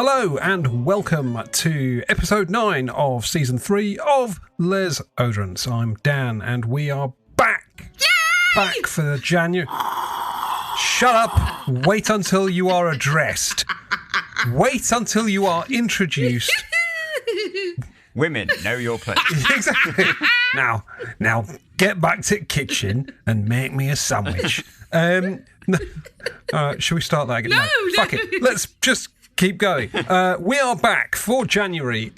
Hello and welcome to episode 9 of season 3 of Les Oderants. I'm Dan and we are back. Yay! Back for the January. Shut up. Wait until you are addressed. Wait until you are introduced. Women, know your place. Exactly. Now, get back to the kitchen and make me a sandwich. Should we start that again? No. Fuck it. Let's just keep going. We are back for January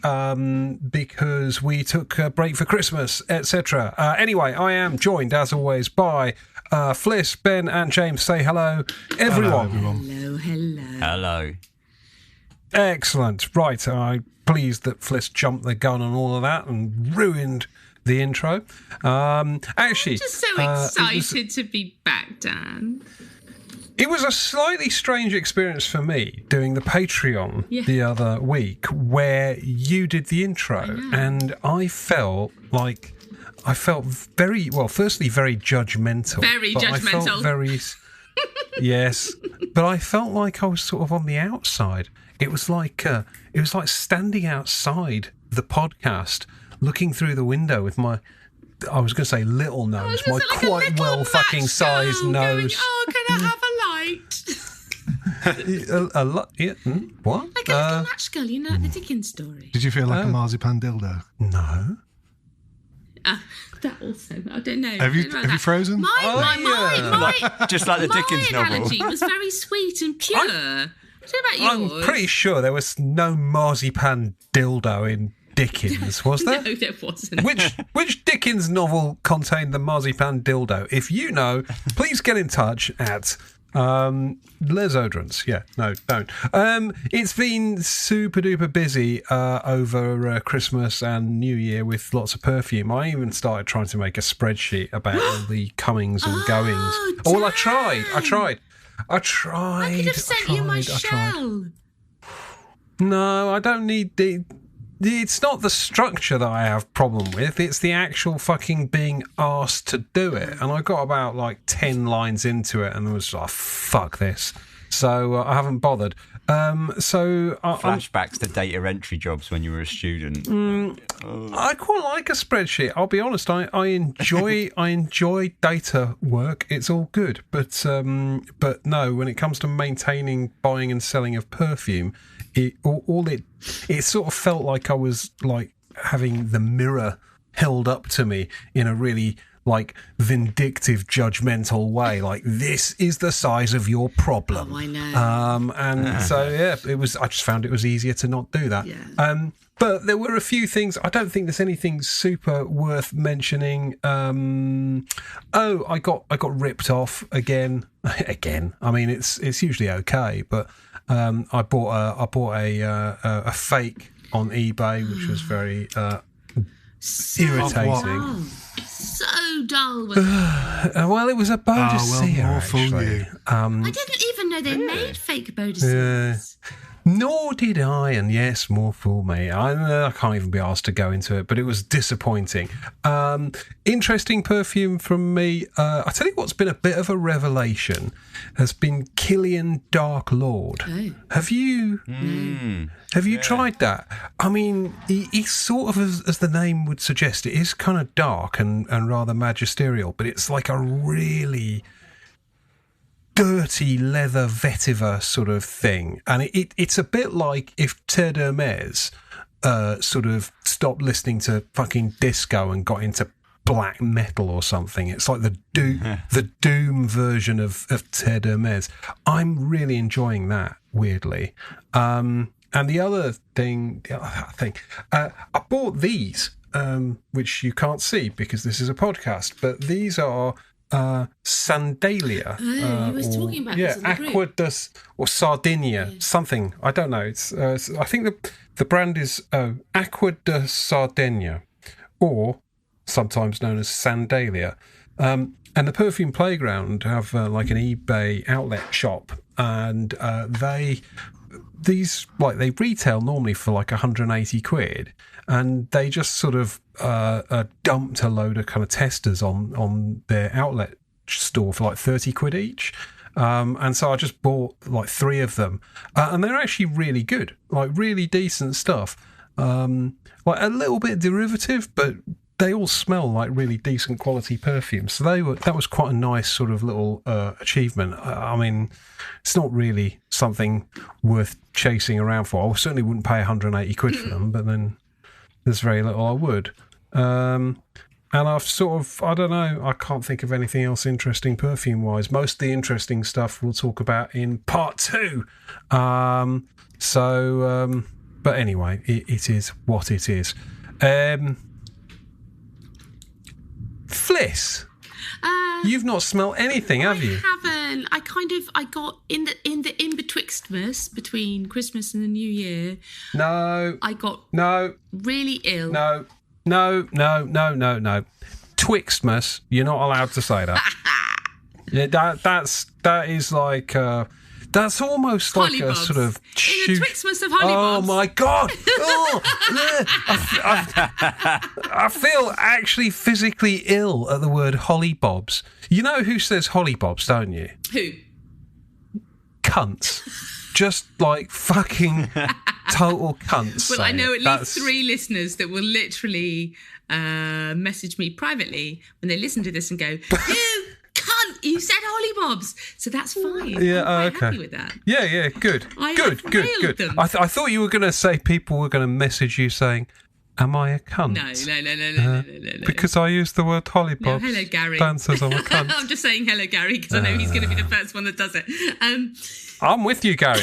because we took a break for Christmas, etc. Anyway, I am joined, as always, by Fliss, Ben and James. Say hello, everyone. Hello. Excellent. Right, I'm pleased that Fliss jumped the gun on all of that and ruined the intro. Actually, I'm just so excited to be back, Dan. It was a slightly strange experience for me doing the Patreon the other week where you did the intro, and I felt very, well, firstly, very judgmental. Very judgmental. Yes, but I felt like I was sort of on the outside. It was like standing outside the podcast, looking through the window with my, I was going to say little nose, my quite well fucking sized nose. Going, can I have a light? What? Like a little match girl, you know, the Dickens story. Did you feel like a marzipan dildo? No. That also, I don't know. Have you frozen? Just like the Dickens novel. My analogy was very sweet and pure. What about yours? I'm pretty sure there was no marzipan dildo in Dickens, was there? No, there wasn't. Which Dickens novel contained the marzipan dildo? If you know, please get in touch at Les Oderants. Yeah, no, don't. It's been super duper busy over Christmas and New Year with lots of perfume. I even started trying to make a spreadsheet about all the comings and goings. Dan. Well, I tried. I could have sent you my shell. No, I don't need the... It's not the structure that I have problem with. It's the actual fucking being asked to do it. And I got about like 10 lines into it and was like, fuck this. So I haven't bothered. Flashbacks to data entry jobs when you were a student. I quite like a spreadsheet. I'll be honest. I enjoy data work. It's all good. But no, when it comes to maintaining, buying and selling of perfume, it sort of felt like I was like having the mirror held up to me in a really like vindictive, judgmental way. Like, this is the size of your problem. Oh, I know. So yeah, it was. I just found it was easier to not do that. Yeah. But there were a few things. I don't think there's anything super worth mentioning. I got ripped off again. I mean, it's usually okay, but I bought a fake on eBay, which was very irritating. Oh, so dull. Well, it was a Bodicea, actually. I didn't even know they made fake Bodiceas. Nor did I, and yes, more fool me. I can't even be asked to go into it, but it was disappointing. Interesting perfume from me. I tell you what's been a bit of a revelation has been Killian Dark Lord. Oh. Have you tried that? I mean, he's sort of, as the name would suggest, it is kind of dark and rather magisterial, but it's like a really dirty leather vetiver sort of thing, and it's a bit like if Terre d'Hermès sort of stopped listening to fucking disco and got into black metal or something. It's like the doom version of Terre d'Hermès. I'm really enjoying that, weirdly. And the other thing, I bought these, which you can't see because this is a podcast, but these are Sandalia. You was talking about this Aqua or Sardinia, something. I don't know. It's I think the brand is Aqua de Sardinia, or sometimes known as Sandalia. And the Perfume Playground have like an eBay outlet shop, and they retail normally for like 180 quid, and they just sort of dumped a load of kind of testers on their outlet store for like 30 quid each. And so I just bought like 3 of them, and they're actually really good, like really decent stuff. Like a little bit derivative, but they all smell like really decent quality perfumes. So that was quite a nice sort of little achievement. I mean, it's not really something worth chasing around for. I certainly wouldn't pay 180 quid for them, but then there's very little I would. And I've sort of, I don't know, I can't think of anything else interesting perfume-wise. Most of the interesting stuff we'll talk about in part 2. But anyway, it is what it is. Fliss, you've not smelled anything, have you? I haven't. I got in betwixtmas between Christmas and the New Year. No. I got really ill. No. Twixtmas, you're not allowed to say that. Yeah, that is like that's almost like Hollybobs. A sort of in the Twixtmas of Hollybobs. Oh my god! Oh, I feel actually physically ill at the word hollybobs. You know who says hollybobs, don't you? Who? Cunts. Just like fucking total cunts. Well, I know at least 3 listeners that will literally message me privately when they listen to this and go, "You cunt! You said hollybobs." So that's fine. Yeah, I'm quite okay. happy with that. Yeah, good. Good. Them. I thought you were going to say people were going to message you saying, "Am I a cunt?" No. Because I used the word hollybobs. No, hello, Gary. Dan says I'm a cunt. I'm just saying hello, Gary, because I know he's going to be the first one that does it. I'm with you, Gary.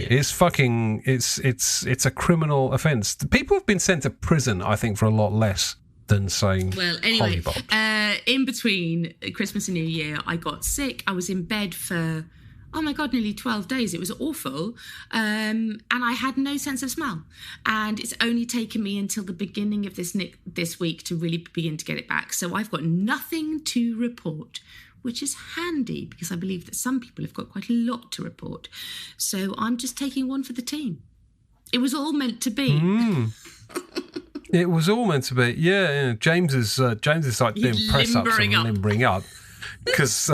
It's fucking. It's a criminal offence. People have been sent to prison, I think, for a lot less than saying. Well, anyway, hollybobs. In between Christmas and New Year, I got sick. I was in bed for, oh my God, nearly 12 days. It was awful. And I had no sense of smell. And it's only taken me until the beginning of this week to really begin to get it back. So I've got nothing to report, which is handy because I believe that some people have got quite a lot to report. So I'm just taking one for the team. It was all meant to be. It was all meant to be. Yeah. James is like doing press ups and limbering up because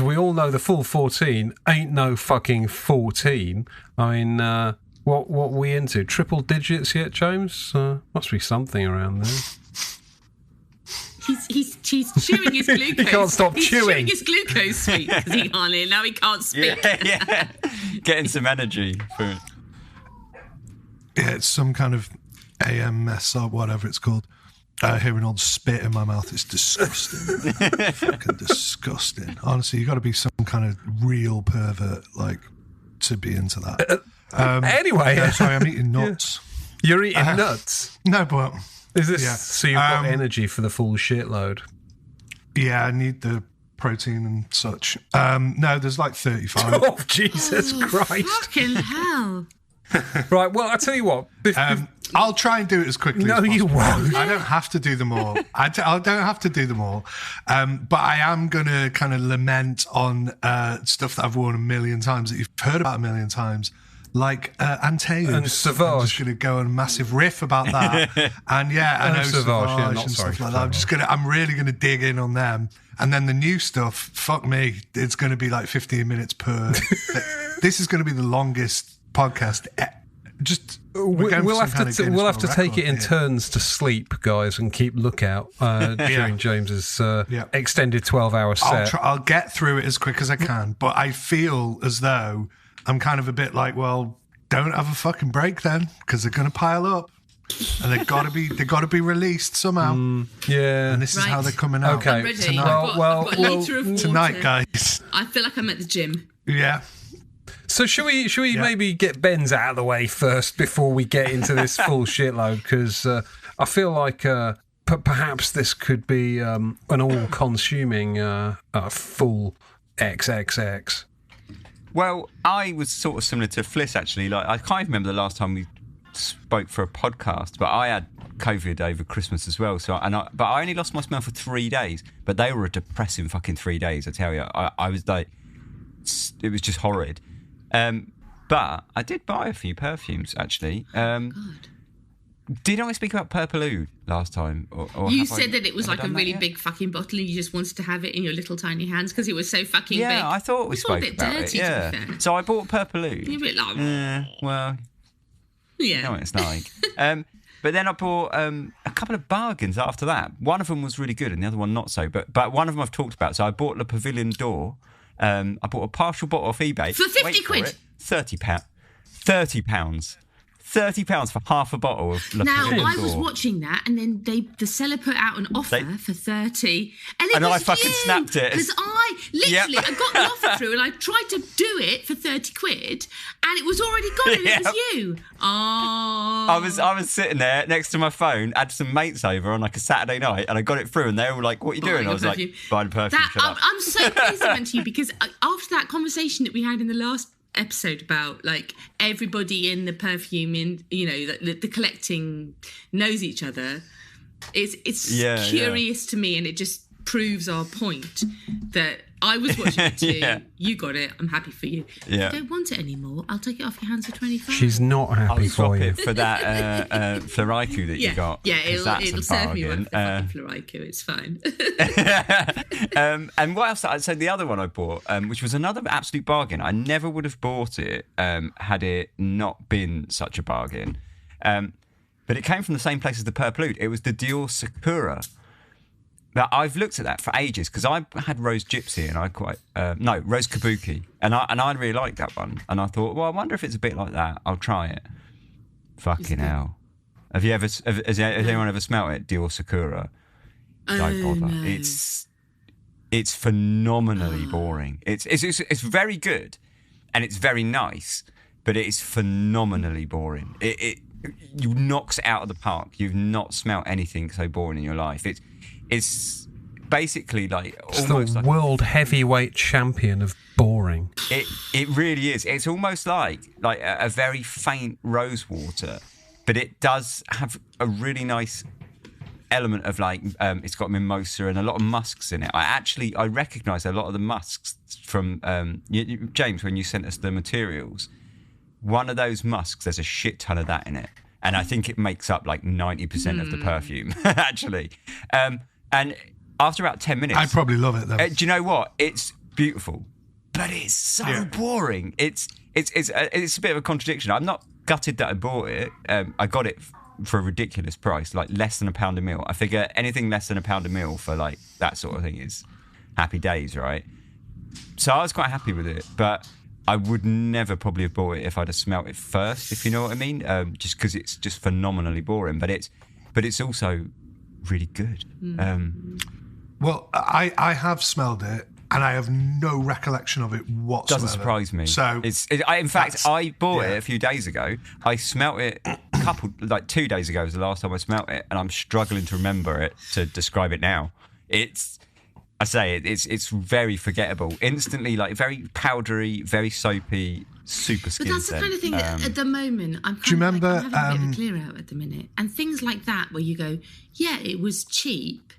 we all know the full 14 ain't no fucking 14. I mean, what we into? Triple digits yet, James? Must be something around there. He's chewing his glucose. He can't stop chewing. He's chewing his glucose sweet because he can't hear. Now he can't speak. Yeah. Getting some energy for it. Yeah, it's some kind of AMS or whatever it's called. Hearing all the spit in my mouth, it's disgusting. Fucking disgusting. Honestly, you got to be some kind of real pervert, like, to be into that. Anyway. No, sorry, I'm eating nuts. Yeah. You're eating nuts? No, but... Is this Yeah. so you've got energy for the full shitload? Yeah, I need the protein and such. No, there's like 35. Oh, Jesus Christ. Fucking hell. Right, well, I'll tell you what. I'll try and do it as quickly as possible. You won't. I don't have to do them all. I don't have to do them all. But I am going to kind of lament on stuff that I've worn a million times, that you've heard about a million times, like Antaeus. And Sauvage. I'm just going to go on a massive riff about that. And yeah, I know Sauvage and stuff like that. I'm really going to dig in on them. And then the new stuff, fuck me, it's going to be like 15 minutes per. This is going to be the longest podcast. We'll have to take it in turns to sleep, guys, and keep lookout during James's extended 12-hour set. I'll get through it as quick as I can, but I feel as though I'm kind of a bit like, well, don't have a fucking break then, because they're going to pile up, and they got to be released somehow. Yeah, and this is how they're coming out. Okay, I'm ready. Tonight. I've got a litre of water. Tonight, guys. I feel like I'm at the gym. Yeah. So should we maybe get Ben's out of the way first before we get into this full shitload? Because I feel like perhaps this could be an all-consuming full XXX. Well, I was sort of similar to Fliss, actually. Like, I can't even remember the last time we spoke for a podcast, but I had COVID over Christmas as well. But I only lost my smell for 3 days. But they were a depressing fucking 3 days, I tell you. I was like, it was just horrid. But I did buy a few perfumes, actually. Did I speak about Purple Oud last time? Or you said that it was like a really big fucking bottle and you just wanted to have it in your little tiny hands because it was so fucking big. Yeah, I thought we spoke about it. Yeah. So I bought Purple Oud. You're a bit like... well... Yeah. You know what it's like. But then I bought a couple of bargains after that. One of them was really good and the other one not so. But one of them I've talked about. So I bought Le Pavilion d'Or. I bought a partial bottle off eBay. For 50 quid? £30. £30 for half a bottle of Le Pavilion d'Or. Now, I was watching that, and then the seller put out an offer for 30, and I fucking snapped it. Because I got the offer through, and I tried to do it for 30 quid, and it was already gone, and it was you. Oh. I was sitting there next to my phone, had some mates over on like a Saturday night, and I got it through, and they were like, "What are you doing?" I was perfume. Like, "Buying perfume." I'm so pleased I went to you because after that conversation that we had in the last episode about like everybody in the perfume in the collecting knows each other, it's curious to me, and it just proves our point that I was watching it too. You got it. I'm happy for you. If you don't want it anymore, I'll take it off your hands for 25. She's not happy for you. It for that Floriku that you got. Yeah, it'll serve me one for the fucking Floriku. It's fine. And what else? So the other one I bought, which was another absolute bargain. I never would have bought it had it not been such a bargain. But it came from the same place as the Purple Oud. It was the Dior Sakura. Now, I've looked at that for ages because I had Rose Gypsy and Rose Kabuki, and I really liked that one. And I thought, well, I wonder if it's a bit like that. I'll try it. Fucking hell! Has anyone ever smelt it? Dior Sakura. Don't bother. No. It's phenomenally boring. It's very good, and it's very nice, but it is phenomenally boring. It knocks it out of the park. You've not smelt anything so boring in your life. It's basically like almost the world heavyweight champion of boring. It really is. It's almost like a very faint rose water, but it does have a really nice element of it's got mimosa and a lot of musks in it. I recognise a lot of the musks from James when you sent us the materials. One of those musks, there's a shit ton of that in it, and I think it makes up like 90% of the perfume actually. And after about 10 minutes... I'd probably love it, though. Do you know what? It's beautiful, but it's so boring. It's a bit of a contradiction. I'm not gutted that I bought it. I got it for a ridiculous price, like less than £1 a mil. I figure anything less than £1 a mil for like that sort of thing is happy days, right? So I was quite happy with it, but I would never probably have bought it if I'd have smelt it first, if you know what I mean, just because it's just phenomenally boring. But it's also... really good. Well, I have smelled it and I have no recollection of it whatsoever. Doesn't surprise me. So in fact, I bought it a few days ago. I smelt it 2 days ago was the last time I smelt it, and I'm struggling to remember it to describe it now. It's very forgettable. Instantly, like very powdery, very soapy, super skin. But that's the kind of thing that at the moment I'm having a bit of a clear out at the minute. And things like that where you go, yeah, it was cheap,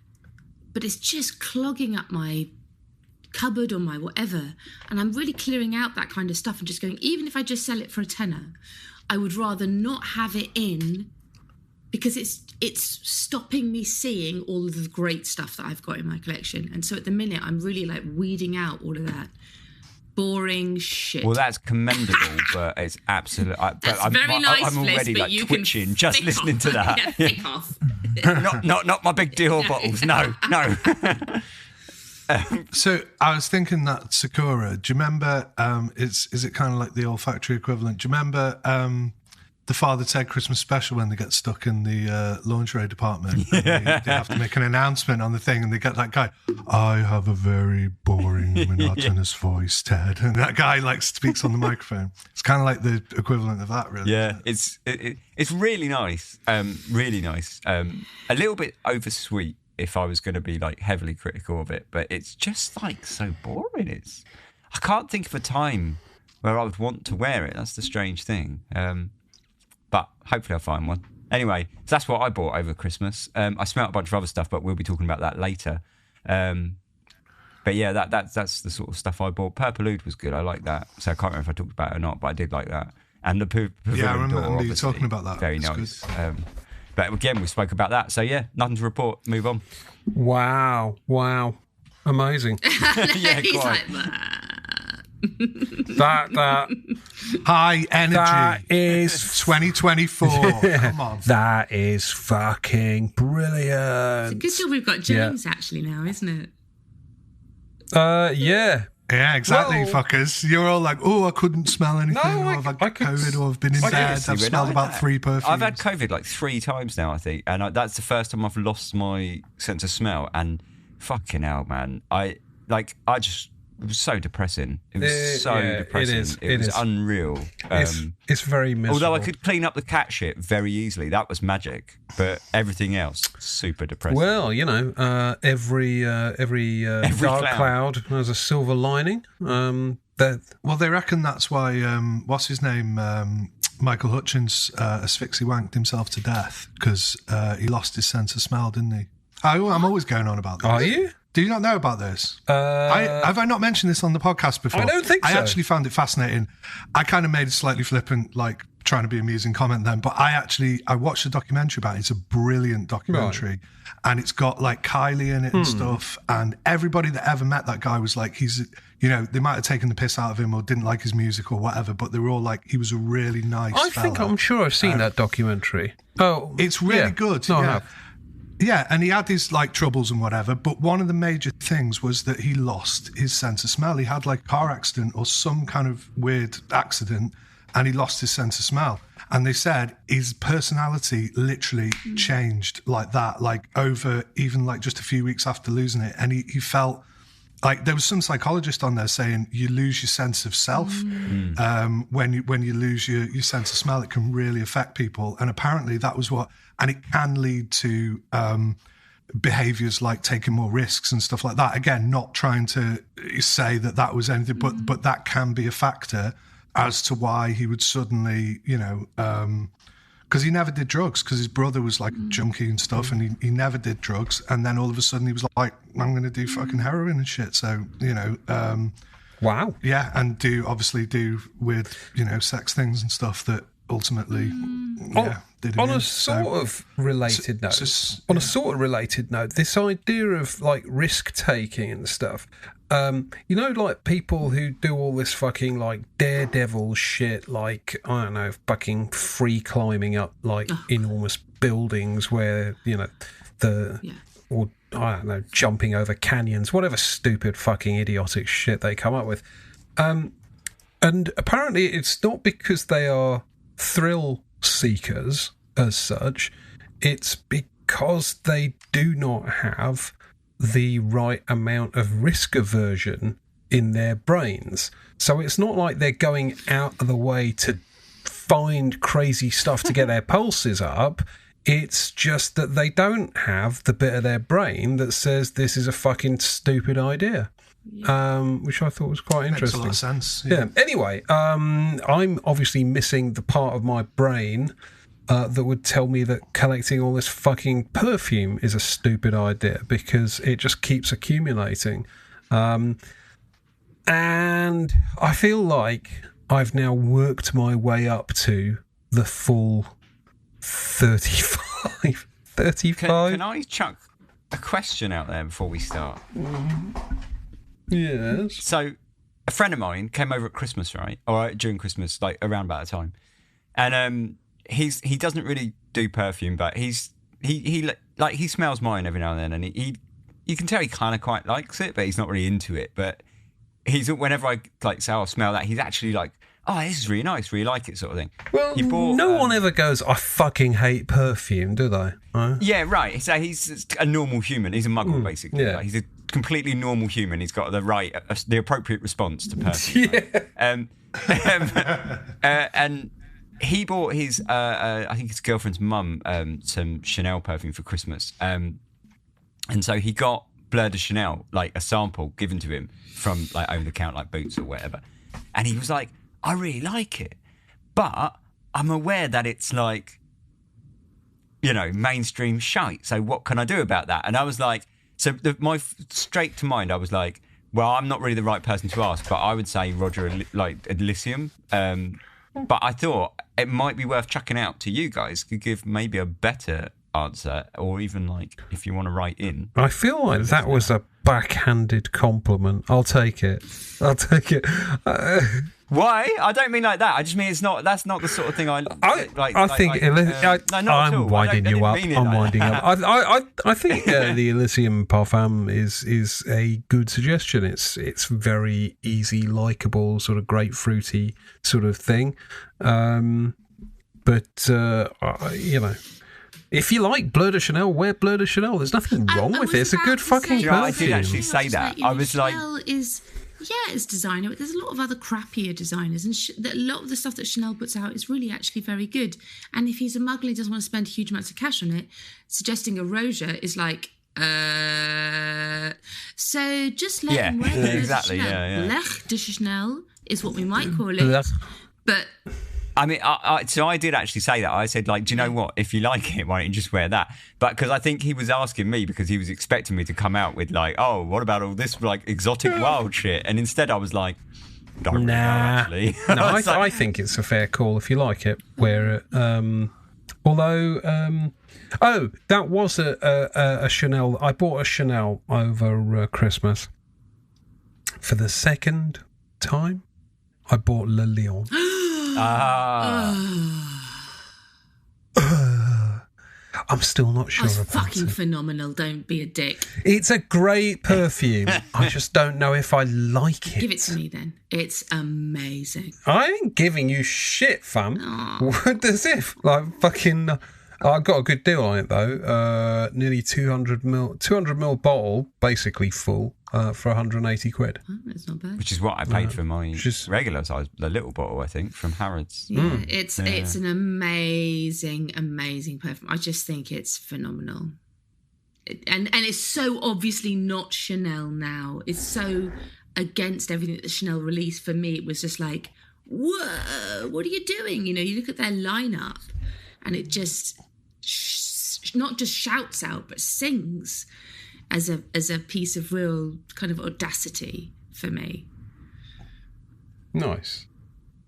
but it's just clogging up my cupboard or my whatever. And I'm really clearing out that kind of stuff and just going, even if I just sell it for a tenner, I would rather not have it in because it's stopping me seeing all of the great stuff that I've got in my collection. And so at the minute, I'm really like weeding out all of that boring shit. Well, that's commendable, but it's absolutely... I'm already like twitching just listening to that. Yeah, pick off. not my big Dior bottles. No. So I was thinking that Sakura, do you remember, is it kind of like the olfactory equivalent? Do you remember the Father Ted Christmas special when they get stuck in the lingerie department? And they have to make an announcement on the thing and they get that guy, I have a very boring, monotonous voice, Ted. And that guy like speaks on the microphone. It's kind of like the equivalent of that, really. Yeah, it's really nice. Really nice. A little bit oversweet if I was going to be like heavily critical of it, but it's just like so boring. I can't think of a time where I would want to wear it. That's the strange thing. But hopefully I'll find one. Anyway, so that's what I bought over Christmas. I smelled a bunch of other stuff, but we'll be talking about that later. But yeah, that's the sort of stuff I bought. Purple Oud was good. I like that. So I can't remember if I talked about it or not, but I did like that. And the Pavilion I remember d'Or, you talking about that. Very it's nice. But again, we spoke about that. So yeah, nothing to report. Move on. Wow. Amazing. Yeah, He's quite. like, that High energy. that is 2024. Come on. that is fucking brilliant. good job we've got James actually now, isn't it? Yeah. Yeah, exactly, Well- fuckers. You're all like, oh, I couldn't smell anything, No, or I've had I could- COVID, or I've been in bed, Honestly, I've but smelled no, about 3 perfumes. I've had COVID like 3 times now, I think, and that's the first time I've lost my sense of smell. And fucking hell, man, it was so depressing. It was so yeah, depressing. it was is. unreal. It's very miserable. Although I could clean up the cat shit very easily, that was magic. But everything else, super depressing. Well, every dark cloud has a silver lining. Well, they reckon that's why, what's his name, Michael Hutchins asphyxie wanked himself to death, because he lost his sense of smell, didn't he? I'm always going on about this. Are you? Do you not know about this? Have I not mentioned this on the podcast before? I don't think so. I actually found it fascinating. I kind of made a slightly flippant, like trying to be amusing comment then, but I watched a documentary about it. It's a brilliant documentary. Right. And it's got like Kylie in it and stuff. And everybody that ever met that guy was like, they might have taken the piss out of him or didn't like his music or whatever, but they were all like, he was a really nice fella. I'm sure I've seen that documentary. Oh, it's really good. No, yeah. I have. Yeah, and he had his like troubles and whatever, but one of the major things was that he lost his sense of smell. He had like a car accident or some kind of weird accident, and he lost his sense of smell. And they said his personality literally changed like that, like over even like just a few weeks after losing it. And he felt like there was some psychologist on there saying you lose your sense of self when you lose your sense of smell. It can really affect people, and apparently that was what. And it can lead to behaviours like taking more risks and stuff like that. Again, not trying to say that was anything, but that can be a factor as to why he would suddenly, because he never did drugs, because his brother was like a junkie and stuff, and he never did drugs. And then all of a sudden he was like, I'm going to do fucking heroin and shit. So, wow. Yeah, and do weird, sex things and stuff that ultimately, did him on in. a sort of related note, this idea of like risk taking and stuff, like people who do all this fucking like daredevil shit, like I don't know, fucking free climbing up like enormous buildings where or I don't know, jumping over canyons, whatever stupid fucking idiotic shit they come up with, and apparently it's not because they are thrill seekers as such, it's because they do not have the right amount of risk aversion in their brains. So it's not like they're going out of the way to find crazy stuff to get their pulses up. It's just that they don't have the bit of their brain that says this is a fucking stupid idea. Which I thought was quite interesting. Makes a lot of sense. Yeah. Anyway, I'm obviously missing the part of my brain that would tell me that collecting all this fucking perfume is a stupid idea, because it just keeps accumulating. And I feel like I've now worked my way up to the full 35. 35? Can I chuck a question out there before we start? Yes. So, a friend of mine came over at Christmas, right? Or during Christmas, like around about the time. And he doesn't really do perfume, but he smells mine every now and then, and he you can tell he kind of quite likes it, but he's not really into it. But whenever I like say, "Oh, smell that," he's actually like, "Oh, this is really nice, really like it," sort of thing. Well, no one ever goes, "I fucking hate perfume," do they? Right? Yeah, right. So he's a normal human. He's a muggle, basically. Yeah. Like, he's a completely normal human. He's got the appropriate response to perfume. Yeah. And he bought his, I think his girlfriend's mum, some Chanel perfume for Christmas. And so he got Bleu de Chanel, like a sample given to him from like over the counter, like Boots or whatever. And he was like, I really like it, but I'm aware that it's like, mainstream shite. So what can I do about that? And I was like, straight to mind, I was like, well, I'm not really the right person to ask, but I would say Roger, like Elysium, But I thought it might be worth chucking out to you guys. Could give maybe a better answer, or even like if you want to write in. I feel like that was a backhanded compliment. I'll take it. Why? I don't mean like that. I just mean that's not the sort of thing I think I'm winding you up. I'm winding up. I think the Elysium Parfum is a good suggestion. It's very easy, likable, sort of grapefruity sort of thing. But if you like Bleu de Chanel, wear Bleu de Chanel. There's nothing wrong with it. It's a good fucking perfume. I did actually say that. I was like... it's designer, but there's a lot of other crappier designers, and a lot of the stuff that Chanel puts out is really actually very good. And if he's a muggle, he doesn't want to spend huge amounts of cash on it, suggesting a Roja is like, so just let him wear exactly, Bleu de Chanel is what we might call it. But... I mean, so I did actually say that. I said, like, do you know what? If you like it, why don't you just wear that? But because I think he was asking me because he was expecting me to come out with, like, oh, what about all this, like, exotic wild shit? And instead I was like, don't really know, actually. No, I think it's a fair call. If you like it, wear it. Although, that was a Chanel. I bought a Chanel over Christmas. For the second time, I bought Le Lion. I'm still not sure about it. It's fucking phenomenal. Don't be a dick. It's a great perfume. I just don't know if I like it. Give it to me then. It's amazing. I ain't giving you shit, fam. What as if like fucking. I got a good deal on it though. Nearly 200 ml bottle, basically full, for 180 quid. Oh, that's not bad. Which is what I paid for my regular size, the little bottle, I think, from Harrods. Yeah, it's an amazing perfume. I just think it's phenomenal. And it's so obviously not Chanel now. It's so against everything that the Chanel released. For me, it was just like, whoa, what are you doing? You know, you look at their lineup and it just not just shouts out, but sings as a piece of real kind of audacity for me. Nice.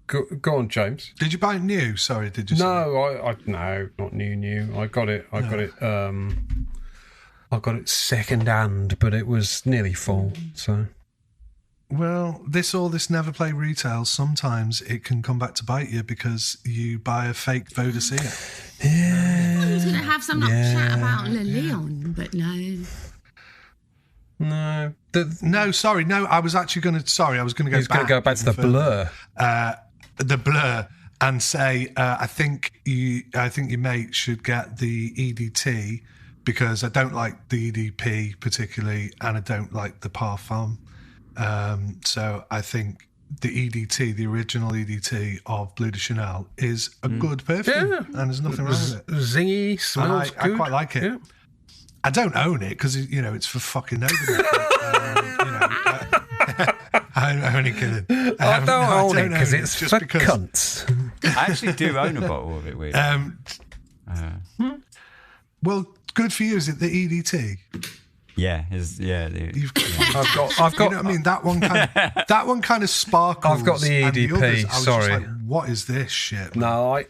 Go on, James. Did you buy it new? Sorry, did you? No, no, not new. I got it. I got it second hand, but it was nearly full. So. Well, all this never play retail, sometimes it can come back to bite you because you buy a fake Vodacea. Yeah. I was going to have some chat about Le Lion, but no. No. I was actually going to... I was going to go back to the Blur. The Blur, and say, I think your mate should get the EDT because I don't like the EDP particularly, and I don't like the Parfum. So I think the EDT, the original EDT of Bleu de Chanel, is a good perfume, and there's nothing wrong with it. Zingy, smells good. I quite like it. Yeah. I don't own it because it's for fucking nobody. I'm only kidding. I don't own it because it's just for cunts. I actually do own a bottle of it. Weird. Well, good for you. Is it the EDT? Yeah, I've got. You know what I mean? That one kind of sparkles. I've got the EDP. Others, I was sorry, just like, what is this shit? No, I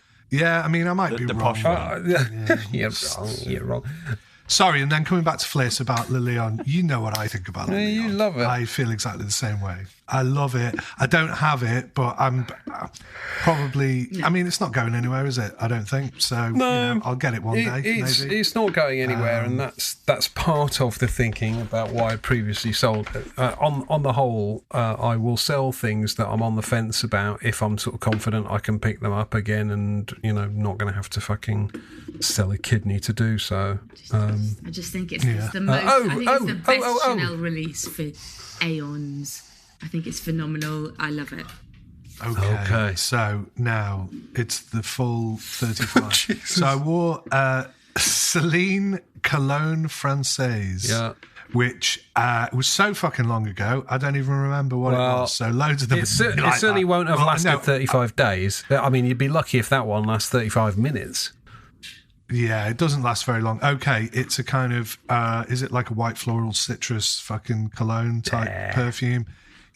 mean, I might be the wrong. Posh one. You're wrong. Sorry, and then coming back to Fliss about Le Lion, you know what I think about Le Lion. You love it. I feel exactly the same way. I love it. I don't have it, but I'm probably... I mean, it's not going anywhere, is it? I don't think. So, no, I'll get it one day, maybe. It's not going anywhere, and that's part of the thinking about why I previously sold it. On the whole, I will sell things that I'm on the fence about if I'm sort of confident I can pick them up again and, not going to have to fucking sell a kidney to do so. I just think it's the most... I think it's the best Chanel release for aeons. I think it's phenomenal. I love it. Okay. So now it's the full 35. So I wore Celine Cologne Française, which was so fucking long ago, I don't even remember what it was. So loads of them. It certainly won't have lasted 35 days. I mean, you'd be lucky if that one lasts 35 minutes. Yeah, it doesn't last very long. Okay, it's a kind of, is it like a white floral citrus fucking cologne type perfume?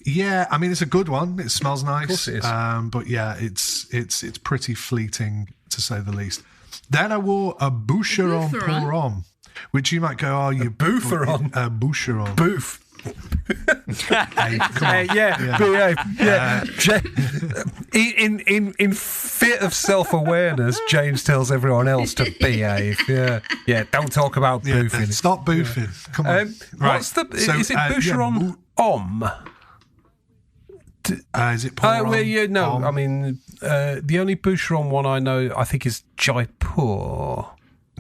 Yeah, I mean, it's a good one. It smells nice. Of course it is. But yeah, it's pretty fleeting, to say the least. Then I wore a Boucheron Pour Homme, which you might go, oh, you Boufferon. Boucheron. Boof. Hey, come on. In fit of self-awareness, James tells everyone else to behave. Yeah. Don't talk about boofing. Stop boofing. Come on. What's the? Is it Boucheron Homme? Is it Pour Homme? No. I mean, the only Boucheron one I know, I think, is Jaipur.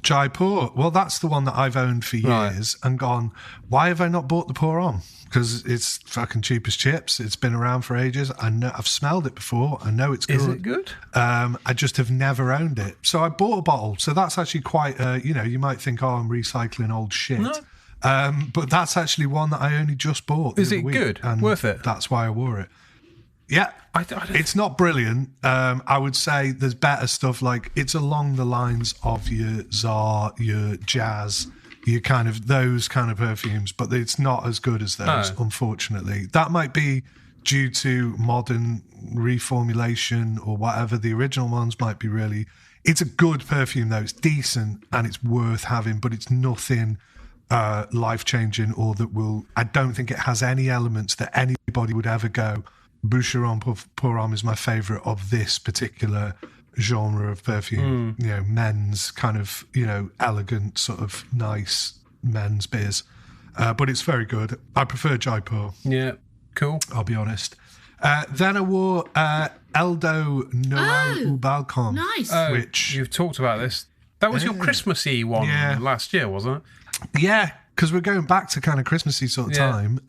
Jaipur. Well, that's the one that I've owned for years and gone, why have I not bought the Pour Homme? Because it's fucking cheap as chips. It's been around for ages. I know, I've smelled it before. I know it's good. Is it good? I just have never owned it. So I bought a bottle. So that's actually quite, you might think, oh, I'm recycling old shit. No. But that's actually one that I only just bought. Is it good? And worth it? That's why I wore it. Yeah, it's not brilliant. I would say there's better stuff. Like, it's along the lines of your Czar, your Jazz, your kind of those kind of perfumes, but it's not as good as those, unfortunately. That might be due to modern reformulation or whatever. The original ones might be really... It's a good perfume, though. It's decent and it's worth having, but it's nothing life-changing or that will... I don't think it has any elements that anybody would ever go... Boucheron Pour Homme is my favourite of this particular genre of perfume. Men's kind of, elegant, sort of nice men's beers. But it's very good. I prefer Jaipur. Yeah, cool. I'll be honest. Then I wore Eldo Noël au Balcon. Nice. Which You've talked about this. That was your Christmassy one last year, wasn't it? Yeah, because we're going back to kind of Christmassy sort of time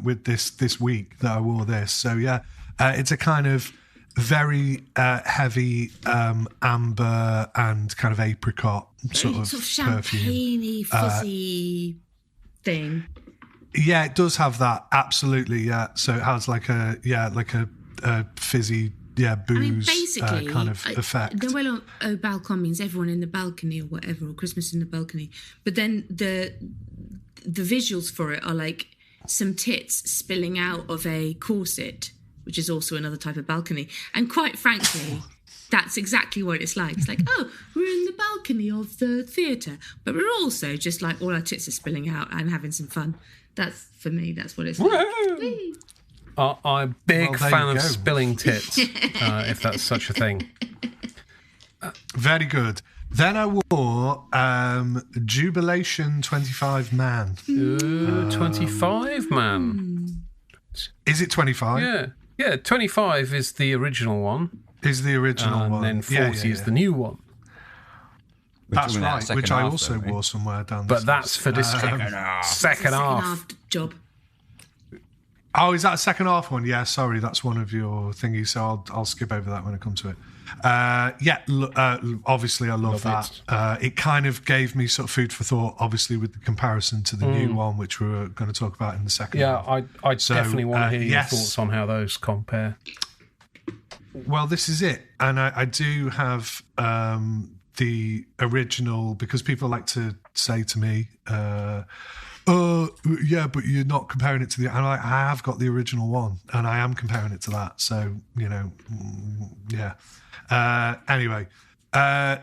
with this week that I wore this. So yeah, it's a kind of very heavy amber and kind of apricot sort of perfume. Champagne-y, fuzzy thing. Yeah, it does have that. Absolutely, yeah. So it has like a fizzy, booze basically, kind of effect. Noël au balcon means everyone in the balcony or whatever, or Christmas in the balcony. But then the visuals for it are like some tits spilling out of a corset, which is also another type of balcony. And quite frankly, that's exactly what it's like. It's like, oh, we're in the balcony of the theatre, but we're also just like all our tits are spilling out and having some fun. That's, for me, that's what it's like. I'm a big fan of spilling tits, if that's such a thing. Very good. Then I wore Jubilation 25 Man. 25 Man. Is it 25? Yeah, 25 is the original one. Is the original one. And then 40 is the new one. That's right, which I also wore somewhere down there. But that's for this second half job. Oh, is that a second half one? Yeah, sorry, that's one of your thingies, so I'll skip over that when I come to it. Obviously I love that. It kind of gave me sort of food for thought, obviously, with the comparison to the new one, which we were going to talk about in the second half. I definitely want to hear your thoughts on how those compare. Well, this is it. And I do have the original, because people like to say to me, oh, yeah, but you're not comparing it to the... And I have got the original one, and I am comparing it to that. So, yeah. Anyway,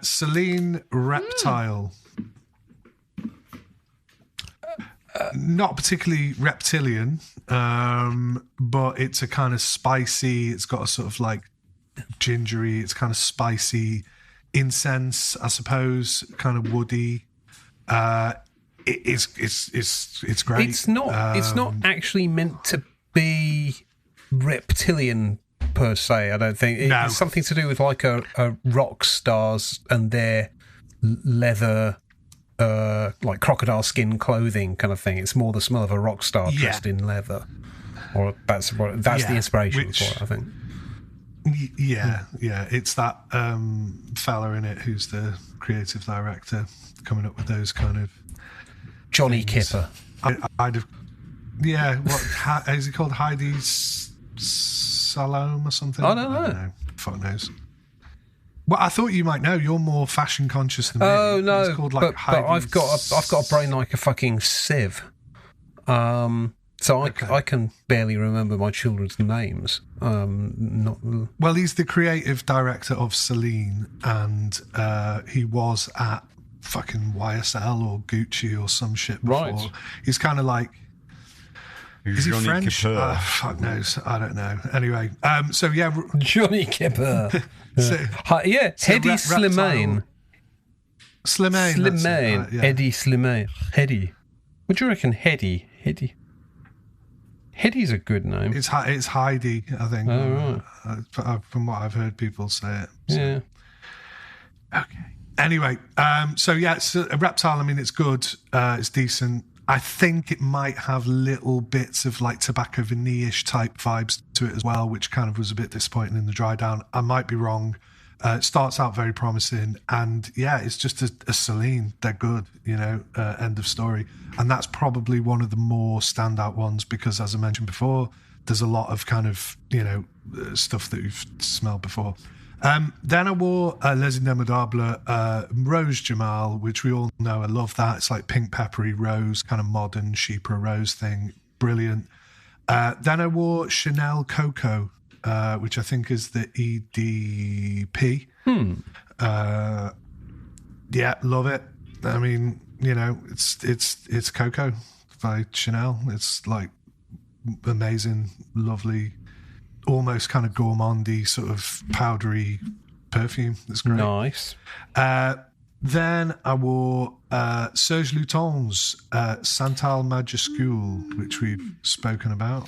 Celine Reptile. Not particularly reptilian, but it's a kind of spicy... It's got a sort of like gingery, it's kind of spicy incense, I suppose, kind of woody. It's great. It's not actually meant to be reptilian per se. I don't think it's something to do with like a rock stars and their leather, like crocodile skin clothing kind of thing. It's more the smell of a rock star dressed in leather, or that's the inspiration for it, I think. Yeah. It's that fella in it who's the creative director coming up with those kind of Johnny things. Kipper. I'd have. Yeah, what is it called? Heidi Salome or something? I don't know. Fuck knows. Well, I thought you might know. You're more fashion conscious than me. Oh no, it's called like but I've got a brain like a fucking sieve. So I can barely remember my children's names. Well, he's the creative director of Celine, and he was at fucking YSL or Gucci or some shit before. Right. He's kind of like... Is he Johnny French? Kipper. Fuck knows. I don't know. Anyway, so yeah... Johnny Kipper. So, Hedy Slimane. Slimane. Hedy Slimane. Hedy. What do you reckon, Hedy? Hedy's a good name. It's Heidi, I think. Oh, right. From what I've heard people say it. So. Yeah. Okay. Anyway, so it's a Reptile. I mean, it's good. It's decent. I think it might have little bits of like tobacco vanille-ish type vibes to it as well, which kind of was a bit disappointing in the dry down. I might be wrong. It starts out very promising, and it's just a Celine. They're good, end of story. And that's probably one of the more standout ones because, as I mentioned before, there's a lot of kind of, stuff that you've smelled before. Then I wore Les Indemodables Rose Jamal, which we all know. I love that. It's like pink peppery rose, kind of modern Chypre rose thing. Brilliant. Then I wore Chanel Coco, which I think is the EDP. Love it. I mean, it's Coco by Chanel. It's like amazing, lovely, almost kind of gourmandy, sort of powdery perfume. It's great. Nice. Then I wore Serge Luton's Santal Majuscule, which we've spoken about.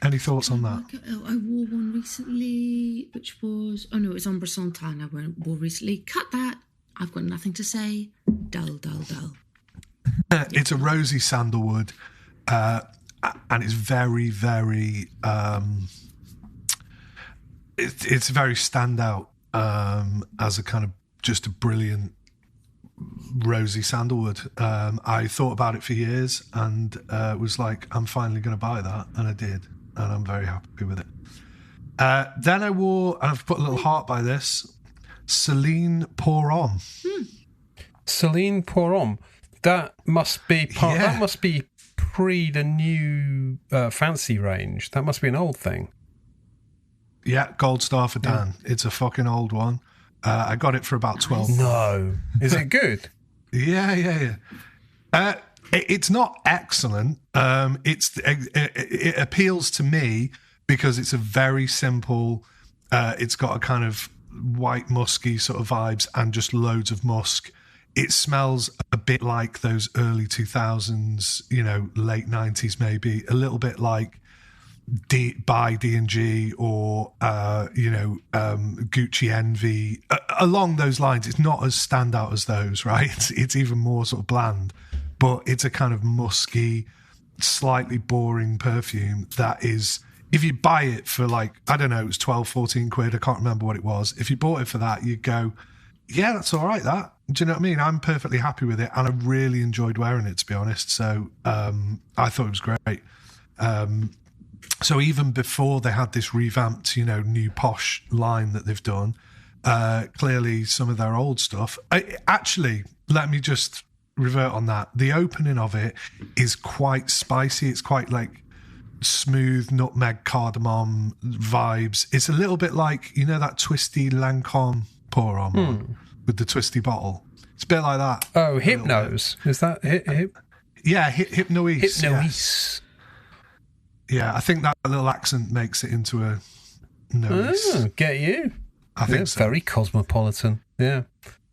Any thoughts on that? I wore one recently, which was... Oh, no, it was Ombre Santal I wore recently. Cut that. I've got nothing to say. Dull. It's a rosy sandalwood, and it's very, very... It's very standout as a kind of just a brilliant rosy sandalwood. I thought about it for years and was like, I'm finally going to buy that, and I did, and I'm very happy with it. Then I wore, and I've put a little heart by this, Celine Pour Homme. Celine Pour Homme. That must be part. Yeah. That must be pre the new fancy range. That must be an old thing. Yeah, Gold Star for Dan. It's a fucking old one. I got it for about 12. No. Is it good? Yeah. It's not excellent. It appeals to me because it's a very simple. It's got a kind of white musky sort of vibes and just loads of musk. It smells a bit like those early 2000s, late 90s maybe, a little bit like by D&G or Gucci Envy, along those lines. It's not as standout as those, right? It's even more sort of bland, but it's a kind of musky, slightly boring perfume that is, if you buy it for like, I don't know, it was 12, 14 quid, I can't remember what it was. If you bought it for that, you'd go, yeah, that's all right, that. Do you know what I mean? I'm perfectly happy with it, and I really enjoyed wearing it, to be honest. So I thought it was great. So even before they had this revamped, new posh line that they've done, clearly some of their old stuff. Actually, let me just revert on that. The opening of it is quite spicy. It's quite like smooth nutmeg cardamom vibes. It's a little bit like, that twisty Lancôme pour on one with the twisty bottle. It's a bit like that. Oh, Hypnose. Is that hip? Yeah, Hypnoise. Hypnoise. Yeah, I think that little accent makes it into a noise. Oh, get you. I think so. Very cosmopolitan. Yeah.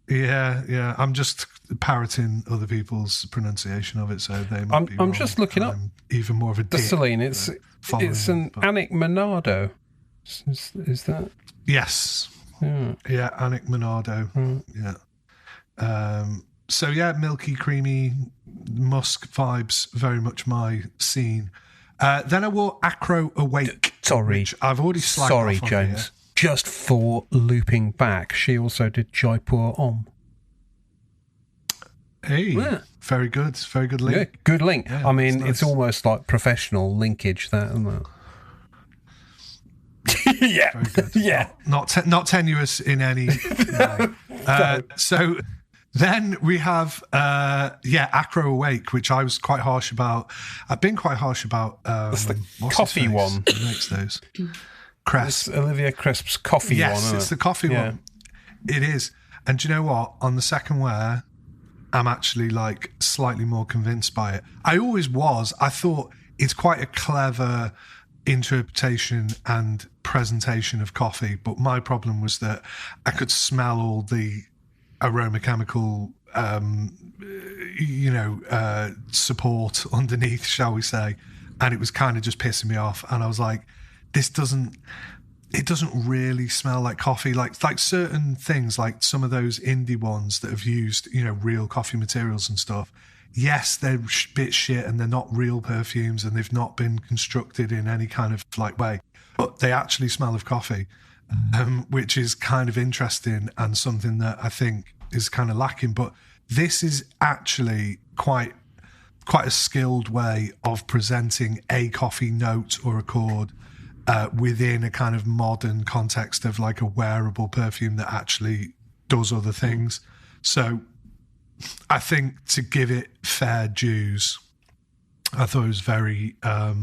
Yeah. I'm just parroting other people's pronunciation of it, so they might be wrong. I'm just looking up even more of a the dick. Celine. It's an Annick Monado. Is that? Yes. Yeah, Annick Monado. Yeah. So yeah, milky, creamy, musk vibes, very much my scene. Then I wore Acro Awake. Sorry, I've already slagged Sorry, off on James. here. Just for looping back, she also did Jaipur Om. Hey, very good link. Yeah, good link. Yeah, I mean, nice. it's almost like professional linkage, that, isn't it? Yeah, Very good. yeah. Not tenuous in any way. So Then we have, Acro Awake, which I was quite harsh about. I've been quite harsh about. That's the what's coffee his face? one. Who makes those? Cresp. It's Olivia Crisp's coffee one. Yes, it's the coffee one. It is. And do you know what? On the second wear, I'm actually like slightly more convinced by it. I always was. I thought it's quite a clever interpretation and presentation of coffee, but my problem was that I could smell all the aromacaemical support underneath, shall we say, and it was kind of just pissing me off. And I was like, it doesn't really smell like coffee, like certain things, like some of those indie ones that have used real coffee materials and stuff. Yes, they're a bit shit and they're not real perfumes and they've not been constructed in any kind of like way, but they actually smell of coffee, which is kind of interesting and something that I think is kind of lacking. But this is actually quite a skilled way of presenting a coffee note or accord within a kind of modern context of like a wearable perfume that actually does other things. So I think to give it fair dues, I thought it was very, I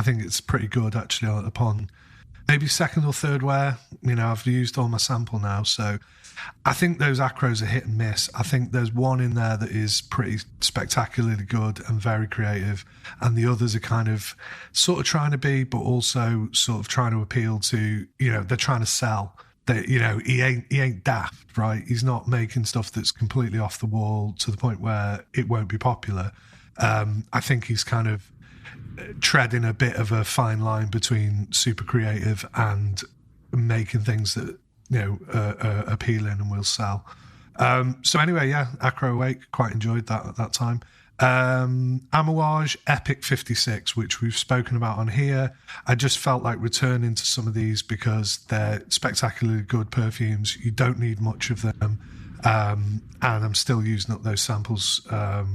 think it's pretty good actually upon maybe second or third wear. I've used all my sample now, so I think those Acros are hit and miss. I think there's one in there that is pretty spectacularly good and very creative, and the others are kind of sort of trying to be, but also sort of trying to appeal to, they're trying to sell. That he ain't daft, right? He's not making stuff that's completely off the wall to the point where it won't be popular. I think he's kind of treading a bit of a fine line between super creative and making things that are appealing and will sell. So anyway, Acro Awake, quite enjoyed that at that time. Amouage Epic 56, which we've spoken about on here. I just felt like returning to some of these because they're spectacularly good perfumes. You don't need much of them. And I'm still using up those samples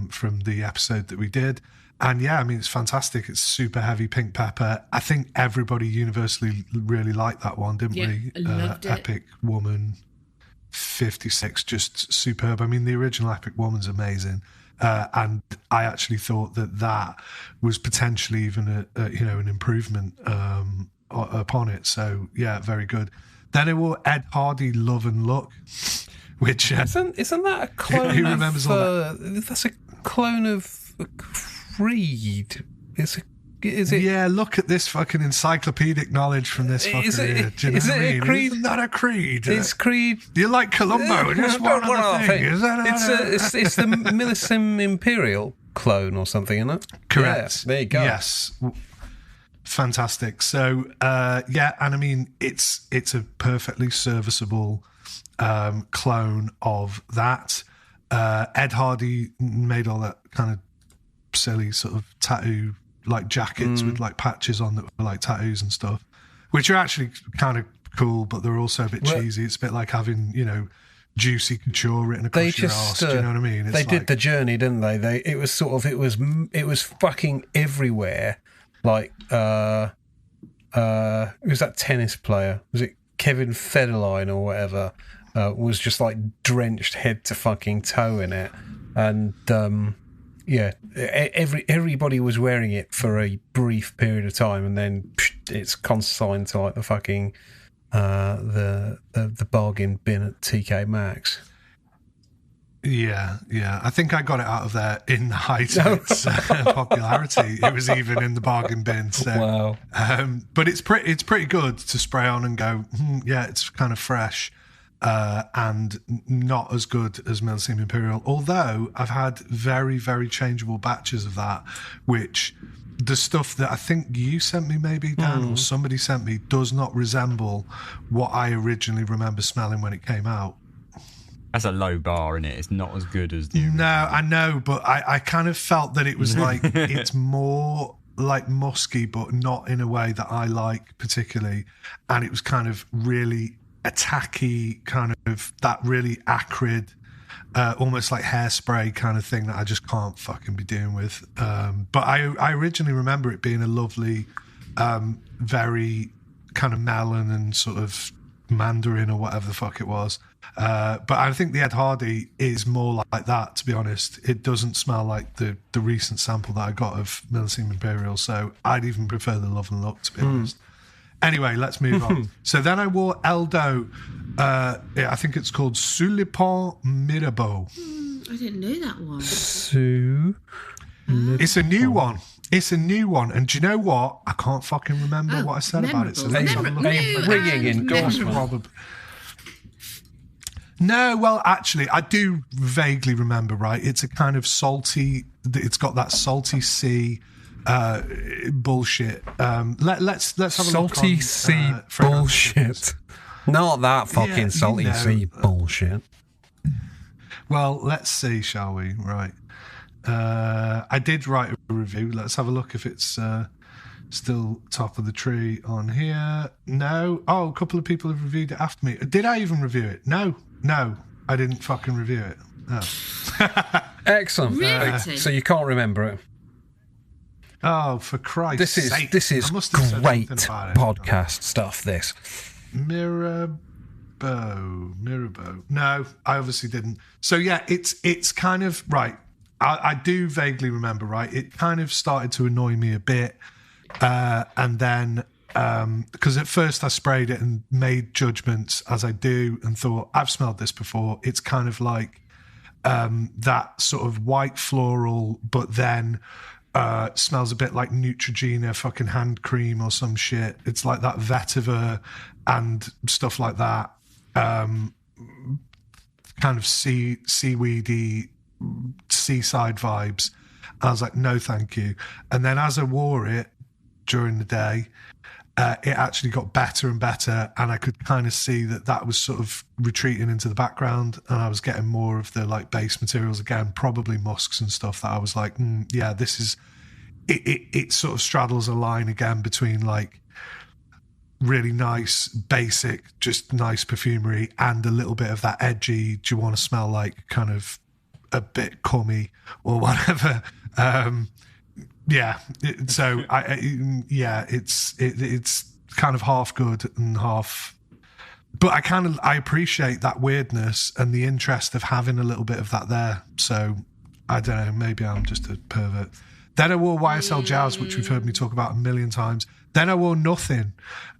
from the episode that we did. And it's fantastic. It's super heavy pink pepper. I think everybody universally really liked that one, didn't we? I loved it. Epic Woman 56, just superb. I mean, the original Epic Woman's amazing. And I actually thought that was potentially even an improvement upon it. So very good. Then it will Ed Hardy Love and Look, which isn't that a clone? Who remembers all that? That's a clone of Creed. Is it? Yeah, look at this fucking encyclopedic knowledge from this fucker here. Do you know what I mean? Creed? Isn't that a Creed? It's Creed. You like Columbo? Just one other thing. Is that it's the Millicent Imperial clone or something, isn't it? Correct. Yeah, there you go. Yes. Fantastic. So, and I mean, it's a perfectly serviceable clone of that. Ed Hardy made all that kind of silly sort of tattoo like jackets with like patches on that were like tattoos and stuff, which are actually kind of cool, but they're also a bit cheesy. It's a bit like having Juicy Couture written across your arse. Do you know what I mean? It's they did the journey, didn't they? It was fucking everywhere. Like who was that tennis player? Was it Kevin Federline or whatever? Was just like drenched head to fucking toe in it, and everybody was wearing it for a brief period of time, and then it's consigned to like the fucking the bargain bin at TK Maxx. Yeah. I think I got it out of there in the height of its popularity. It was even in the bargain bin. So, wow. But it's pretty good to spray on and go, it's kind of fresh. And not as good as Millicent Imperial, although I've had very, very changeable batches of that, which the stuff that I think you sent me maybe, Dan, or somebody sent me, does not resemble what I originally remember smelling when it came out. That's a low bar, isn't it? It's not as good as the original. No, I know, but I kind of felt that it was like, it's more like musky, but not in a way that I like particularly. And it was kind of really attacky, kind of that really acrid, almost like hairspray kind of thing that I just can't fucking be doing with. But I originally remember it being a lovely, very kind of melon and sort of mandarin or whatever the fuck it was. But I think the Ed Hardy is more like that, to be honest. It doesn't smell like the recent sample that I got of Millesime Imperial, so I'd even prefer the Love and Look, to be honest. Anyway, let's move on. So then I wore Eldo, I think it's called Sous le Pont Mirabeau. I didn't know that one. It's a new one. It's a new one. And do you know what? I can't fucking remember what I said about it. So let's have a look. A ringing endorsement. No, well, actually, I do vaguely remember, right? It's a kind of salty, it's got that salty sea bullshit. Let's have a salty look on, sea bullshit. Not that fucking salty sea bullshit. Well, let's see, shall we? Right. I did write a review. Let's have a look if it's still top of the tree on here. No. Oh, a couple of people have reviewed it after me. Did I even review it? No, I didn't fucking review it. Oh. Excellent. Really? So you can't remember it. Oh, for Christ's sake. This is great podcast stuff, this. Mirabeau. No, I obviously didn't. So yeah, it's kind of right. I do vaguely remember, right? It kind of started to annoy me a bit. And then, because at first I sprayed it and made judgments as I do and thought, I've smelled this before. It's kind of like that sort of white floral, but then smells a bit like Neutrogena fucking hand cream or some shit. It's like that vetiver and stuff like that. Kind of seaweedy, seaside vibes. I was like, no, thank you. And then as I wore it during the day, it actually got better and better, and I could kind of see that was sort of retreating into the background, and I was getting more of the like base materials again, probably musks and stuff that I was like, yeah, this is it sort of straddles a line again between like really nice, basic, just nice perfumery and a little bit of that edgy, do you want to smell like kind of a bit cummy or whatever. It's kind of half good and half, but I appreciate that weirdness and the interest of having a little bit of that there. So I don't know, maybe I'm just a pervert. Then I wore YSL Jazz, which we've heard me talk about a million times. Then I wore nothing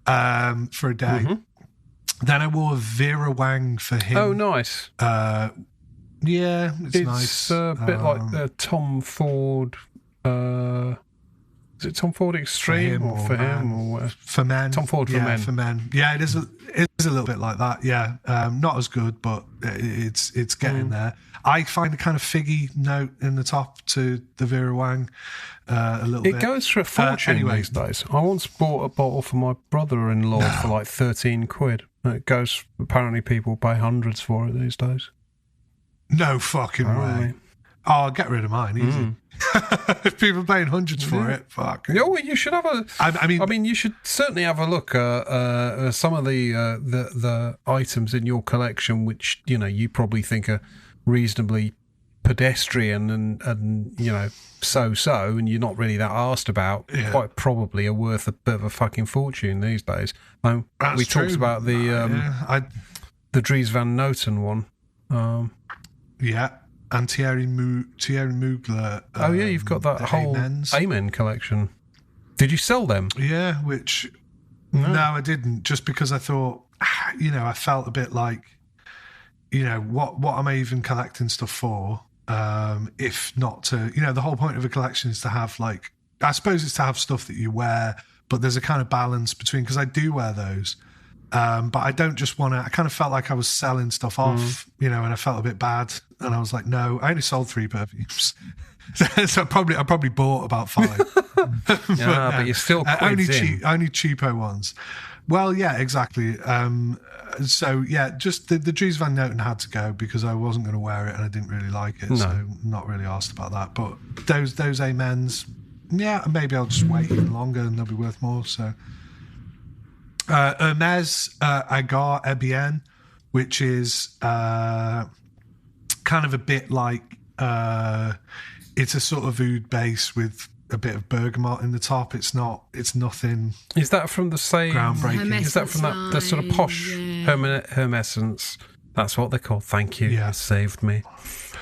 for a day. Mm-hmm. Then I wore Vera Wang for him. Oh, nice. Yeah, it's nice. It's a bit like the Tom Ford. Is it Tom Ford Extreme or for him or what? For men? Tom Ford for men. For men. Yeah, it is a little bit like that. Yeah, not as good, but it's getting there. I find a kind of figgy note in the top to the Vera Wang a little bit. It goes for a fortune these days. I once bought a bottle for my brother-in-law for like 13 quid. It goes, apparently people pay hundreds for it these days. No fucking way. Oh, I'll get rid of mine, easy. If people are paying hundreds for it, fuck. Oh, you should have a. I mean, you should certainly have a look at some of the items in your collection, which you probably think are reasonably pedestrian and so, and you're not really that arsed about. Yeah. Quite probably are worth a bit of a fucking fortune these days. We talked about the Dries Van Noten one. Yeah. And Thierry Mugler. Oh, yeah, you've got that whole Amen collection. Did you sell them? Yeah, which... No, I didn't. Just because I thought, I felt a bit like, what am I even collecting stuff for? If not to... the whole point of a collection is to have, like... I suppose it's to have stuff that you wear, but there's a kind of balance between... Because I do wear those. But I don't just want to... I kind of felt like I was selling stuff off, and I felt a bit bad. And I was like, no, I only sold 3 perfumes. So I probably bought about 5. but you're still only cheapo ones. Well, yeah, exactly. So, yeah, just the Dries Van Noten had to go because I wasn't going to wear it and I didn't really like it. No. So I'm not really asked about that. But those Amens, yeah, maybe I'll just wait even longer and they'll be worth more. So Hermes Agar Ebien, which is... kind of a bit like it's a sort of oud base with a bit of bergamot in the top. It's nothing. Is that from the same groundbreaking? Is that from the sort of posh Hermescence? That's what they're called. Thank you. Yeah. It saved me.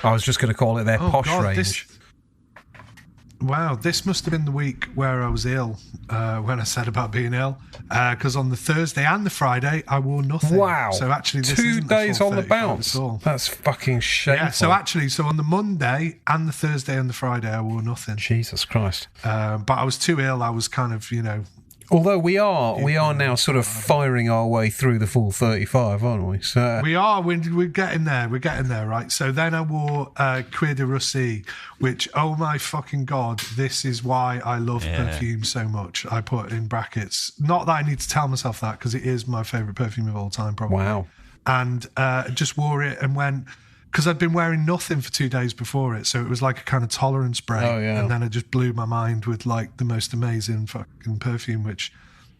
I was just going to call it their posh range. This must have been the week where I was ill, when I said about being ill, because on the Thursday and the Friday I wore nothing. Wow. So actually this 2 days on the bounce. That's fucking shameful. Yeah, so on the Monday and the Thursday and the Friday I wore nothing. Jesus Christ. But I was too ill. I was kind of, Although we are now sort of firing our way through the full 35, aren't we? So we are. We're getting there. We're getting there, right? So then I wore Cuir de Russie, which, oh my fucking God, this is why I love perfume so much. I put in brackets. Not that I need to tell myself that, because it is my favourite perfume of all time, probably. Wow. And just wore it and went... Because I'd been wearing nothing for 2 days before it, so it was like a kind of tolerance break. Oh, yeah. And then it just blew my mind with like the most amazing fucking perfume, which,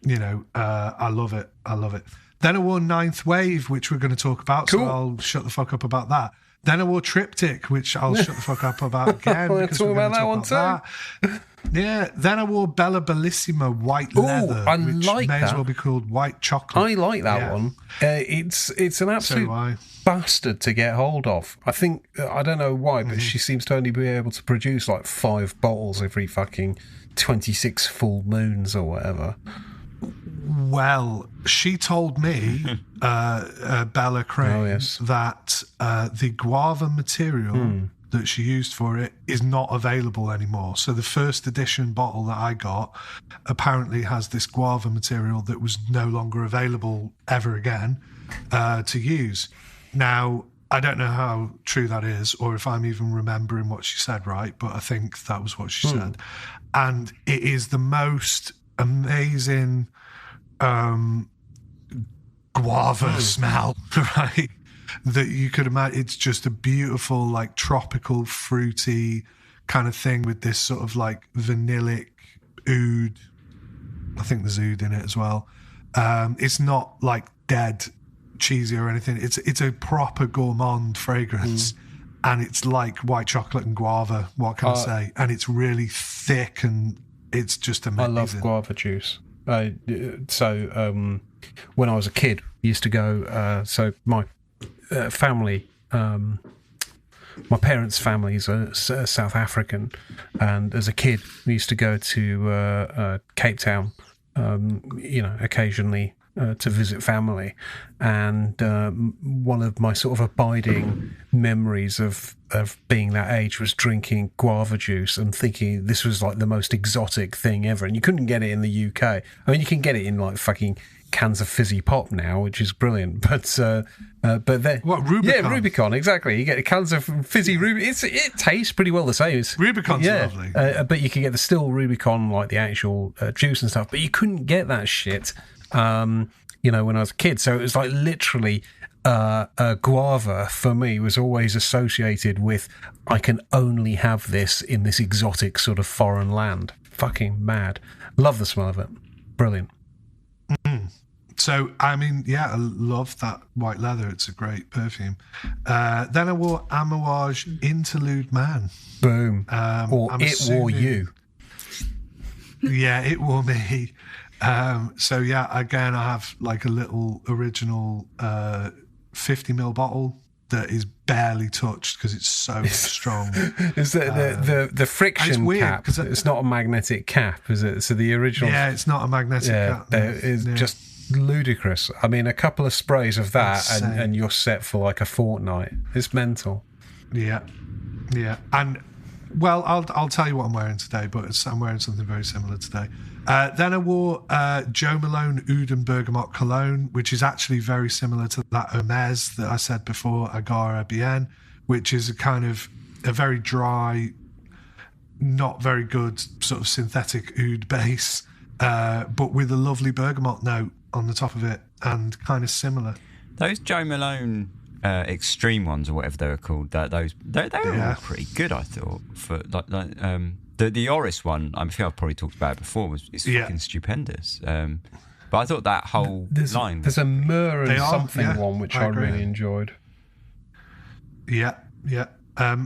I love it. I love it. Then I wore Ninth Wave, which we're going to talk about, cool. so I'll shut the fuck up about that. Then I wore Triptych, which I'll shut the fuck up about again. We'll talk about that one too. Yeah. Then I wore Bella Bellissima white leather, which may as well be called white chocolate. I like that one. It's an absolute bastard to get hold of. I think, I don't know why, but she seems to only be able to produce like 5 bottles every fucking 26 full moons or whatever. Well, she told me, Bella Crane, that the guava material that she used for it is not available anymore. So the first edition bottle that I got apparently has this guava material that was no longer available ever again to use. Now, I don't know how true that is, or if I'm even remembering what she said right, but I think that was what she said. And it is the most amazing guava smell, right, that you could imagine. It's just a beautiful, like, tropical, fruity kind of thing with this sort of like vanillic oud. I think there's oud in it as well. It's not like dead cheesy or anything. It's a proper gourmand fragrance, and it's like white chocolate and guava. What can I say? And it's really thick, and it's just amazing. I love guava juice. So when I was a kid, I used to go. So my family, my parents' families are South African, and as a kid, we used to go to Cape Town, occasionally. To visit family, and one of my sort of abiding memories of being that age was drinking guava juice and thinking this was like the most exotic thing ever. And you couldn't get it in the UK. I mean, you can get it in like fucking cans of fizzy pop now, which is brilliant. But then what, Rubicon? Yeah, Rubicon, exactly. You get cans of fizzy Rubicon. It tastes pretty well the same. Rubicon's lovely. But you can get the still Rubicon, like the actual juice and stuff. But you couldn't get that shit. When I was a kid. So it was like literally guava for me was always associated with I can only have this in this exotic sort of foreign land. Fucking mad. Love the smell of it. Brilliant. So, I mean, I love that white leather. It's a great perfume. Then I wore Amouage Interlude Man. Boom. Or it wore you. Yeah, it wore me. Again, I have like a little original 50ml bottle that is barely touched because it's so strong. Is the friction cap? It's not a magnetic cap, is it? So the original. Yeah, it's not a magnetic cap. It's just ludicrous. I mean, a couple of sprays of that, and you're set for like a fortnight. It's mental. Yeah, and. Well, I'll tell you what I'm wearing today, but I'm wearing something very similar today. Then I wore Jo Malone Oud and Bergamot Cologne, which is actually very similar to that Hermes that I said before, Agara Bien, which is a very dry, not very good sort of synthetic oud base, but with a lovely bergamot note on the top of it, and kind of similar. Those Jo Malone extreme ones or whatever they were called, they were all pretty good, I thought. For the Oris one, I think I've probably talked about it before, is fucking stupendous. But I thought that whole line. There's a Myrrh and something one which I really enjoyed. Yeah.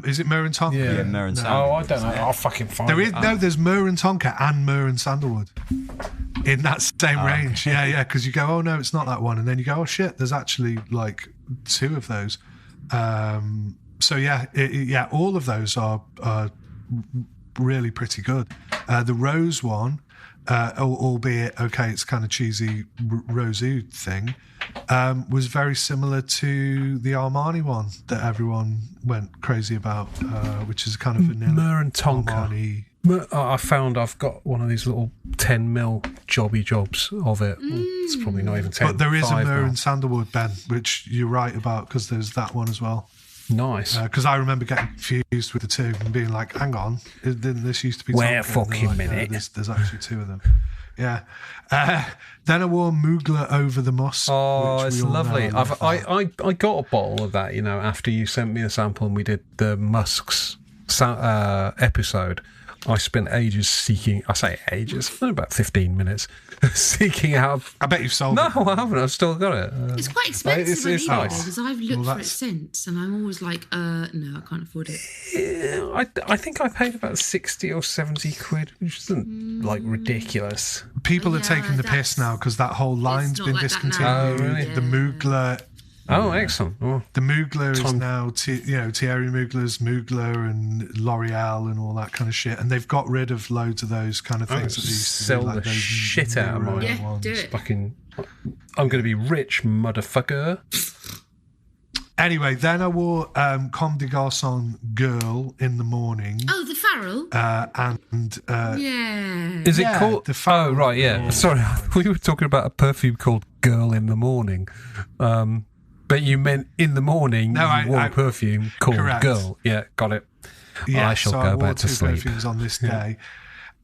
Is it Myrrh and Tonka? Yeah, Myrrh and Oh, Sandalwood. I don't know. I'll fucking find There it. is there's Myrrh and Tonka and Myrrh and Sandalwood in that same range. Okay. Yeah, because you go, oh no, it's not that one, and then you go, oh shit, there's actually like 2 of those. So yeah, all of those are really pretty good. The rose one, albeit okay, it's kind of cheesy rosé thing, was very similar to the Armani one that everyone went crazy about, which is kind of vanilla Myrrh and Tonka. Armani. I found I've got one of these little 10mm jobby jobs of it. It's probably not even 10. But there is a 5 Myrrh now. and Sandalwood, Ben, which you're right about, because there's that one as well. Nice. Because I remember getting confused with the 2 and being like, hang on, didn't this used to be Wait Tonka? a And they're fucking like, minute. No, there's actually 2 of them. Yeah. Then I wore Mugler over the musk. Oh, which it's we all know lovely. I love that. I got a bottle of that, after you sent me a sample and we did the musks episode. I spent ages seeking, I say ages, about 15 minutes, seeking out. I bet you've sold No, it. I haven't. I've still got it. It's quite expensive it's on eBay nice. because I've looked for it that's- since, and I'm always like, no, I can't afford it. Yeah, I think I paid about 60 or 70 quid, which isn't like ridiculous. People are Yeah, taking the piss that's- now because that whole line's not been like that discontinued. now. Oh, really? The Mugler. Oh, excellent. Oh. The Mugler is Tom- now, Thierry Mugler's Mugler and L'Oreal and all that kind of shit. And they've got rid of loads of those kind of things. That they used to do, Sell like the those shit out of mirror mine. Yeah, ones. do it. Fucking, I'm going to be rich, motherfucker. Anyway, then I wore Comme des Garçons Girl in the morning. Oh, the Farrell? And Yeah. Is it Yeah, called? the Farrell- Oh, right, yeah. Sorry, we were talking about a perfume called Girl in the Morning. But you meant in the morning No, you wore I- a perfume called correct. Girl. Yeah, got it. yeah, I shall so go I wore back to 2 sleep. perfumes on this day.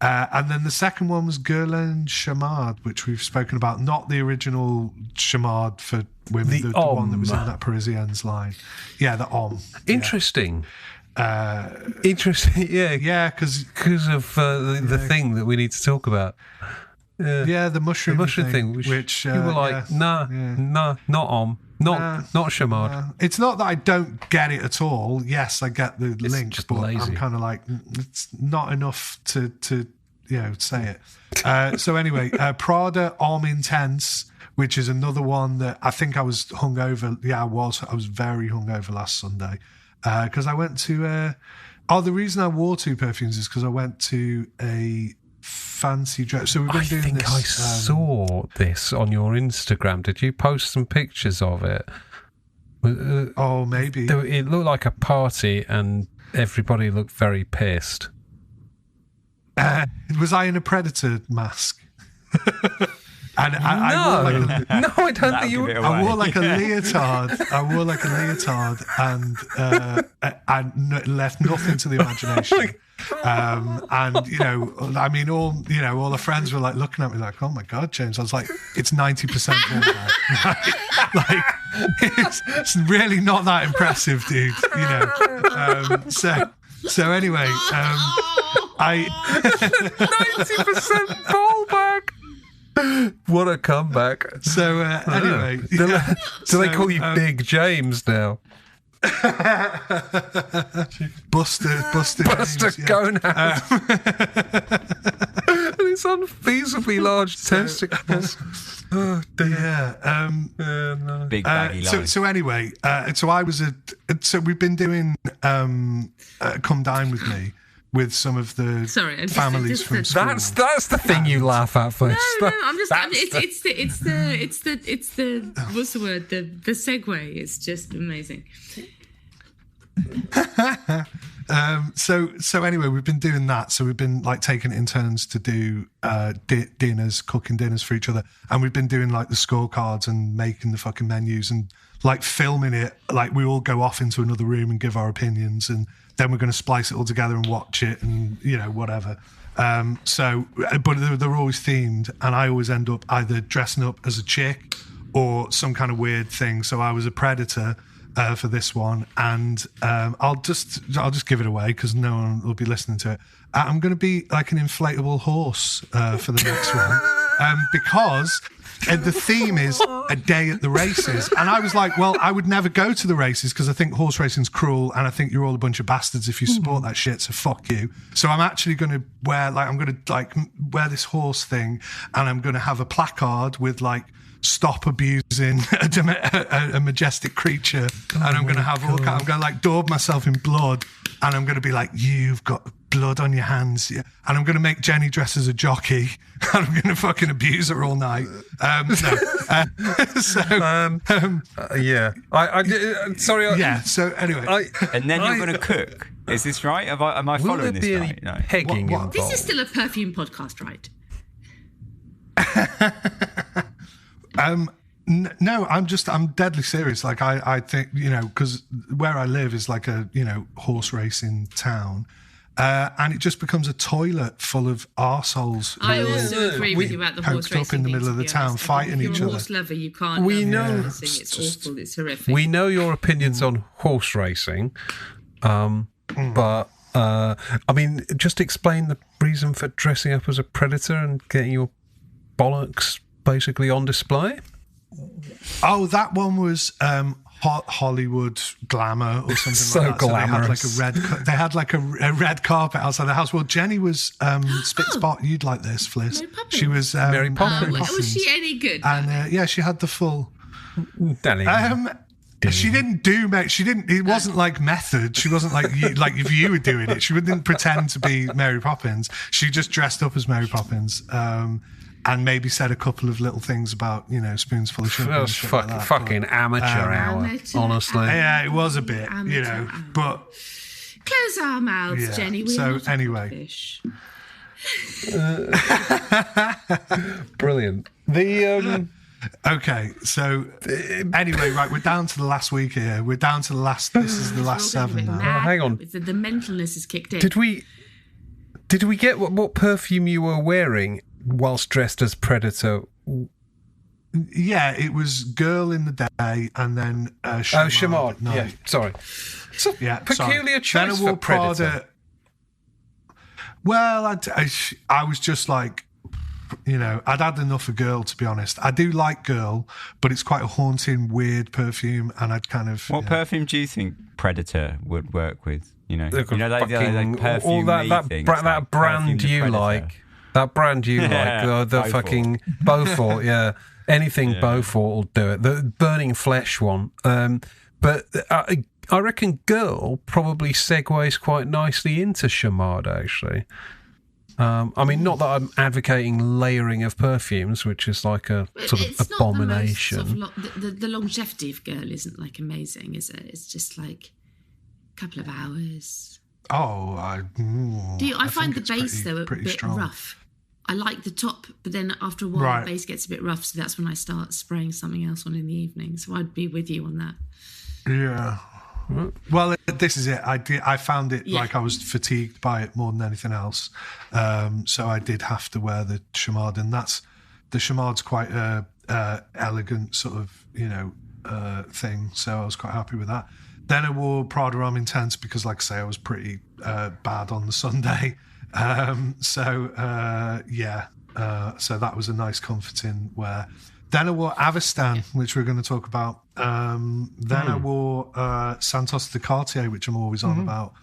And then the second one was Guerlain Chamard, which we've spoken about. Not the original Chamard for women, The the one that was in Homme. that Parisiennes line. Yeah, the Homme. Interesting. Interesting, yeah. Yeah, because Of the thing that we need to talk about. the mushroom, The mushroom thing, which you were like, nah, not not Chamard. It's not that I don't get it at all. Yes, I get the link, just but lazy. I'm kind of like, it's not enough to say it. So anyway, Prada Homme Intense, which is another one that I think I was hungover. Yeah, I was very hungover last Sunday because I went to. The reason I wore 2 perfumes is because I went to a fancy dress. So we've been I doing think this. I saw this on your Instagram. Did you post some pictures of it? Oh, maybe. It looked like a party and everybody looked very pissed. Was I in a predator mask? And I wore like a, No, I don't That'll think you give it were. away. I wore like a leotard. And left nothing to the imagination. And I mean, all the friends were like looking at me like, "Oh my God, James!" I was like, "It's 90% ball bag." like, it's really not that impressive, dude. So anyway, I 90% ball back. What a comeback. so anyway. Do they call you Big James now? Buster Buster James, yeah. going out. And it's unfeasibly large testicles. Oh, dear. Yeah. No. Big baggy line. So anyway, so we've been doing Come Dine With Me with some of the Sorry, I just- families just from the- school. That's the thing you laugh at first. No, it's the what's the word? The segue is just amazing. So anyway, we've been doing that. So we've been like taking it in turns to do dinners, cooking dinners for each other, and we've been doing like the scorecards and making the fucking menus and like filming it. Like we all go off into another room and give our opinions, and then we're going to splice it all together and watch it, and whatever. But they're always themed, and I always end up either dressing up as a chick or some kind of weird thing. So I was a predator. For this one, and I'll just give it away because no one will be listening to it. I'm going to be like an inflatable horse for the next one. because the theme is a day at the races. And I was like, well, I would never go to the races because I think horse racing's cruel and I think you're all a bunch of bastards if you support that shit, so fuck you. So I'm actually going to wear wear this horse thing, and I'm going to have a placard with like, stop abusing a majestic creature, and I'm going to have I'm going to like daub myself in blood, and I'm going to be like, you've got blood on your hands, yeah. And I'm going to make Jenny dress as a jockey, and I'm going to fucking abuse her all night. Yeah. Yeah. So anyway, and then you're going to cook. Is this right? Am I following this right? No. Pegging involved? This is still a perfume podcast, right? No, I'm deadly serious. Like I think, because where I live is like a, horse racing town. And it just becomes a toilet full of arseholes. I also agree with you about the horse racing up in the middle of the town, fighting each other. If you're a horse lover, you can't. It's awful. It's horrific. We know your opinions on horse racing, but I mean, just explain the reason for dressing up as a predator and getting your bollocks basically on display. Oh, that one was Hollywood glamour or something So like that. glamorous. So they had like a red carpet outside the house. Well, Jenny was spit spot. You'd like this, Fliss. She was Mary Poppins. Was she any good? And she had the full. Danny. She didn't do. She didn't. It wasn't like method. She wasn't like like if you were doing it. She didn't pretend to be Mary Poppins. She just dressed up as Mary Poppins. And maybe said a couple of little things about, spoons full of sugar. That was fucking amateur hour, honestly. Yeah, it was a bit, but... Close our mouths, Yeah. Jenny. So anyway. Fish. Brilliant. Okay, so anyway, right, we're down to the last week here. We're down to this is the last 7 now. Hang on. The mentalness has kicked in. Did we get what perfume you were wearing whilst dressed as Predator? Yeah, it was Girl in the Day and then Shamard. at night. Yeah, sorry. It's a peculiar choice for Predator. Prada. Well, I was just like, I'd had enough of Girl, to be honest. I do like Girl, but it's quite a haunting, weird perfume, and I'd kind of... What perfume do you think Predator would work with? They perfume that brand you like. That brand you like, the fucking Beaufort, yeah. Anything Beaufort will do it. The Burning Flesh one. But I reckon Girl probably segues quite nicely into Shamard, actually. I mean, not that I'm advocating layering of perfumes, which is like a sort of abomination. The longevity of Girl isn't like amazing, is it? It's just like a couple of hours. Oh, I find the base though a bit strong. rough. I like the top, but then after a while the base gets a bit rough, so that's when I start spraying something else on in the evening. So I'd be with you on that. Yeah. Well, this is it. I found it like I was fatigued by it more than anything else. So I did have to wear the Shamard, and the Shamard's quite a elegant sort of thing. So I was quite happy with that. Then I wore Prada Homme Intense because, like I say, I was pretty bad on the Sunday. So that was a nice comforting wear. Then I wore Avestan, which we're going to talk about. Then I wore Santos de Cartier, which I'm always on about,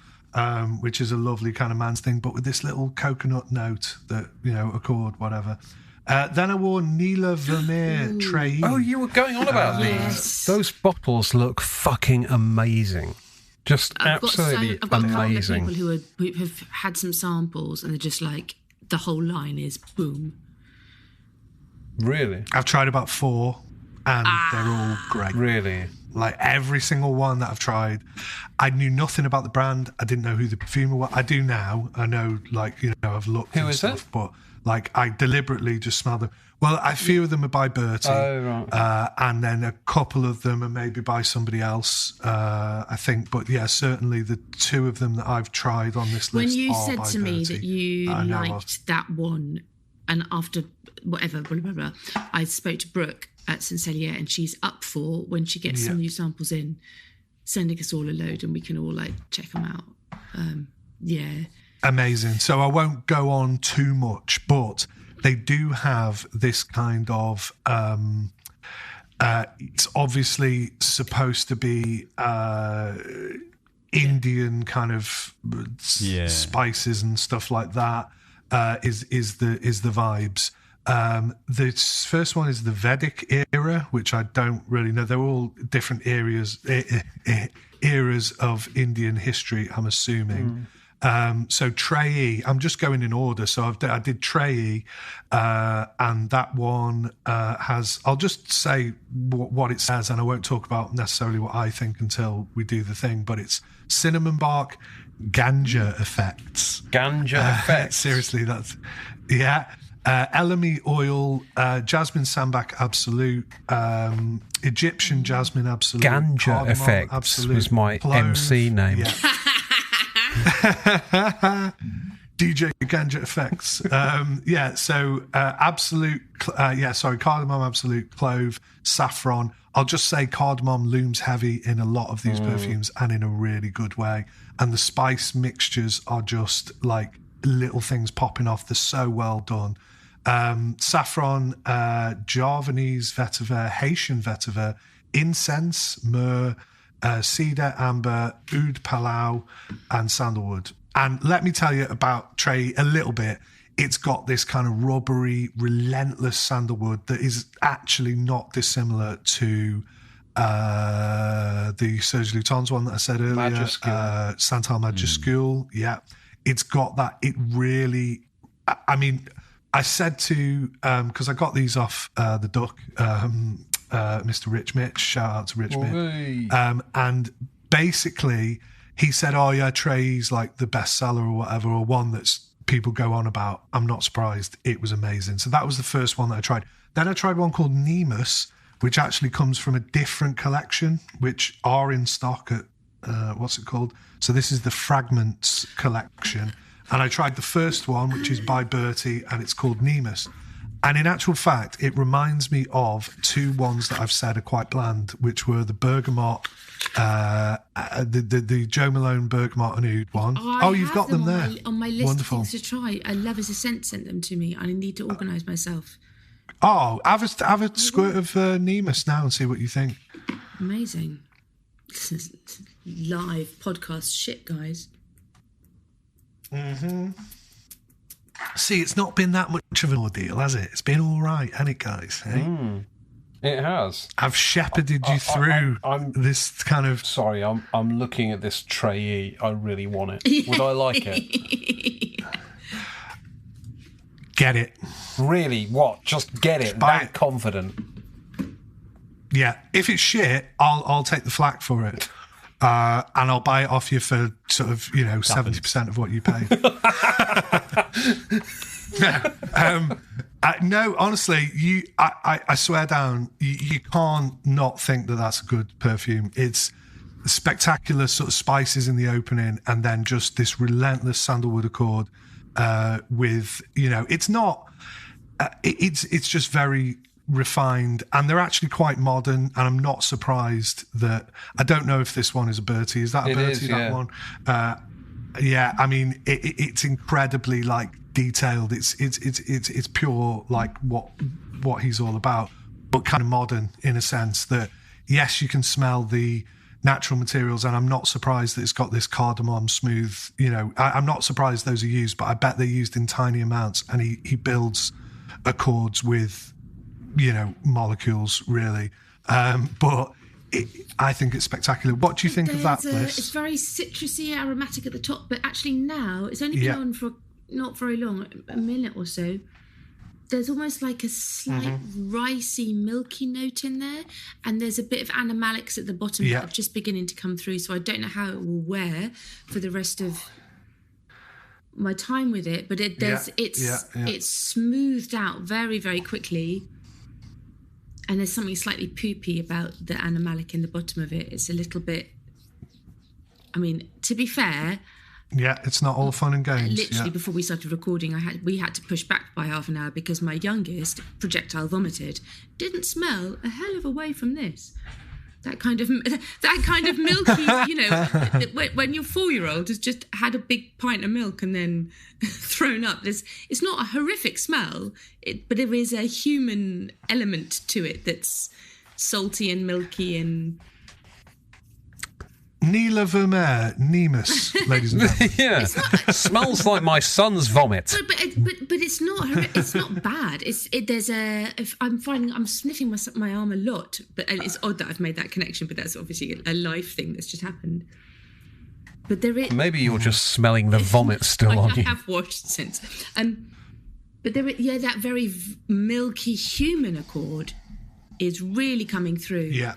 which is a lovely kind of man's thing, but with this little coconut note that, accord, whatever. Then I wore Nila Vermeer Treillis. Oh, you were going on about these. Yes. Those bottles look fucking amazing. Just absolutely I've got a couple of amazing. people who have had some samples and they're just like, the whole line is boom. Really? I've tried about 4 and they're all great. Really? Like every single one that I've tried, I knew nothing about the brand. I didn't know who the perfumer was. I do now. I know, I've looked Who and is stuff, it? but I deliberately just smell them. Well, a few of them are by Bertie, and then a couple of them are maybe by somebody else, I think. But yeah, certainly the 2 of them that I've tried on this list When you are said by to me Bertie, that you I know liked that one, and after whatever, blah, blah, blah, I spoke to Brooke at Sincelier, and she's up for, when she gets some new samples in, sending us all a load and we can all check them out. Amazing. So I won't go on too much, but they do have this kind of it's obviously supposed to be Indian kind of spices and stuff like that. Is the vibes. The first one is the Vedic era, which I don't really know. They're all different eras of Indian history, I'm assuming. So Treyi, I'm just going in order. So I did Treyi, and that one has, I'll just say what it says, and I won't talk about necessarily what I think until we do the thing, but it's cinnamon bark, ganja effects. Ganja effects? Seriously, that's, yeah. Elemi oil, jasmine sambac absolute, Egyptian jasmine absolute. Ganja effects absolute, was my clove, MC name. Yeah. DJ Ganja effects. So absolute, cardamom absolute, clove, saffron. I'll just say cardamom looms heavy in a lot of these perfumes, and in a really good way. And the spice mixtures are just like little things popping off. They're so well done. Saffron, Javanese vetiver, Haitian vetiver, incense, myrrh, cedar, amber, oud palau, and sandalwood. And let me tell you about Treyi a little bit. It's got this kind of rubbery, relentless sandalwood that is actually not dissimilar to the Serge Lutens one that I said earlier, Santal Majuscule. Yeah, it's got that. It really, I mean, I said to, because I got these off the Duck, Mr. Rich Mitch, shout out to Rich Mitch. And basically he said, oh yeah, Treyi's like the bestseller or whatever, or one that's people go on about. I'm not surprised. It was amazing. So that was the first one that I tried. Then I tried one called Nemus, which actually comes from a different collection, which are in stock at, what's it called? So this is the Fragments collection. And I tried the first one, which is by Bertie, and it's called Nemus. And in actual fact, it reminds me of two ones that I've said are quite bland, which were the Bergamot, the Joe Malone Bergamot and Oud one. Oh, you've got them there. On my list Wonderful. of things to try. Lovers Ascent sent them to me. I need to organise myself. Oh, have a squirt of Nemus now and see what you think. Amazing. This is live podcast shit, guys. Mm-hmm. See, it's not been that much of an ordeal, has it? It's been all right, hasn't it, guys? Hey? It has. I've shepherded you through this kind of... Sorry, I'm looking at this Treyi. I really want it. Would I like it? Get it. Really? What? Just get it? Buy that it. Confident? Yeah. If it's shit, I'll take the flak for it. And I'll buy it off you for sort of, 70% of what you pay. No, honestly, I swear down, you can't not think that that's a good perfume. It's spectacular sort of spices in the opening, and then just this relentless sandalwood accord with, it's not, it's just very refined, and they're actually quite modern, and I'm not surprised that, I don't know if this one is a Bertie. Is that a Bertie, that one? Yeah, I mean, it's incredibly like detailed. It's pure like what he's all about, but kind of modern in a sense that, yes, you can smell the natural materials, and I'm not surprised that it's got this cardamom smooth, I'm not surprised those are used, but I bet they're used in tiny amounts, and he builds accords with molecules, really. But I think it's spectacular. What do you think of that, Fliss? It's very citrusy, aromatic at the top, but actually now, it's only been on for not very long, a minute or so. There's almost like a slight ricey, milky note in there, and there's a bit of animalics at the bottom that are just beginning to come through, so I don't know how it will wear for the rest of my time with it, but it's smoothed out very, very quickly. And there's something slightly poopy about the animalic in the bottom of it. It's a little bit... I mean, to be fair... Yeah, it's not all fun and games. Literally, before we started recording, we had to push back by half an hour because my youngest projectile vomited. Didn't smell a hell of a way from this. that kind of milky, you know, when your 4-year-old has just had a big pint of milk and then thrown up. It's not a horrific smell, but there is a human element to it that's salty and milky and... Nila Vermeer, Nemus, ladies and gentlemen. Yeah, smells like my son's vomit. But it's not. It's not bad. I'm sniffing my arm a lot, but it's odd that I've made that connection. But that's obviously a life thing that's just happened. But there is. Maybe you're just smelling the vomit still on you. I have washed since. But that very milky human accord is really coming through. Yeah.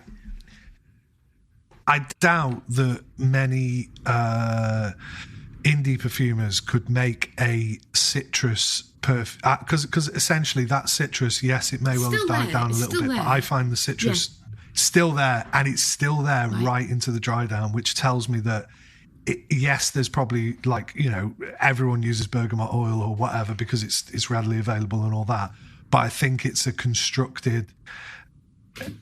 I doubt that many indie perfumers could make a citrus perfume because essentially that citrus, yes, it may well have died down a little bit, but I find the citrus still there, and it's still there right into the dry down, which tells me that yes, there's probably, like, you know, everyone uses bergamot oil or whatever because it's readily available and all that, but I think it's a constructed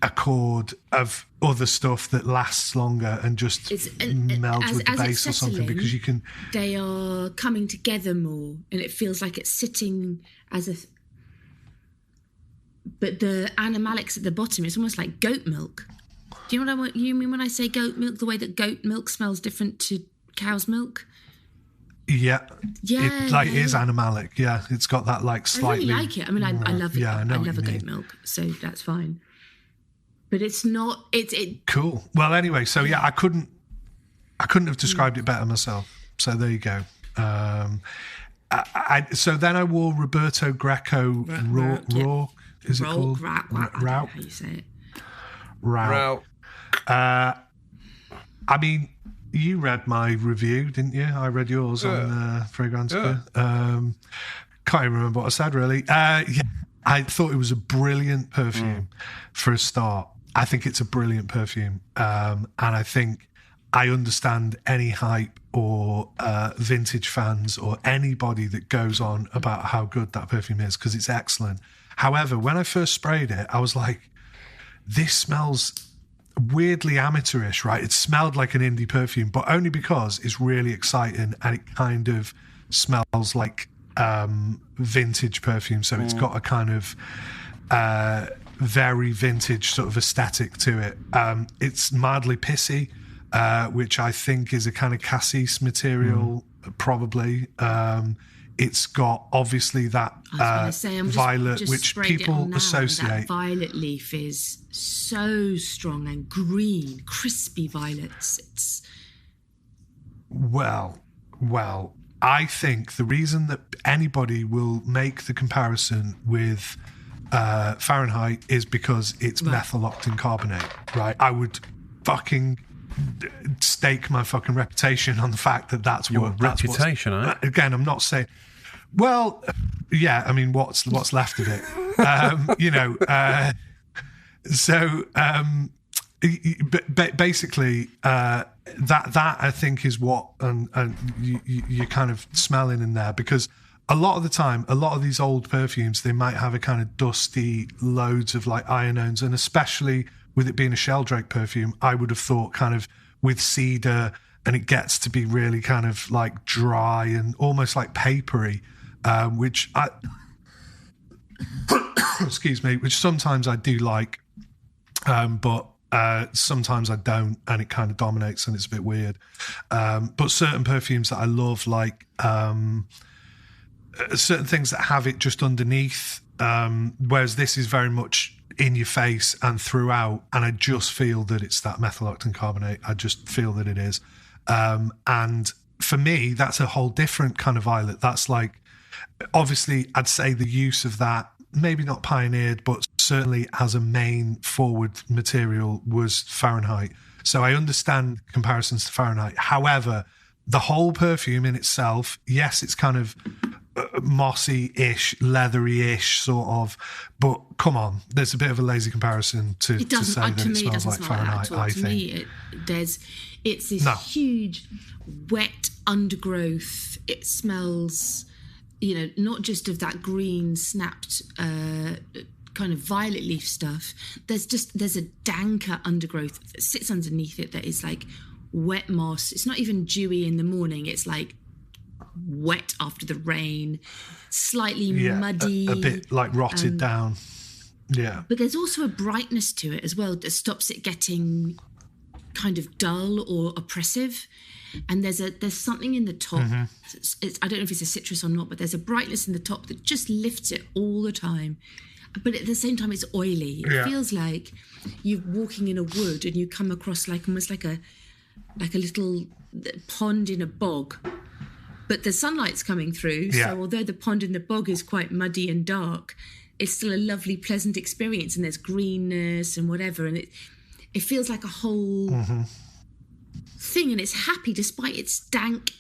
accord of other stuff that lasts longer and just melds with the base or something, because you can... They are coming together more, and it feels like it's sitting as a... But the animalics at the bottom, it's almost like goat milk. Do you know what you mean when I say goat milk? The way that goat milk smells different to cow's milk? Yeah. It is animalic, yeah. It's got that, like, slightly... I really like it. I mean, I love it. I love a goat milk, so that's fine. But it's not. Cool. Well, anyway, so yeah, I couldn't have described it better myself. So there you go. So then I wore Roberto Greco Raw. Is it called? Raw. I don't know how you say it. Raw. I mean, you read my review, didn't you? I read yours on Fragrantica. Can't even remember what I said, really. Yeah, I thought it was a brilliant perfume for a start. I think it's a brilliant perfume. And I think I understand any hype or vintage fans or anybody that goes on about how good that perfume is, because it's excellent. However, when I first sprayed it, I was like, this smells weirdly amateurish, right? It smelled like an indie perfume, but only because it's really exciting and it kind of smells like vintage perfume. So it's got a kind of very vintage sort of aesthetic to it. It's mildly pissy, which I think is a kind of cassis material, probably. It's got obviously that violet, which people associate. That violet leaf is so strong and green, crispy violets. It's well. I think the reason that anybody will make the comparison with Fahrenheit is because it's methyl octane carbonate, right? I would fucking stake my fucking reputation on the fact that that's your what... reputation, eh? Again, I'm not saying... Well, yeah, I mean, what's left of it? Basically, that I think is what and you're kind of smelling in there, because a lot of the time, a lot of these old perfumes, they might have a kind of dusty, loads of like ionones, and especially with it being a sheldrake perfume, I would have thought kind of with cedar, and it gets to be really kind of like dry and almost like papery, which I excuse me, which sometimes I do like, but sometimes I don't, and it kind of dominates and it's a bit weird. But certain perfumes that I love, like certain things that have it just underneath, whereas this is very much in your face and throughout, and I just feel that it's that methyl octane carbonate. I just feel that it is. And for me, that's a whole different kind of violet. That's like, obviously, I'd say the use of that, maybe not pioneered, but certainly as a main forward material, was Fahrenheit. So I understand comparisons to Fahrenheit. However, the whole perfume in itself, yes, it's kind of mossy-ish, leathery-ish sort of, but come on, there's a bit of a lazy comparison to say that it smells like Fahrenheit, I think. To me, it's this huge, wet undergrowth. It smells, not just of that green snapped kind of violet leaf stuff, there's a danker undergrowth that sits underneath it that is like wet moss. It's not even dewy in the morning. It's like wet after the rain, slightly muddy. A bit like rotted down. Yeah. But there's also a brightness to it as well that stops it getting kind of dull or oppressive. And there's something in the top. I don't know if it's a citrus or not, but there's a brightness in the top that just lifts it all the time. But at the same time, it's oily. It feels like you're walking in a wood and you come across almost like a little pond in a bog. But the sunlight's coming through. Yeah. So although the pond in the bog is quite muddy and dark, it's still a lovely, pleasant experience. And there's greenness and whatever. And it feels like a whole thing. And it's happy despite its dank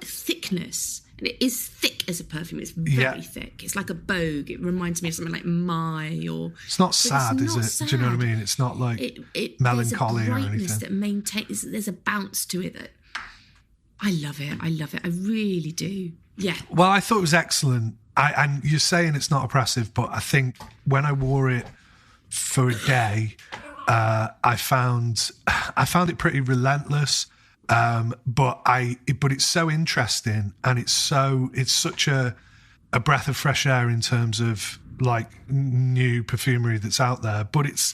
thickness. And it is thick as a perfume. It's very thick. It's like a bogue. It reminds me of something like My or... It's not sad, is it? Sad. Do you know what I mean? It's not like melancholy or anything. There's a brightness that maintains... There's a bounce to it that... I love it. I really do. Yeah. Well, I thought it was excellent. And you're saying it's not oppressive, but I think when I wore it for a day, I found it pretty relentless. But it's so interesting, and it's such a breath of fresh air in terms of like new perfumery that's out there. But it's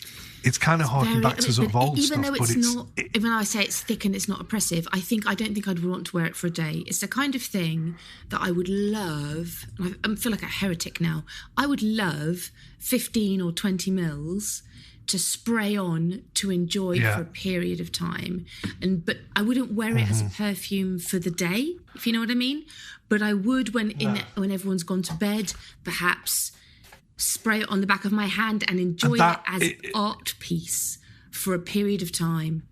kind of harking back to sort of old even stuff. Though it's not, even though I say it's thick and it's not oppressive, I don't think I'd want to wear it for a day. It's the kind of thing that I would love. I feel like a heretic now. I would love 15 or 20 mils to spray on to enjoy for a period of time, but I wouldn't wear it as a perfume for the day, if you know what I mean. But I would when everyone's gone to bed, perhaps spray it on the back of my hand and enjoy it as an art piece for a period of time.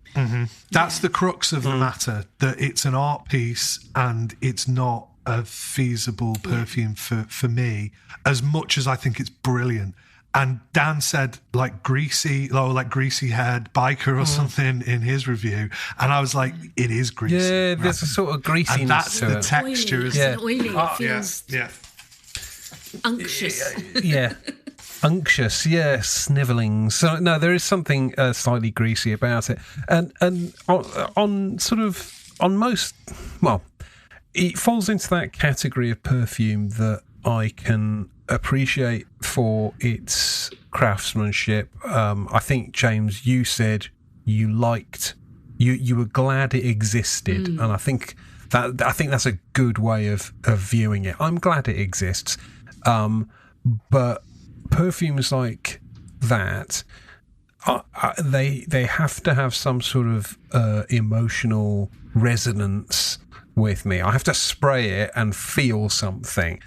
That's the crux of the matter, that it's an art piece and it's not a feasible perfume for me, as much as I think it's brilliant. And Dan said like greasy haired biker or something in his review. And I was like, it is greasy. Yeah, there's a sort of greasiness and that's to the it. texture. It's oily. It feels unctuous. Unctuous, snivelling. So no, there is something slightly greasy about it. And on most, well, it falls into that category of perfume that I can appreciate for its craftsmanship. I think, James, you said you were glad it existed, and I think that's a good way of viewing it. I'm glad it exists, but perfumes like that, they have to have some sort of emotional resonance with me. I have to spray it and feel something,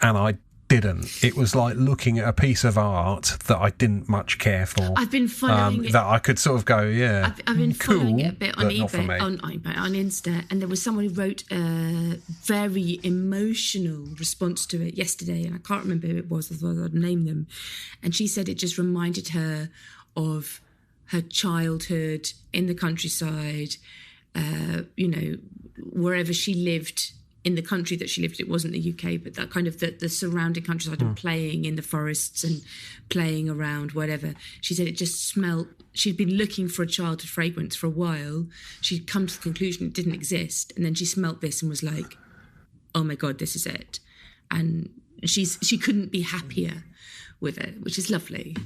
and I didn't. It was like looking at a piece of art that I didn't much care for. I've been following it. That I could sort of go, I've been following cool, it a bit on eBay, on Insta, and there was someone who wrote a very emotional response to it yesterday, and I can't remember who it was, otherwise I'd name them. And she said it just reminded her of her childhood in the countryside, wherever she lived. In the country that she lived, it wasn't the UK, but that kind of the surrounding countryside and playing in the forests and playing around, whatever. She said it just smelled. She'd been looking for a childhood fragrance for a while. She'd come to the conclusion it didn't exist, and then she smelt this and was like, "Oh my God, this is it!" And she couldn't be happier with it, which is lovely.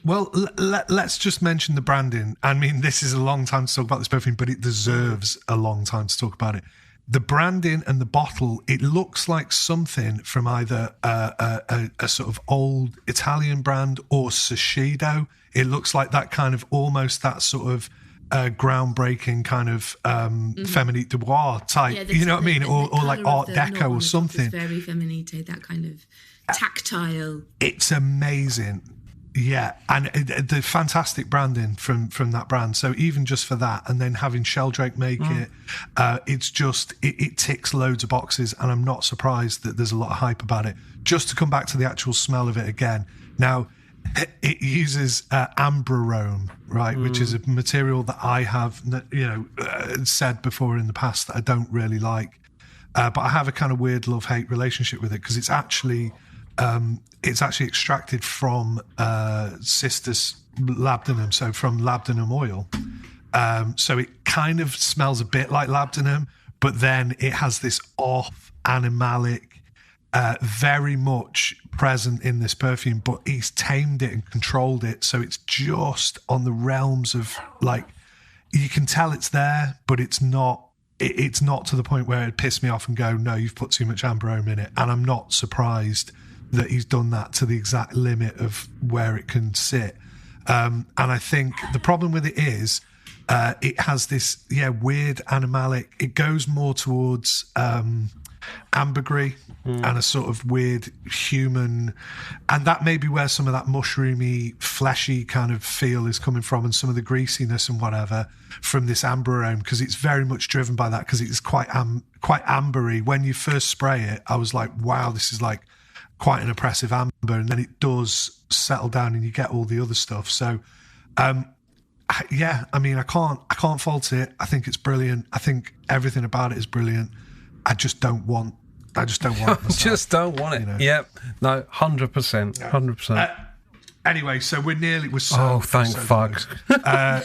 Well, let's just mention the branding. I mean, this is a long time to talk about this perfume, but it deserves a long time to talk about it. The branding and the bottle, it looks like something from either a sort of old Italian brand or Shiseido. It looks like that kind of almost that sort of groundbreaking kind of Feminite de Bois type, you know what I mean? Or like Art Deco or something. It's very Feminite, that kind of tactile. It's amazing. Yeah, and the fantastic branding from that brand. So even just for that, and then having Sheldrake make it, it's just, it ticks loads of boxes, and I'm not surprised that there's a lot of hype about it. Just to come back to the actual smell of it again. Now, it uses ambrarone, right, which is a material that I have, said before in the past that I don't really like. But I have a kind of weird love-hate relationship with it, because it's actually it's actually extracted from cistus labdanum, so from labdanum oil. So it kind of smells a bit like labdanum, but then it has this off animalic, very much present in this perfume, but he's tamed it and controlled it, so it's just on the realms of, like, you can tell it's there, but it's not to the point where it'd piss me off and go, no, you've put too much amber arome in it. And I'm not surprised that he's done that to the exact limit of where it can sit. And I think the problem with it is it has this weird animalic, it goes more towards ambergris and a sort of weird human, and that may be where some of that mushroomy, fleshy kind of feel is coming from, and some of the greasiness and whatever from this amber arome, because it's very much driven by that, because it's quite ambery. When you first spray it, I was like, wow, this is like quite an oppressive amber, and then it does settle down and you get all the other stuff. So I mean, I can't fault it. I think it's brilliant. I think everything about it is brilliant. I just don't want it myself. Just don't want it. You know? Yep. No, 100%. Anyway, so we're so... Oh, thank fuck. I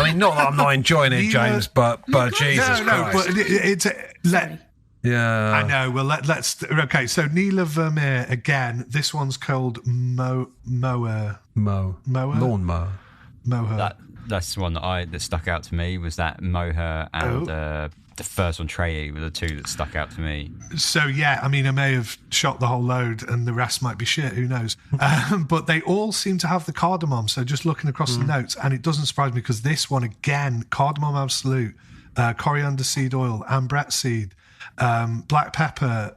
mean, not that I'm not enjoying it, James, but Jesus Christ. But it's... Yeah. I know. Well, let's... Okay, so Neela Vermeer, again, this one's called Mower. Lawnmower. Moher. That's the one that stuck out to me, was that Moher and the first one, Trey, were the two that stuck out to me. So, yeah, I mean, I may have shot the whole load and the rest might be shit, who knows? But they all seem to have the cardamom. So just looking across the notes, and it doesn't surprise me, because this one, again, cardamom absolute, coriander seed oil, ambrette seed, black pepper,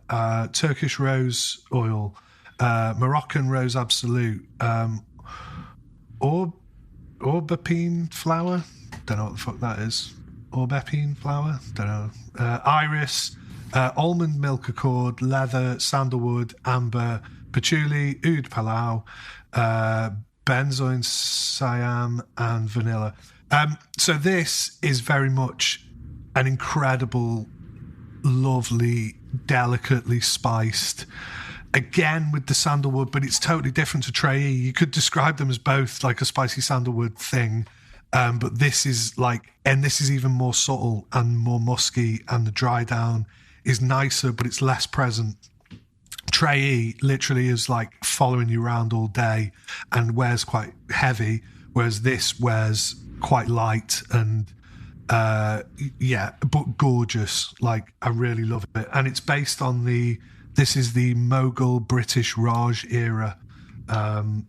Turkish rose oil, Moroccan rose absolute, aubergine flower, don't know what the fuck that is. Aubergine flower, don't know. Iris, almond milk accord, leather, sandalwood, amber, patchouli, oud palau, benzoin siam, and vanilla. So this is very much an incredible, lovely, delicately spiced, again with the sandalwood, but it's totally different to Trey. You could describe them as both like a spicy sandalwood thing, but this is like, and this is even more subtle and more musky, and the dry down is nicer, but it's less present. Trey literally is like following you around all day and wears quite heavy, whereas this wears quite light and but gorgeous. Like, I really love it. And it's based on this is the Mughal British Raj era,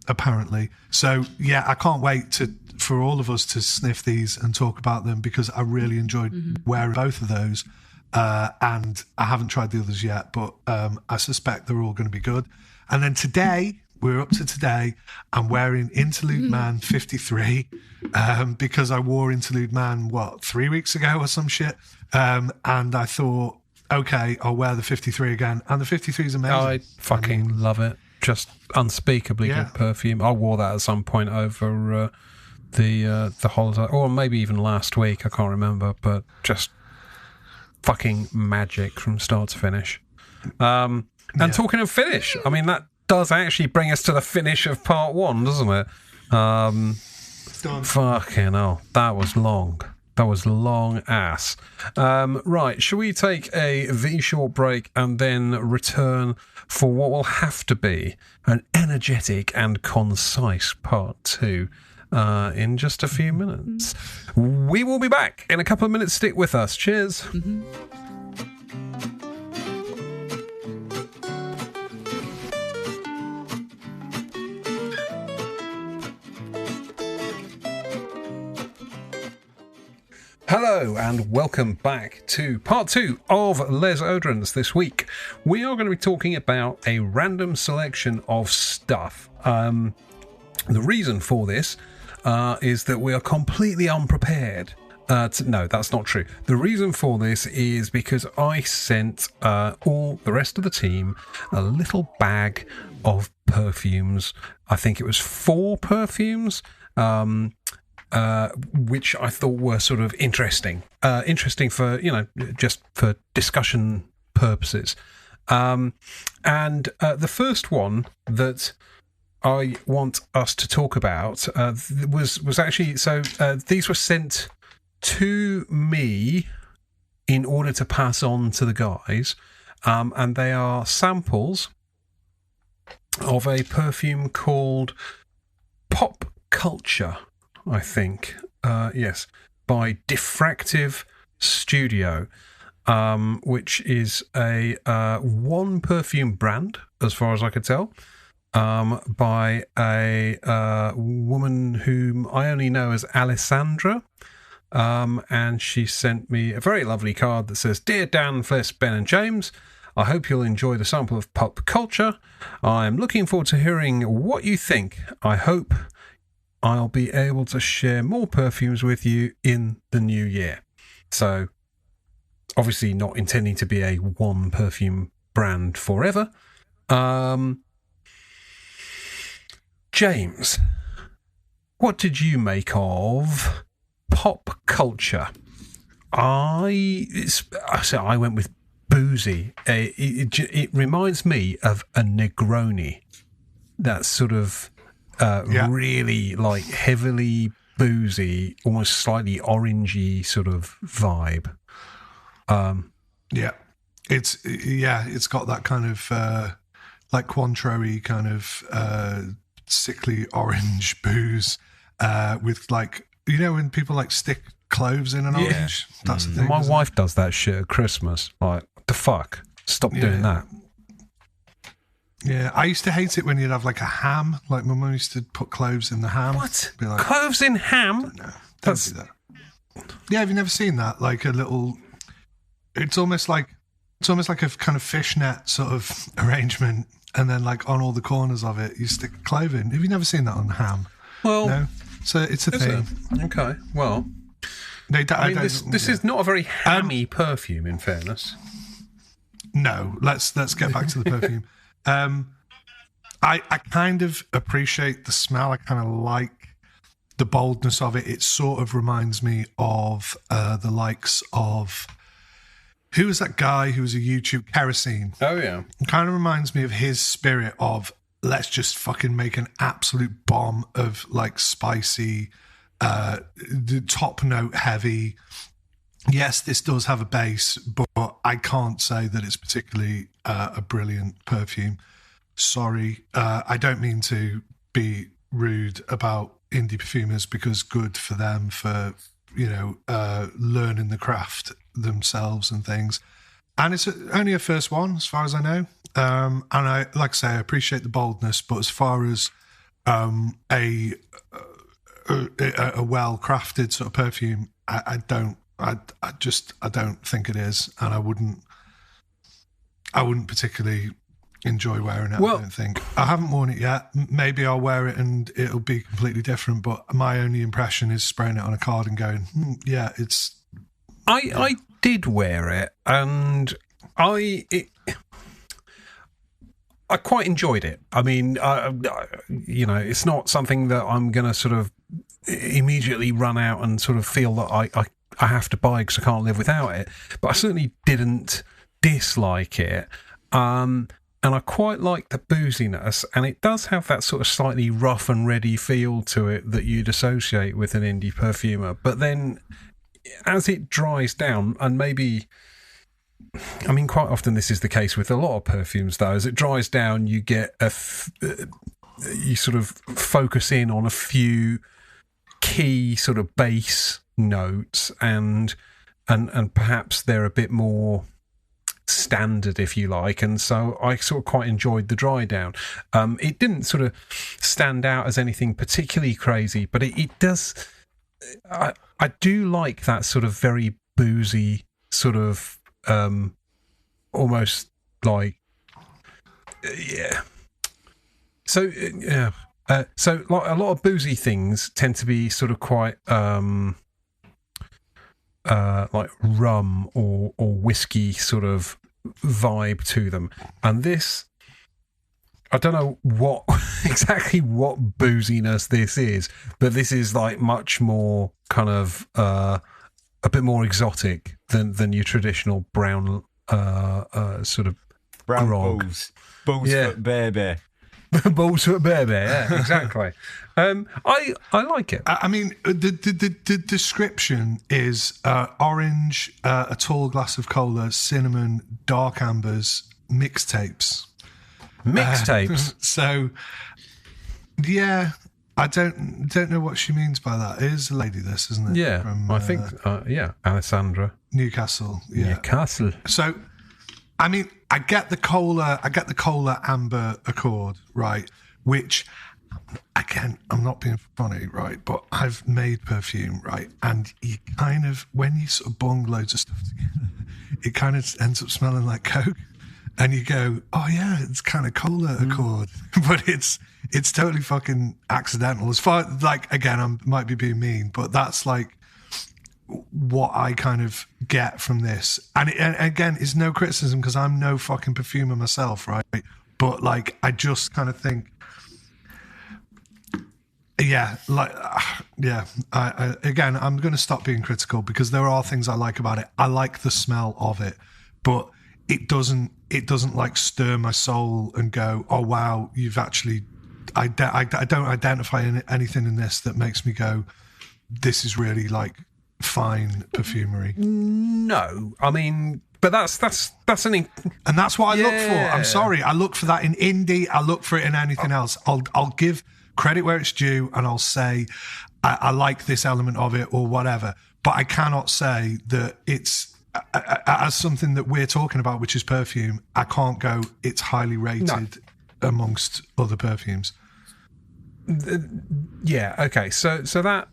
apparently. So yeah, I can't wait for all of us to sniff these and talk about them, because I really enjoyed wearing both of those. And I haven't tried the others yet, but I suspect they're all going to be good. And then today, we're up to today, I'm wearing Interlude Man 53, because I wore Interlude Man, 3 weeks ago or some shit? And I thought, okay, I'll wear the 53 again. And the 53 is amazing. I fucking love it. Just unspeakably good perfume. I wore that at some point over the holiday, or maybe even last week, I can't remember, but just fucking magic from start to finish. And talking of finish, I mean, that does actually bring us to the finish of part one, doesn't it? Done. Fucking hell, that was long. That was long ass. Right, shall we take a very short break and then return for what will have to be an energetic and concise part two in just a few minutes? We will be back in a couple of minutes. Stick with us. Cheers. Hello and welcome back to part two of Les Oderants. This week we are going to be talking about a random selection of stuff. The reason for this is that we are completely unprepared. No, that's not true. The reason for this is because I sent all the rest of the team a little bag of perfumes. I think it was 4 perfumes. Which I thought were sort of interesting for, just for discussion purposes. And the first one that I want us to talk about was actually, these were sent to me in order to pass on to the guys, and they are samples of a perfume called Pop Culture, I think. Yes, by Diffractive Studio, which is a one perfume brand, as far as I could tell, by a woman whom I only know as Alessandra. And she sent me a very lovely card that says, "Dear Dan, Fliss, Ben and James, I hope you'll enjoy the sample of Pop Culture. I'm looking forward to hearing what you think. I hope I'll be able to share more perfumes with you in the new year." So, obviously not intending to be a one perfume brand forever. James, what did you make of Pop Culture? I went with boozy. It reminds me of a Negroni. That sort of really like heavily boozy, almost slightly orangey sort of vibe. It's got that kind of like Cointreau-y kind of sickly orange booze with, like, you know when people like stick cloves in an orange? That's the thing. My wife does that shit at Christmas. Like, what the fuck? Stop doing that. Yeah, I used to hate it when you'd have like a ham. Like my mum used to put cloves in the ham. What? Be like, cloves in ham? No, don't do that. Yeah, have you never seen that? Like a little. It's almost like a kind of fishnet sort of arrangement, and then like on all the corners of it, you stick a clove in. Have you never seen that on ham? Well, no. So it's a thing. Okay. Well, this is not a very hammy perfume, in fairness. No. Let's get back to the perfume. I kind of appreciate the smell. I kind of like the boldness of it. It sort of reminds me of the likes of, who was that guy who was a YouTube, Kerosene? Oh yeah. It kind of reminds me of his spirit of, let's just fucking make an absolute bomb of like spicy, the top note heavy. Yes, this does have a base, but I can't say that it's particularly a brilliant perfume. Sorry, I don't mean to be rude about indie perfumers, because good for them for, learning the craft themselves and things. And it's only a first one, as far as I know. And I, like I say, I appreciate the boldness, but as far as a well-crafted sort of perfume, I don't think it is, and I wouldn't particularly enjoy wearing it. Well, I don't think. I haven't worn it yet. Maybe I'll wear it and it'll be completely different, but my only impression is spraying it on a card and going, it's... I did wear it, and I quite enjoyed it. I mean, it's not something that I'm going to sort of immediately run out and sort of feel that I have to buy because I can't live without it. But I certainly didn't dislike it. And I quite like the booziness, and it does have that sort of slightly rough and ready feel to it that you'd associate with an indie perfumer. But then as it dries down, and maybe, I mean, quite often this is the case with a lot of perfumes, though, as it dries down, you get you sort of focus in on a few key sort of base notes, and perhaps they're a bit more standard, if you like, and so I sort of quite enjoyed the dry down. It didn't sort of stand out as anything particularly crazy, but it does. I do like that sort of very boozy sort of almost like So like a lot of boozy things tend to be sort of quite like rum or whiskey sort of vibe to them, and this, I don't know exactly what booziness this is, but this is like much more kind of a bit more exotic than your traditional brown sort of Brown grog. Balls Yeah. for baby. Balls for a baby, yeah, exactly. I like it. I mean, the description is orange, a tall glass of cola, cinnamon, dark ambers, mixtapes. Mixtapes. So, yeah, I don't know what she means by that. It is a lady, this, isn't it? Yeah, From, I think, Alessandra. Newcastle. Yeah. Newcastle. So, I mean, I get the cola amber accord, right? Which, again, I'm not being funny, right? But I've made perfume, right? And you kind of, when you sort of bung loads of stuff together, it kind of ends up smelling like Coke. And you go, oh yeah, it's kind of cola accord, but it's totally fucking accidental. As far like, again, I might be being mean, but that's like what I kind of get from this. And again, it's no criticism because I'm no fucking perfumer myself, right? But like, I just kind of think, yeah, like, yeah. Again, I'm going to stop being critical because there are things I like about it. I like the smell of it, but it doesn't like stir my soul and go, oh wow, you've actually. I don't identify anything in this that makes me go, this is really like fine perfumery. No, I mean, but that's an. And that's what I look for. Yeah. I'm sorry, I look for that in indie. I look for it in anything else. I'll give credit where it's due, and I'll say I like this element of it or whatever. But I cannot say that it's as something that we're talking about, which is perfume. I can't go, it's highly rated amongst other perfumes. Yeah. Okay. So that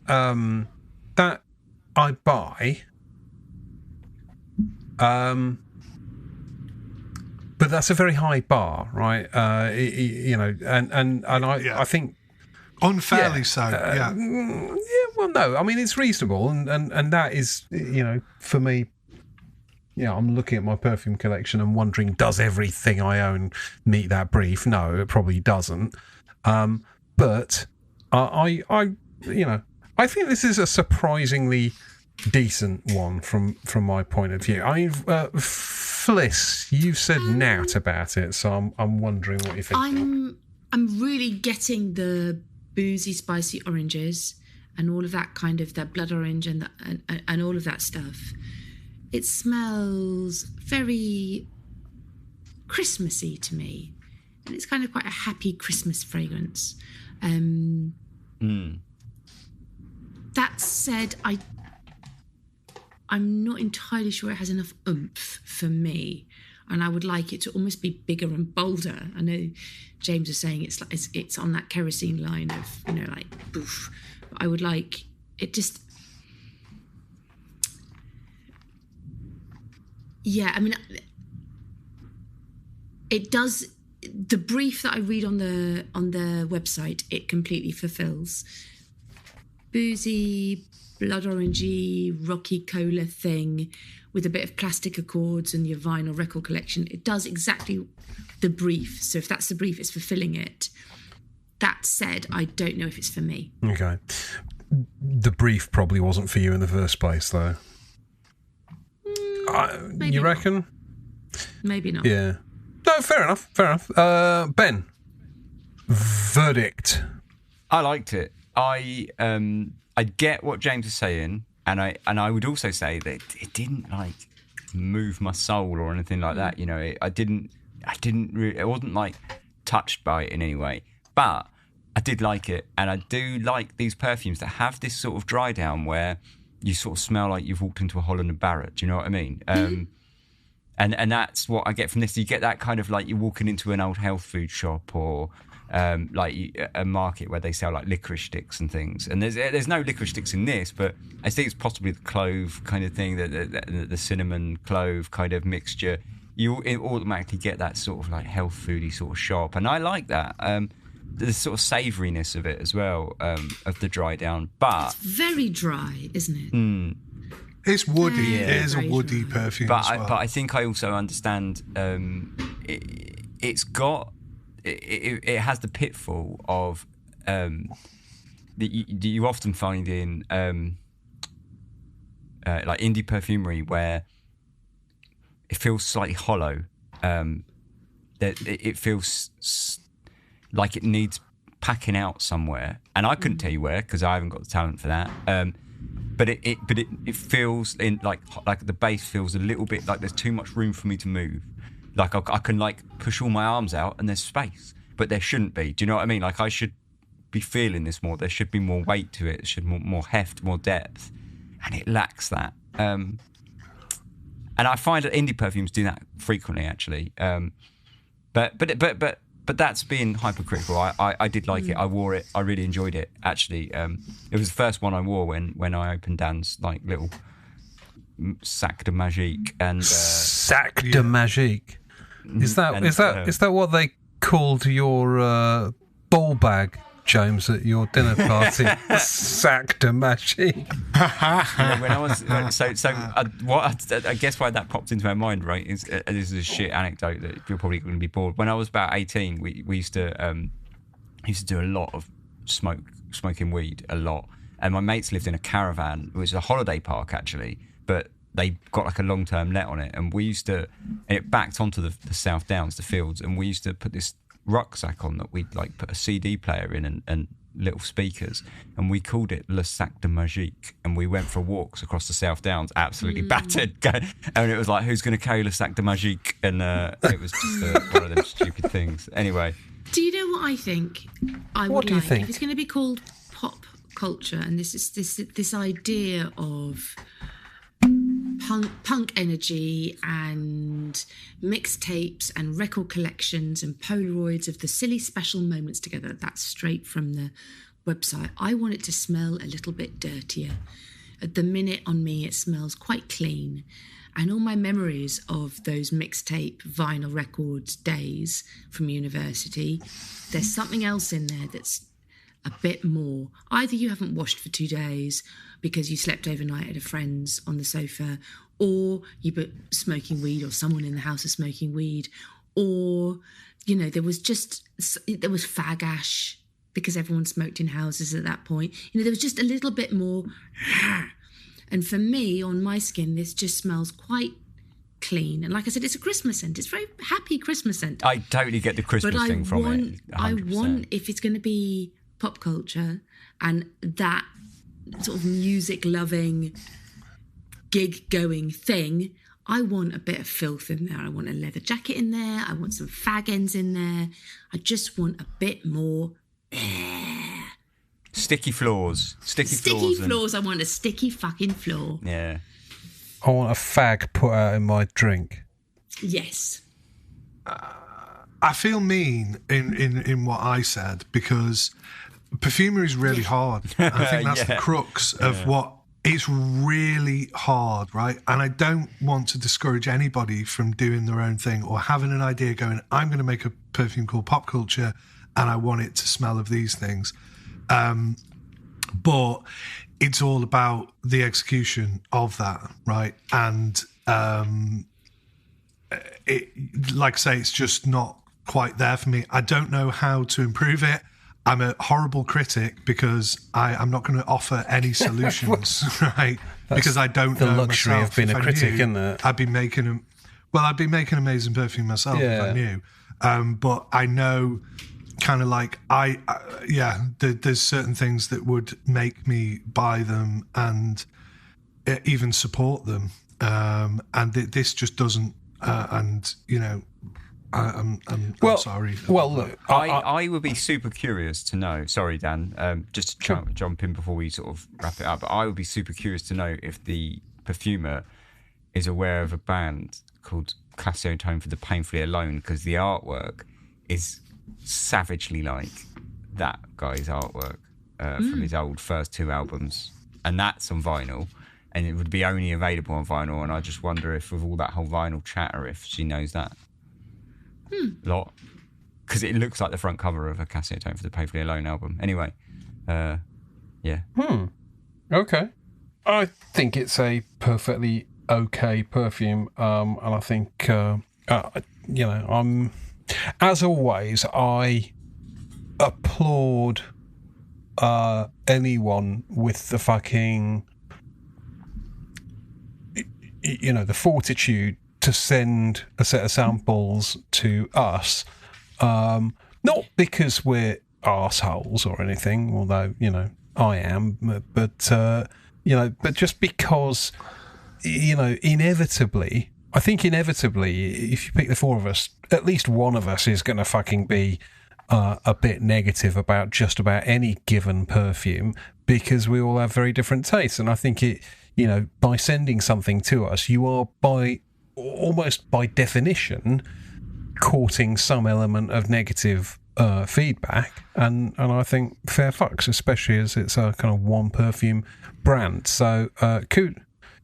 that I buy. But that's a very high bar, right? You know, and I think Unfairly so, yeah. Yeah, well, no, I mean, it's reasonable, and that is, you know, for me, yeah, I'm looking at my perfume collection and wondering, does everything I own meet that brief? No, it probably doesn't. But I you know, I think this is a surprisingly decent one from my point of view. Fliss, you've said nout about it, so I'm wondering what you think. I'm really getting the boozy, spicy oranges and all of that kind of that blood orange and all of that stuff. It smells very Christmassy to me, and it's kind of quite a happy Christmas fragrance. That said, I'm not entirely sure it has enough oomph for me, and I would like it to almost be bigger and bolder. I know James was saying it's like it's on that kerosene line of, you know, like boof. But I would like it just. Yeah, I mean, it does. The brief that I read on the website, it completely fulfills. Boozy, blood orangey, rocky cola thing with a bit of plastic accords and your vinyl record collection. It does exactly the brief. So if that's the brief, it's fulfilling it. That said, I don't know if it's for me. Okay. The brief probably wasn't for you in the first place, though. You reckon? Not. Maybe not. Yeah. No, fair enough. Ben, verdict. I liked it. I get what James is saying, and I would also say that it didn't like move my soul or anything like that. You know, it wasn't like touched by it in any way, but I did like it, and I do like these perfumes that have this sort of dry down where you sort of smell like you've walked into a Holland and Barrett. Do you know what I mean? And that's what I get from this. You get that kind of like you're walking into an old health food shop or like a market where they sell like licorice sticks and things. And there's no licorice sticks in this, but I think it's possibly the clove kind of thing, the cinnamon clove kind of mixture. You automatically get that sort of like health foody sort of shop, and I like that. The sort of savouriness of it as well, of the dry down, but it's very dry, isn't it? It's woody. Yeah, it is a very woody dry. perfume but as well. But I think I also understand it's got it has the pitfall of that you often find in like indie perfumery where it feels slightly hollow. that it feels like it needs packing out somewhere, and I couldn't tell you where because I haven't got the talent for that. But it feels in like the base feels a little bit like there's too much room for me to move. Like I can like push all my arms out and there's space, but there shouldn't be. Do you know what I mean? Like I should be feeling this more. There should be more weight to it. There should be more heft, more depth, and it lacks that. And I find that indie perfumes do that frequently, actually. But that's being hypercritical. I did like it. I wore it. I really enjoyed it. Actually, it was the first one I wore when I opened Dan's like little sac de magique and sac de magique. Is that what they called your ball bag, James, at your dinner party? Sac de magique. When I was I guess why that popped into my mind, right? Is this is a shit anecdote that you're probably going to be bored. When I was about 18, we used to do a lot of smoking weed a lot, and my mates lived in a caravan. It was a holiday park actually, but they got like a long-term let on it, and it backed onto the South Downs, the fields, and we used to put this rucksack on that we'd like put a CD player in and little speakers, and we called it Le Sac de Magique, and we went for walks across the South Downs absolutely battered, and it was like, who's going to carry Le Sac de Magique, and it was just one of them stupid things. Anyway, do you know what I think? What do you think? If it's going to be called pop culture, and this idea of punk energy and mixtapes and record collections and Polaroids of the silly special moments together, that's straight from the website. I want it to smell a little bit dirtier. At the minute on me, it smells quite clean. And all my memories of those mixtape vinyl records days from university, there's something else in there that's a bit more. Either you haven't washed for 2 days because you slept overnight at a friend's on the sofa, or you put smoking weed, or someone in the house is smoking weed, or, you know, there was fag ash because everyone smoked in houses at that point. You know, there was just a little bit more. And for me, on my skin, this just smells quite clean. And like I said, it's a Christmas scent. It's a very happy Christmas scent. I totally get the Christmas thing from it. 100%. I want, if it's going to be pop culture and that sort of music-loving, gig-going thing, I want a bit of filth in there. I want a leather jacket in there. I want some fag ends in there. I just want a bit more air. Sticky floors. Sticky floors. I want a sticky fucking floor. Yeah. I want a fag put out in my drink. Yes. I feel mean in what I said because perfumery is really hard. I think that's the crux of what it's really hard, right? And I don't want to discourage anybody from doing their own thing or having an idea going, I'm going to make a perfume called Pop Culture and I want it to smell of these things. But it's all about the execution of that, right? And like I say, it's just not quite there for me. I don't know how to improve it. I'm a horrible critic because I'm not going to offer any solutions, right? Because I don't know the luxury myself. of being a critic, isn't it? I'd be making amazing perfume myself if I knew. But I know kind of like there's certain things that would make me buy them and even support them. And this just doesn't, and you know, I'm sorry. Well, look, I would be super curious to know. Sorry, Dan. Just to jump in before we sort of wrap it up. But I would be super curious to know if the perfumer is aware of a band called Classio Tone for the Painfully Alone, because the artwork is savagely like that guy's artwork from his old first 2 albums, and that's on vinyl. And it would be only available on vinyl. And I just wonder if, with all that whole vinyl chatter, if she knows that. Lot, because it looks like the front cover of a Cassio Tone for the Painfully Alone album. Anyway, yeah. Okay. I think it's a perfectly okay perfume, and I think you know, as always, I applaud anyone with the fucking, you know, the fortitude to send a set of samples to us, not because we're arseholes or anything, although, you know, I am, but you know, but just because, you know, inevitably, if you pick the four of us, at least one of us is going to fucking be a bit negative about just about any given perfume, because we all have very different tastes. And I think it, you know, by sending something to us, you are almost by definition courting some element of negative feedback, and I think fair fucks, especially as it's a kind of one perfume brand. So kudos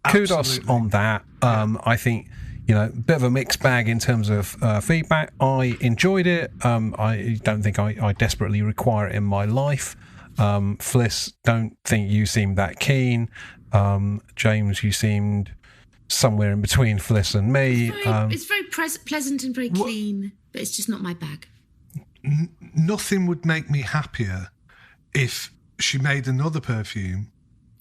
Absolutely. on that. I think, you know, a bit of a mixed bag in terms of feedback. I enjoyed it. I don't think I desperately require it in my life. Fliss, don't think you seemed that keen. James, you seemed somewhere in between Fliss and me. It's very pleasant and very clean, but it's just not my bag. Nothing would make me happier if she made another perfume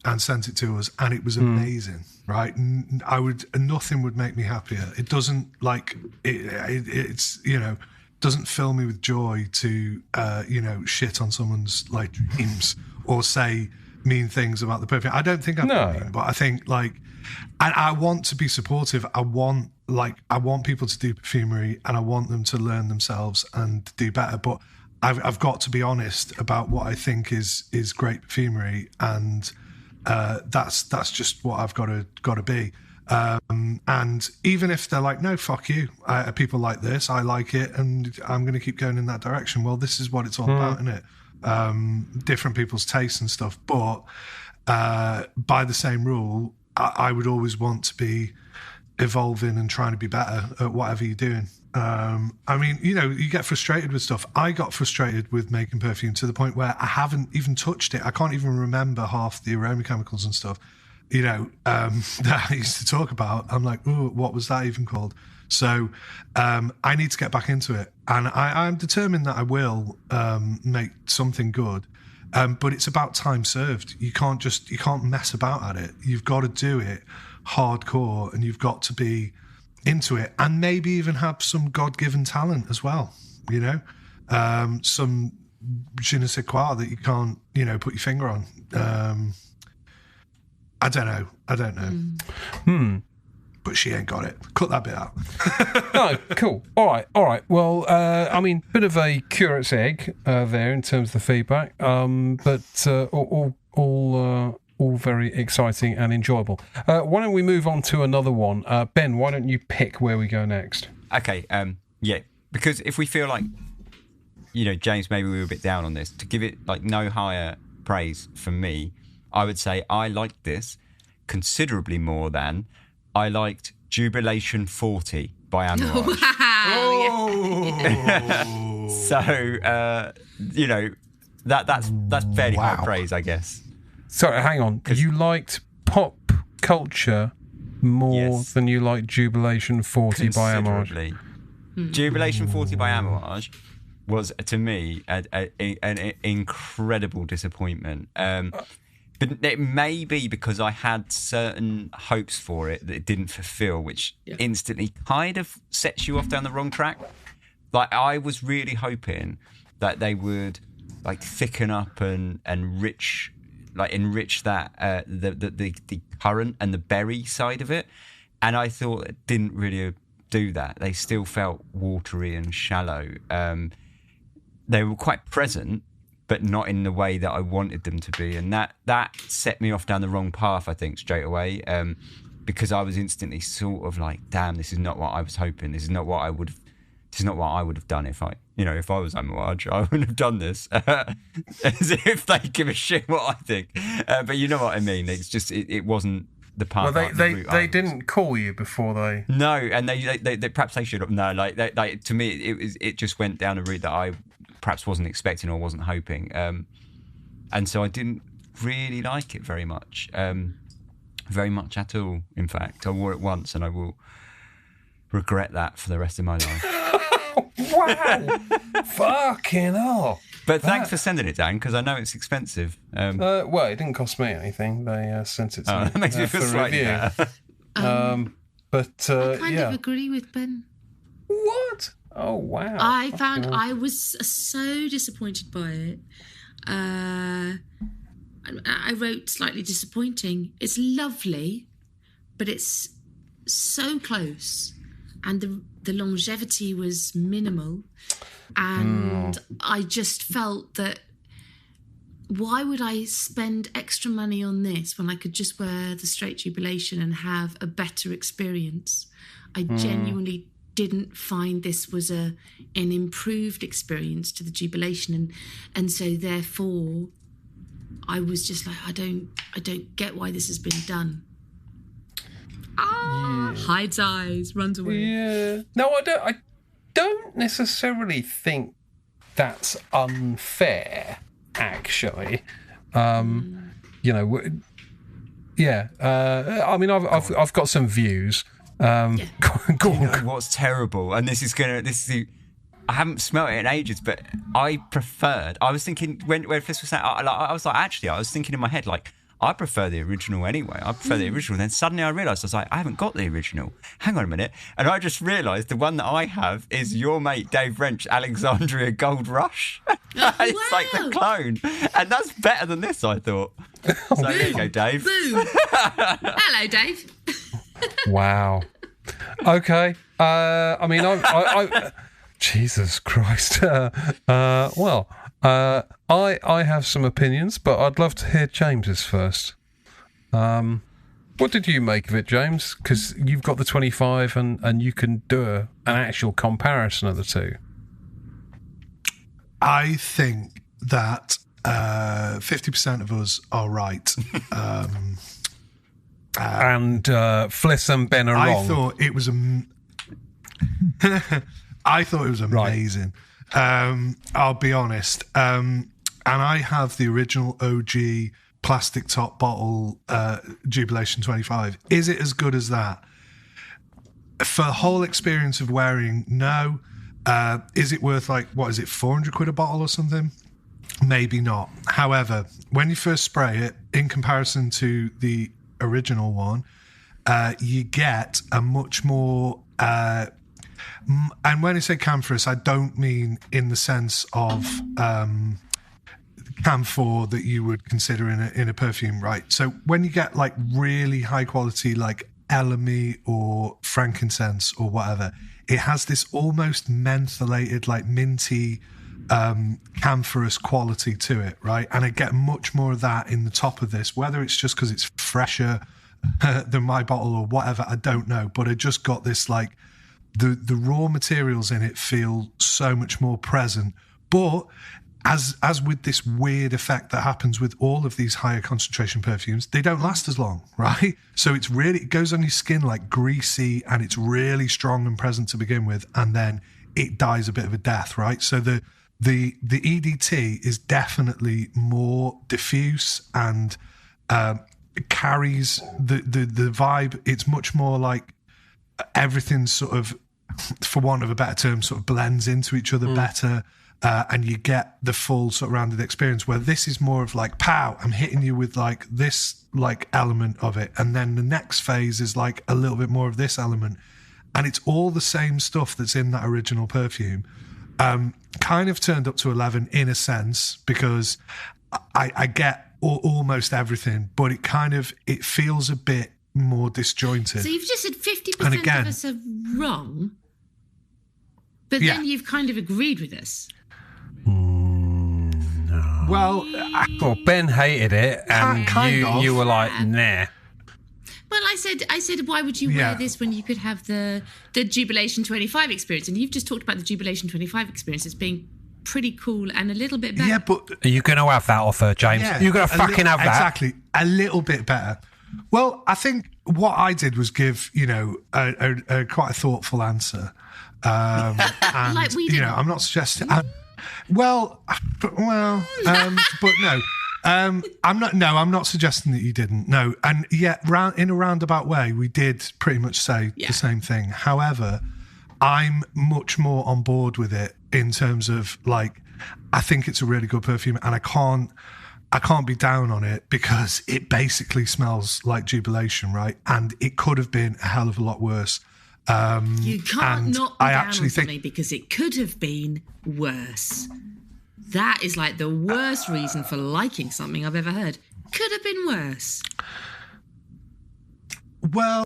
and sent it to us and it was amazing, right? Nothing would make me happier. It doesn't, like, it's, you know, doesn't fill me with joy to, you know, shit on someone's, like, dreams or say mean things about the perfume. I don't think I'm mean, but I think, like, and I want to be supportive. I want people to do perfumery, and I want them to learn themselves and do better. But I've got to be honest about what I think is great perfumery, and that's just what I've got to be. And even if they're like, no, fuck you, people like this, I like it, and I'm going to keep going in that direction. Well, this is what it's all about, isn't it? Different people's tastes and stuff, but by the same rule, I would always want to be evolving and trying to be better at whatever you're doing. I mean, you know, you get frustrated with stuff. I got frustrated with making perfume to the point where I haven't even touched it. I can't even remember half the aroma chemicals and stuff, you know, that I used to talk about. I'm like, ooh, what was that even called? So I need to get back into it. And I'm determined that I will make something good. But it's about time served. You can't mess about at it. You've got to do it hardcore, and you've got to be into it, and maybe even have some God-given talent as well, you know, some je ne sais quoi that you can't, you know, put your finger on. I don't know. But she ain't got it. Cut that bit out. No, cool. All right. Well, I mean, bit of a curate's egg there in terms of the feedback, but all very exciting and enjoyable. Why don't we move on to another one? Ben, why don't you pick where we go next? Okay, yeah, because if we feel like, you know, James, maybe we were a bit down on this, to give it like no higher praise from me, I would say I liked this considerably more than I liked Jubilation 40 by Amouage. Wow. So, you know, that's fairly high praise, I guess. Sorry, hang on. You liked Pop Culture more than you liked Jubilation 40 by Amouage? Jubilation 40 by Amouage was, to me, an incredible disappointment. But it may be because I had certain hopes for it that it didn't fulfill, which instantly kind of sets you off down the wrong track. Like, I was really hoping that they would, like, thicken up and enrich that the currant and the berry side of it, and I thought it didn't really do that. They still felt watery and shallow. They were quite present, but not in the way that I wanted them to be, and that set me off down the wrong path, I think, straight away, because I was instantly sort of like, damn, this is not what I was hoping. This is not what I would have done if I was Amouage. I wouldn't have done this, as if they give a shit what I think. But you know what I mean. It's just it wasn't the path. Well, they didn't call you before they. No, and they perhaps they should have. No, like to me, it just went down a route that I perhaps wasn't expecting or wasn't hoping, and so I didn't really like it very much at all. In fact, I wore it once, and I will regret that for the rest of my life. Wow! Fucking hell! But thanks for sending it, Dan, because I know it's expensive. Well, it didn't cost me anything. They sent it to me that makes me feel for slightly review. better. But I kind of agree with Ben. What? Oh wow! I was so disappointed by it. I wrote slightly disappointing. It's lovely, but it's so close, and the longevity was minimal, and I just felt that why would I spend extra money on this when I could just wear the straight jubilation and have a better experience? I genuinely didn't find this was an improved experience to the jubilation, and so therefore I was just like, I don't get why this has been done. Hides eyes, runs away. Yeah. No, I don't necessarily think that's unfair, actually. You know, yeah. I mean, I've got some views. Go on. What's terrible, and I haven't smelt it in ages, but I was thinking when Fliss was saying, I was thinking in my head, like, I prefer the original anyway. I prefer the original. Then suddenly I realised, I was like, I haven't got the original. Hang on a minute. And I just realised the one that I have is your mate Dave Wrench, Alexandria Gold Rush. It's like the clone. And that's better than this, I thought. So there you go, Dave. Boom. Hello, Dave. Wow. Okay. I mean, I Jesus Christ. I have some opinions, but I'd love to hear James's first. What did you make of it, James? Because you've got the 25 and you can do an actual comparison of the two. I think that 50% of us are right. And Fliss and Ben are wrong. I thought it was amazing. Right. I'll be honest. And I have the original OG plastic top bottle Jubilation 25. Is it as good as that? For the whole experience of wearing, no. Is it worth, like, what is it, 400 quid a bottle or something? Maybe not. However, when you first spray it, in comparison to the original one, you get a much more... and when I say camphorous, I don't mean in the sense of camphor that you would consider in a perfume, right? So when you get like really high quality, like elemi or frankincense or whatever, it has this almost mentholated, like minty, camphorous quality to it, right? And I get much more of that in the top of this, whether it's just because it's fresher than my bottle or whatever, I don't know. But I just got this, like, the raw materials in it feel so much more present. But as with this weird effect that happens with all of these higher concentration perfumes, they don't last as long, right? So it goes on your skin like greasy, and it's really strong and present to begin with, and then it dies a bit of a death, right? So the EDT is definitely more diffuse and carries the vibe. It's much more like everything's sort of, for want of a better term, sort of blends into each other better, and you get the full sort of rounded experience, where this is more of like, pow, I'm hitting you with like this like element of it, and then the next phase is like a little bit more of this element, and it's all the same stuff that's in that original perfume, kind of turned up to 11 in a sense, because I get almost everything, but it feels a bit more disjointed. So you've just said 50% of us are wrong, but then you've kind of agreed with us. No. Well, Ben hated it, and you were like, nah. Well, I said, why would you wear this when you could have the Jubilation 25 experience? And you've just talked about the Jubilation 25 experience as being pretty cool and a little bit better. Yeah, but are you going to have that offer, James? Yeah, you're going to fucking have that. Exactly, a little bit better. Well, I think what I did was give, a quite a thoughtful answer. And, like we did. I'm not suggesting. but no. I'm not suggesting that you didn't. No, and yet, in a roundabout way, we did pretty much say the same thing. However, I'm much more on board with it in terms of, like, I think it's a really good perfume, and I can't. I can't be down on it because it basically smells like Jubilation, right? And it could have been a hell of a lot worse. You can't not be I down actually on think something because it could have been worse. That is like the worst reason for liking something I've ever heard. Could have been worse. Well,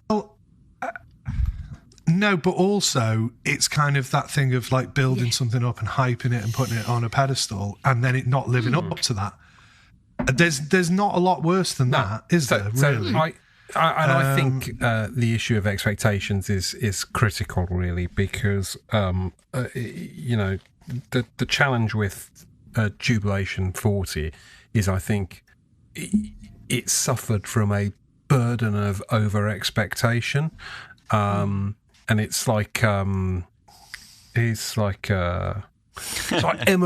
no, but also it's kind of that thing of like building something up and hyping it and putting it on a pedestal and then it not living up to that. There's not a lot worse than that, is there? Really? I think the issue of expectations is critical, really, because the challenge with Jubilation 40 is, I think, it suffered from a burden of over expectation, and it's like Emma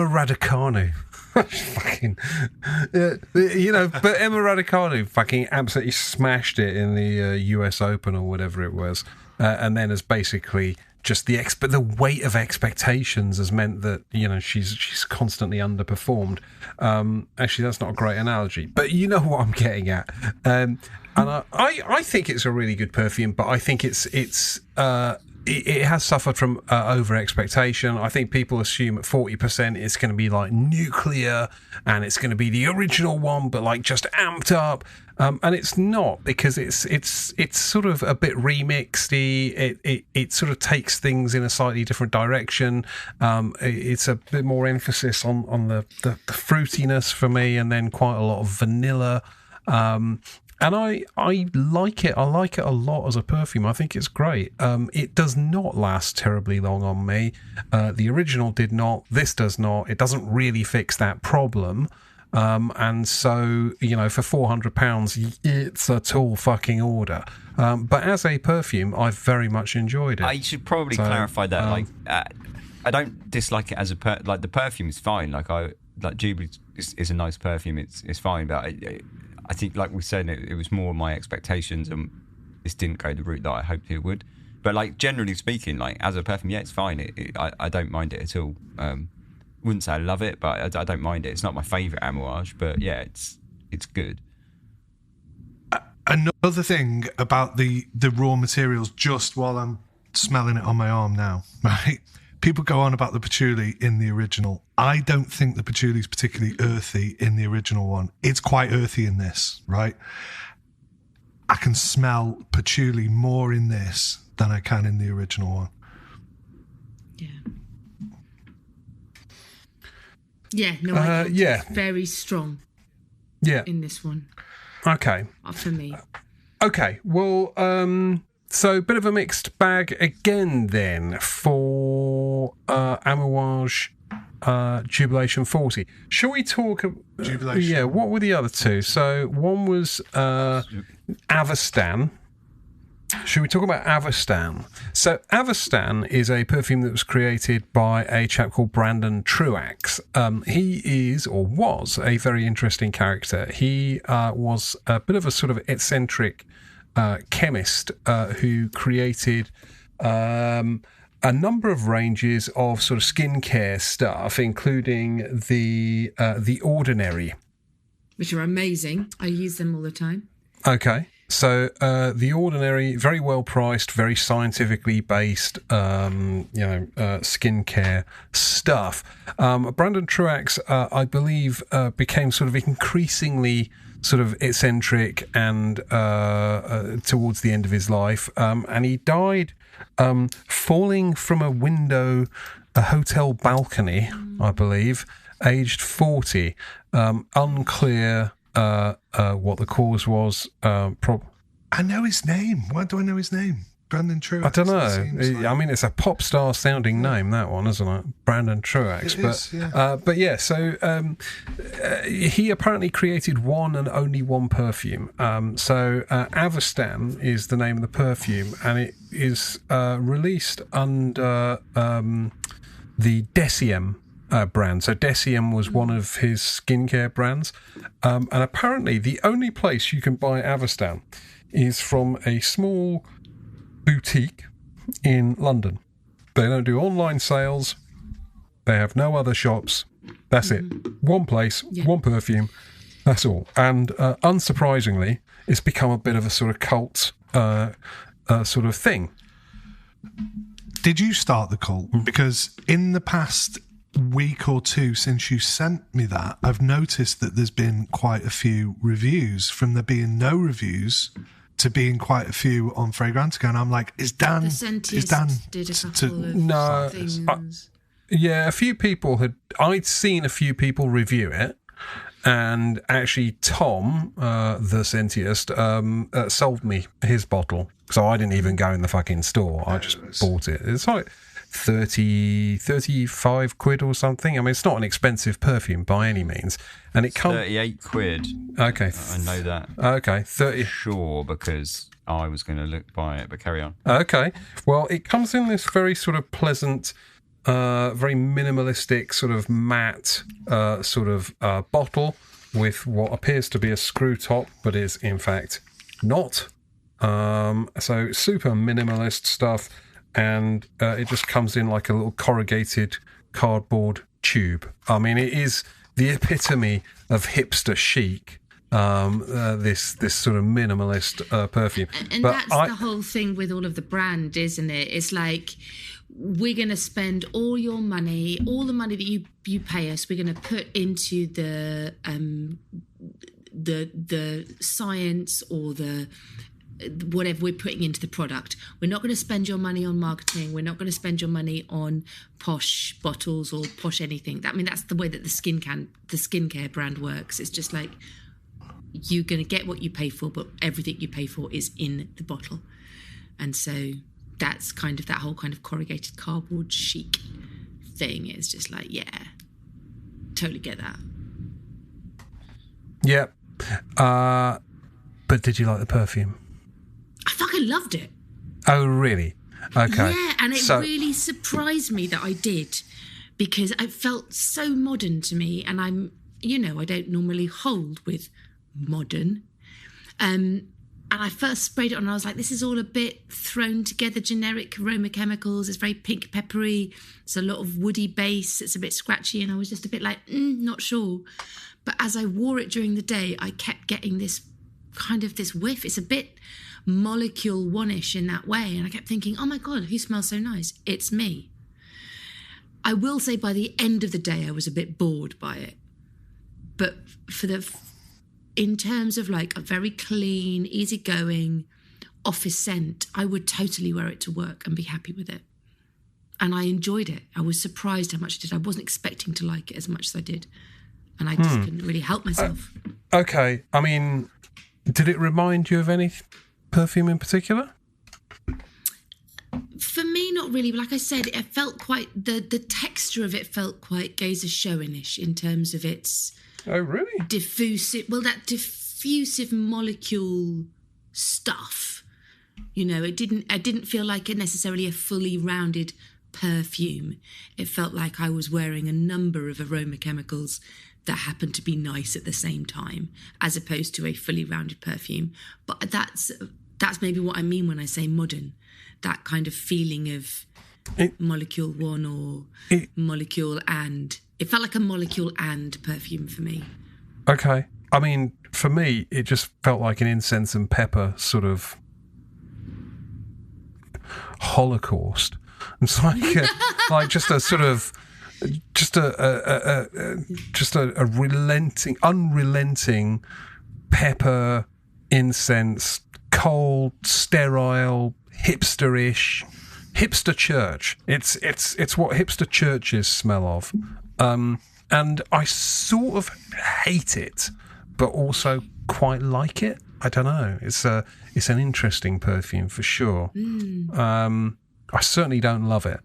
Raducanu. Fucking, but Emma Raducanu fucking absolutely smashed it in the US Open or whatever it was, and then has basically just the weight of expectations has meant that she's constantly underperformed. Actually, that's not a great analogy, but you know what I'm getting at. And I think it's a really good perfume, but I think it has suffered from over expectation. I think people assume at 40% it's going to be like nuclear and it's going to be the original one, but like just amped up. And it's not, because it's sort of a bit remixedy. It sort of takes things in a slightly different direction. It's a bit more emphasis on the fruitiness for me, and then quite a lot of vanilla. And I like it. I like it a lot as a perfume. I think it's great. It does not last terribly long on me. The original did not. This does not. It doesn't really fix that problem. And so, for £400, it's a tall fucking order. But as a perfume, I've very much enjoyed it. I should probably clarify that. I don't dislike it as the perfume is fine. Like Jubilee is a nice perfume. It's fine, but I think, like we said, it was more my expectations, and this didn't go the route that I hoped it would. But like generally speaking, like as a perfume, yeah, it's fine. I don't mind it at all. Wouldn't say I love it, but I don't mind it. It's not my favourite Amouage, but yeah, it's good. Another thing about the raw materials, just while I'm smelling it on my arm now, right? People go on about the patchouli in the original. I don't think the patchouli is particularly earthy in the original one. It's quite earthy in this, right? I can smell patchouli more in this than I can in the original one. Yeah. Yeah, no, I it's very strong. Yeah. In this one. Okay. For me. Okay, well, so a bit of a mixed bag again then for Amouage Jubilation 40. Shall we talk... Jubilation. Yeah, what were the other two? So one was Avestan. Should we talk about Avestan? So Avestan is a perfume that was created by a chap called Brandon Truax. He is, or was, a very interesting character. He was a bit of a sort of eccentric chemist who created a number of ranges of sort of skincare stuff, including the Ordinary, which are amazing. I use them all the time. Okay. So the Ordinary, very well priced, very scientifically based, skincare stuff. Brandon Truax, I believe, became sort of increasingly sort of eccentric and towards the end of his life, and he died falling from a hotel balcony, I believe, aged 40. Unclear what the cause was. I know his name. Why do I know his name? Brandon Truax. I don't know. I mean, it's a pop star sounding name, that one, isn't it? Brandon Truax. But yeah, so he apparently created one and only one perfume. So Avestan is the name of the perfume, and it is released under the Deciem brand. So Deciem was one of his skincare brands, and apparently the only place you can buy Avestan is from a small boutique in London. They don't do online sales. They have no other shops. That's it. One place, one perfume, That's all. And unsurprisingly, it's become a bit of a sort of cult sort of thing. Did you start the cult? Because in the past week or two since you sent me that, I've noticed that there's been quite a few reviews, from there being no reviews to being quite a few on Fragrantica, and I'm like, is Dan did a couple of things. Yeah, a few people I'd seen a few people review it, and actually Tom, the Sentiest, sold me his bottle, so I didn't even go in the fucking store. I just bought it. It's like 35 quid or something. I mean, it's not an expensive perfume by any means, and it comes 38 quid. Okay, I know that. Okay, 30. Sure, because I was going to buy it, but carry on. Okay, well, it comes in this very sort of pleasant, very minimalistic sort of matte bottle with what appears to be a screw top, but is in fact not. So super minimalist stuff. And it just comes in like a little corrugated cardboard tube. I mean, it is the epitome of hipster chic, this sort of minimalist perfume. And but that's the whole thing with all of the brand, isn't it? It's like, we're going to spend all your money, all the money that you pay us, we're going to put into the science or the whatever we're putting into the product. We're not going to spend your money on marketing. We're not going to spend your money on posh bottles or posh anything. I mean, that's the way that the skincare brand works. It's just like, you're going to get what you pay for, but everything you pay for is in the bottle. And so that's kind of that whole kind of corrugated cardboard chic thing. It's just like, yeah, totally get that. Yeah. But did you like the perfume? I fucking loved it. Oh, really? Okay. Yeah, and it really surprised me that I did, because it felt so modern to me, and I don't normally hold with modern. And I first sprayed it on and I was like, this is all a bit thrown together, generic aroma chemicals. It's very pink peppery. It's a lot of woody base. It's a bit scratchy. And I was just a bit like, not sure. But as I wore it during the day, I kept getting this kind of this whiff. It's a bit molecule one-ish in that way. And I kept thinking, oh my God, who smells so nice? It's me. I will say by the end of the day, I was a bit bored by it. But in terms of like a very clean, easygoing office scent, I would totally wear it to work and be happy with it. And I enjoyed it. I was surprised how much I did. I wasn't expecting to like it as much as I did. And I just couldn't really help myself. Okay. I mean, did it remind you of any perfume in particular? For me, not really. But like I said, it felt quite, the texture of it felt quite Gaze Schoen-ish in terms of its... Oh, really? Diffusive, well, that diffusive molecule stuff. You know, I didn't feel like it necessarily a fully rounded perfume. It felt like I was wearing a number of aroma chemicals that happened to be nice at the same time, as opposed to a fully rounded perfume. But that's maybe what I mean when I say modern. That kind of feeling of molecule one or molecule and... It felt like a molecule and perfume for me. Okay. I mean, for me, it just felt like an incense and pepper sort of holocaust. It's like just a sort of... Just a unrelenting pepper, incense, cold, sterile, hipsterish, hipster church. It's what hipster churches smell of, and I sort of hate it, but also quite like it. I don't know. It's an interesting perfume for sure. I certainly don't love it,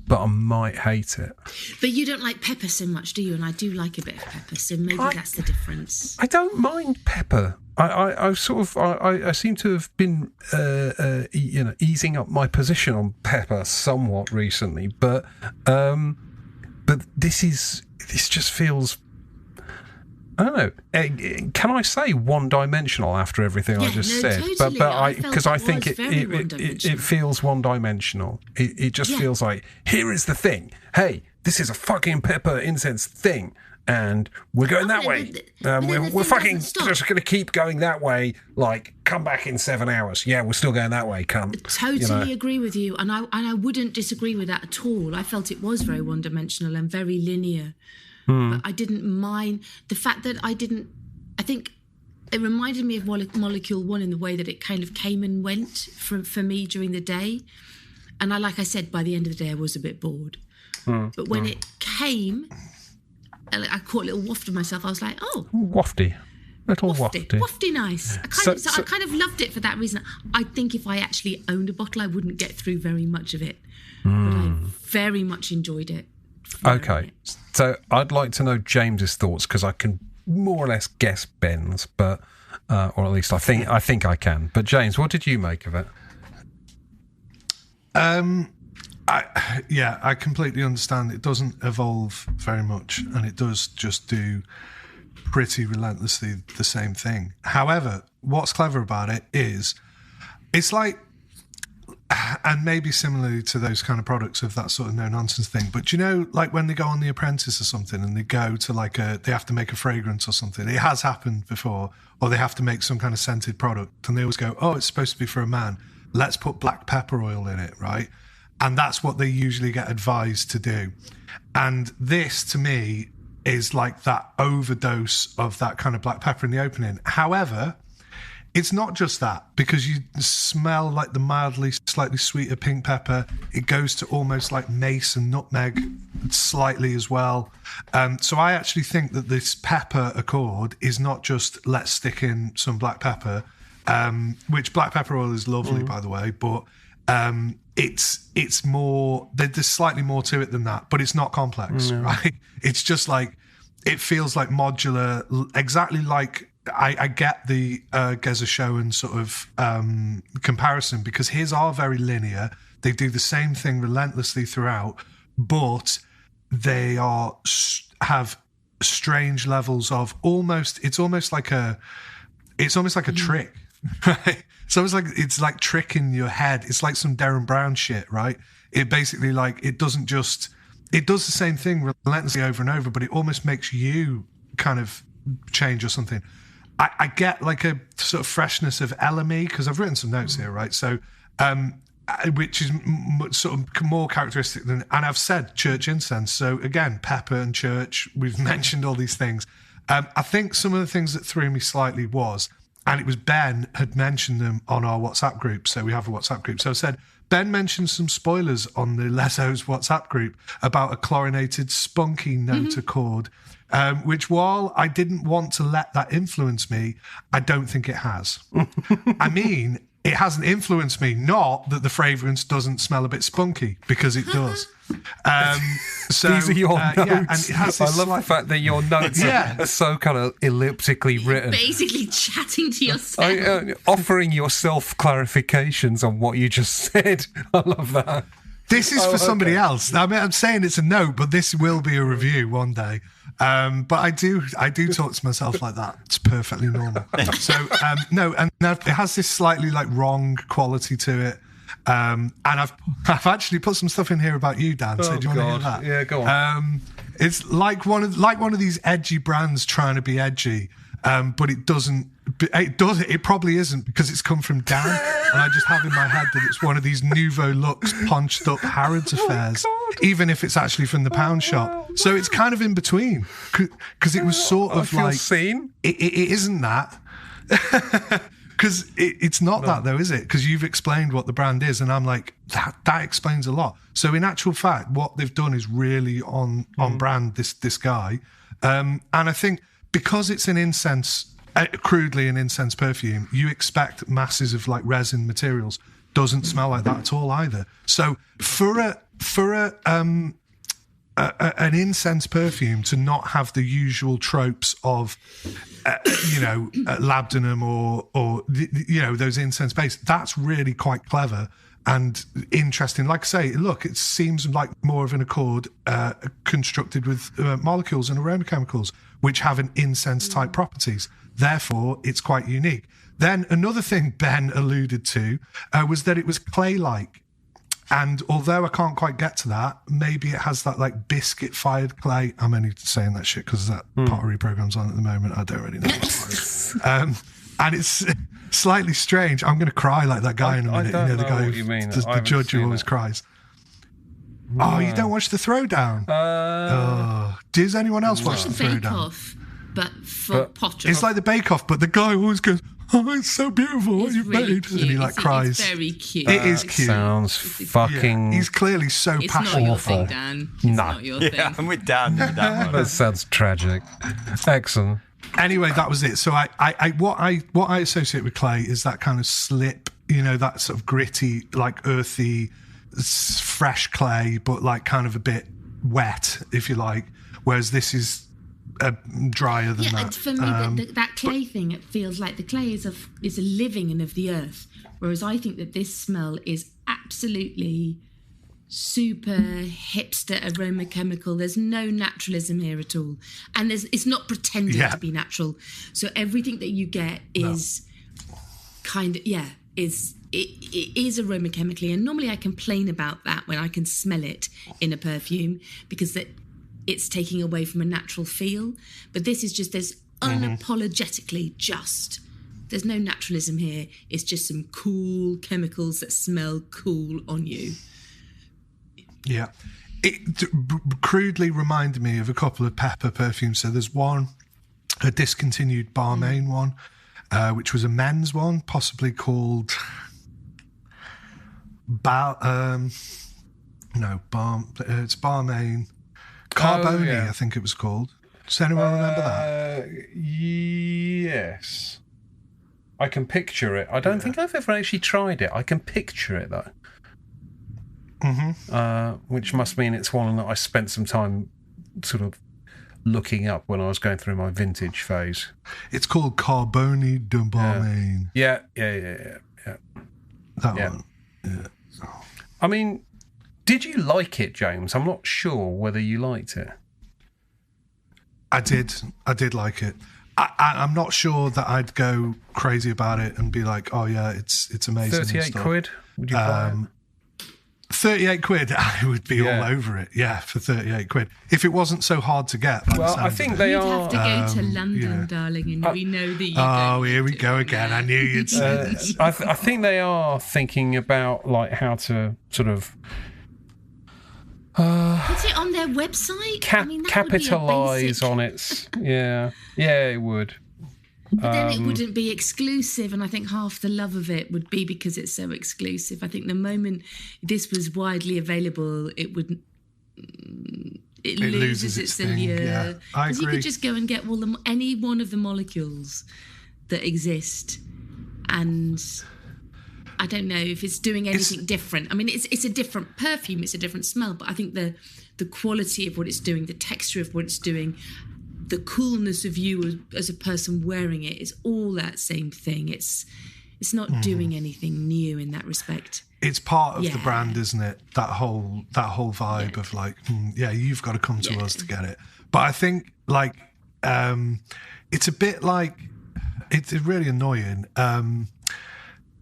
but I might hate it. But you don't like pepper so much, do you? And I do like a bit of pepper, so maybe that's the difference. I don't mind pepper. I seem to have been easing up my position on pepper somewhat recently, but this just feels, I don't know. Can I say one-dimensional after everything I just said? Totally. But because I think it feels one-dimensional. It just feels like, here is the thing. Hey, this is a fucking pepper incense thing, and we're going that way. We're fucking stop. just going to keep going that way. Like, come back in 7 hours. Yeah, we're still going that way. Come. Totally agree with you, and I wouldn't disagree with that at all. I felt it was very one-dimensional and very linear, but I didn't mind the fact that I think it reminded me of Molecule 1 in the way that it kind of came and went for me during the day. And like I said, by the end of the day, I was a bit bored. But when it came, I caught a little waft of myself. I was like, oh. Wafty. Little wafty. Wafty nice. I kind of loved it for that reason. I think if I actually owned a bottle, I wouldn't get through very much of it. But I very much enjoyed it. Okay. So I'd like to know James's thoughts, because I can more or less guess Ben's, but or at least I think I can. But James, what did you make of it? I completely understand. It doesn't evolve very much, and it does just do pretty relentlessly the same thing. However, what's clever about it is it's like, and maybe similarly to those kind of products of that sort of no-nonsense thing, but you know, like when they go on The Apprentice or something and they go to like they have to make a fragrance or something. It has happened before, or they have to make some kind of scented product and they always go, oh, it's supposed to be for a man. Let's put black pepper oil in it, right? And that's what they usually get advised to do. And this, to me, is like that overdose of that kind of black pepper in the opening. However, it's not just that, because you smell like the mildly, slightly sweeter pink pepper. It goes to almost like mace and nutmeg slightly as well. So I actually think that this pepper accord is not just let's stick in some black pepper, which black pepper oil is lovely, by the way, but it's more, there's slightly more to it than that, but it's not complex, right? It's just like, it feels like modular, exactly like, I get the Geza Schoen sort of comparison, because his are very linear. They do the same thing relentlessly throughout, but they have strange levels of it's almost like a trick, right? It's like tricking your head. It's like some Derren Brown shit, right? It basically it does the same thing relentlessly over and over, but it almost makes you kind of change or something. I get like a sort of freshness of LME, because I've written some notes here, right? So, which is sort of more characteristic than, and I've said church incense. So again, pepper and church, we've mentioned all these things. I think some of the things that threw me slightly was, and it was Ben had mentioned them on our WhatsApp group. So we have a WhatsApp group. So I said, Ben mentioned some spoilers on the Leso's WhatsApp group about a chlorinated spunky note accord, which while I didn't want to let that influence me, I don't think it has. I mean, it hasn't influenced me, not that the fragrance doesn't smell a bit spunky, because it does. So, these are your notes. Yeah, and it has I love the fact that your notes are so kind of elliptically written. Basically chatting to yourself. Offering yourself clarifications on what you just said. I love that. This is for somebody else. I mean, I'm saying it's a note, but this will be a review one day. But I do talk to myself like that. It's perfectly normal. So no, and it has this slightly like wrong quality to it. And I've actually put some stuff in here about you, Dan. So do you want to hear that? Yeah, go on. It's like one of these edgy brands trying to be edgy, but it doesn't. It probably isn't, because it's come from Dan, and I just have in my head that it's one of these nouveau looks punched up Harrods affairs, even if it's actually from the pound shop. So it's kind of in between, because it was sort of like seen. It isn't that. Because it's not that, though, is it? Because you've explained what the brand is, and I'm like, that explains a lot. So in actual fact, what they've done is really on brand, this guy. And I think because it's an incense, crudely an incense perfume, you expect masses of like resin materials. Doesn't smell like that at all either. So for an incense perfume to not have the usual tropes of labdanum or those incense base, that's really quite clever and interesting. Like I say, look, it seems like more of an accord constructed with molecules and aroma chemicals which have an incense type properties. Therefore, it's quite unique. Then another thing Ben alluded to was that it was clay-like. And although I can't quite get to that, maybe it has that like biscuit fired clay. I'm only saying that shit because that pottery program's on at the moment. I don't really know what's and it's slightly strange. I'm going to cry like that guy in a minute. I don't the know guy what you mean. the judge who always cries. Oh, you don't watch the Throwdown? Does anyone else watch the Throwdown? Bake Off, but for pottery. It's like the Bake Off, but the guy always goes, "Oh, it's so beautiful what you've really made," cute. and he like cries. It's very cute. It is cute. Sounds fucking. He's clearly so It's passionate. not your thing, Dan. It's not your thing. Yeah, I'm with Dan with that one. That sounds tragic. Excellent. Anyway, that was it. So what I associate with clay is that kind of slip, that sort of gritty, like earthy, fresh clay, but like kind of a bit wet, if you like. Whereas this is drier than that. And for me, that clay thing, it feels like the clay is a living and of the earth. Whereas I think that this smell is absolutely super hipster aroma chemical. There's no naturalism here at all, and it's not pretending to be natural. So everything that you get is it is aroma chemically, and normally I complain about that when I can smell it in a perfume because it's taking away from a natural feel. But this is just there's unapologetically there's no naturalism here. It's just some cool chemicals that smell cool on you. Yeah. It crudely reminded me of a couple of pepper perfumes. So there's one, a discontinued Balmain one, which was a men's one, possibly called it's Balmain. Carboni, I think it was called. Does anyone remember that? Yes. I can picture it. I don't think I've ever actually tried it. I can picture it, though. Which must mean it's one that I spent some time sort of looking up when I was going through my vintage phase. It's called Carboni de Balmain. Yeah. That one. Yeah. I mean, did you like it, James? I'm not sure whether you liked it. I did like it. I'm not sure that I'd go crazy about it and be like, oh yeah, it's amazing. 38 quid? Would you buy it? 38 quid, I would be all over it. Yeah, for 38 quid. If it wasn't so hard to get. Well, I think they You'd are. have to go to London, darling, and we know that you don't. Here we go again. I knew you'd say this. I think they are thinking about like how to sort of put it on their website. capitalise on its. Yeah, it would. But then it wouldn't be exclusive, and I think half the love of it would be because it's so exclusive. I think the moment this was widely available, it loses its allure. Yeah, I agree. You could just go and get any one of the molecules that exist, and I don't know if it's doing anything different. I mean, it's a different perfume, it's a different smell, but I think the quality of what it's doing, the texture of what it's doing, the coolness of you as a person wearing it is all that same thing. It's not doing anything new in that respect. It's part of the brand, isn't it? That whole vibe of like, you've got to come to us to get it. But I think like it's a bit like it's really annoying. And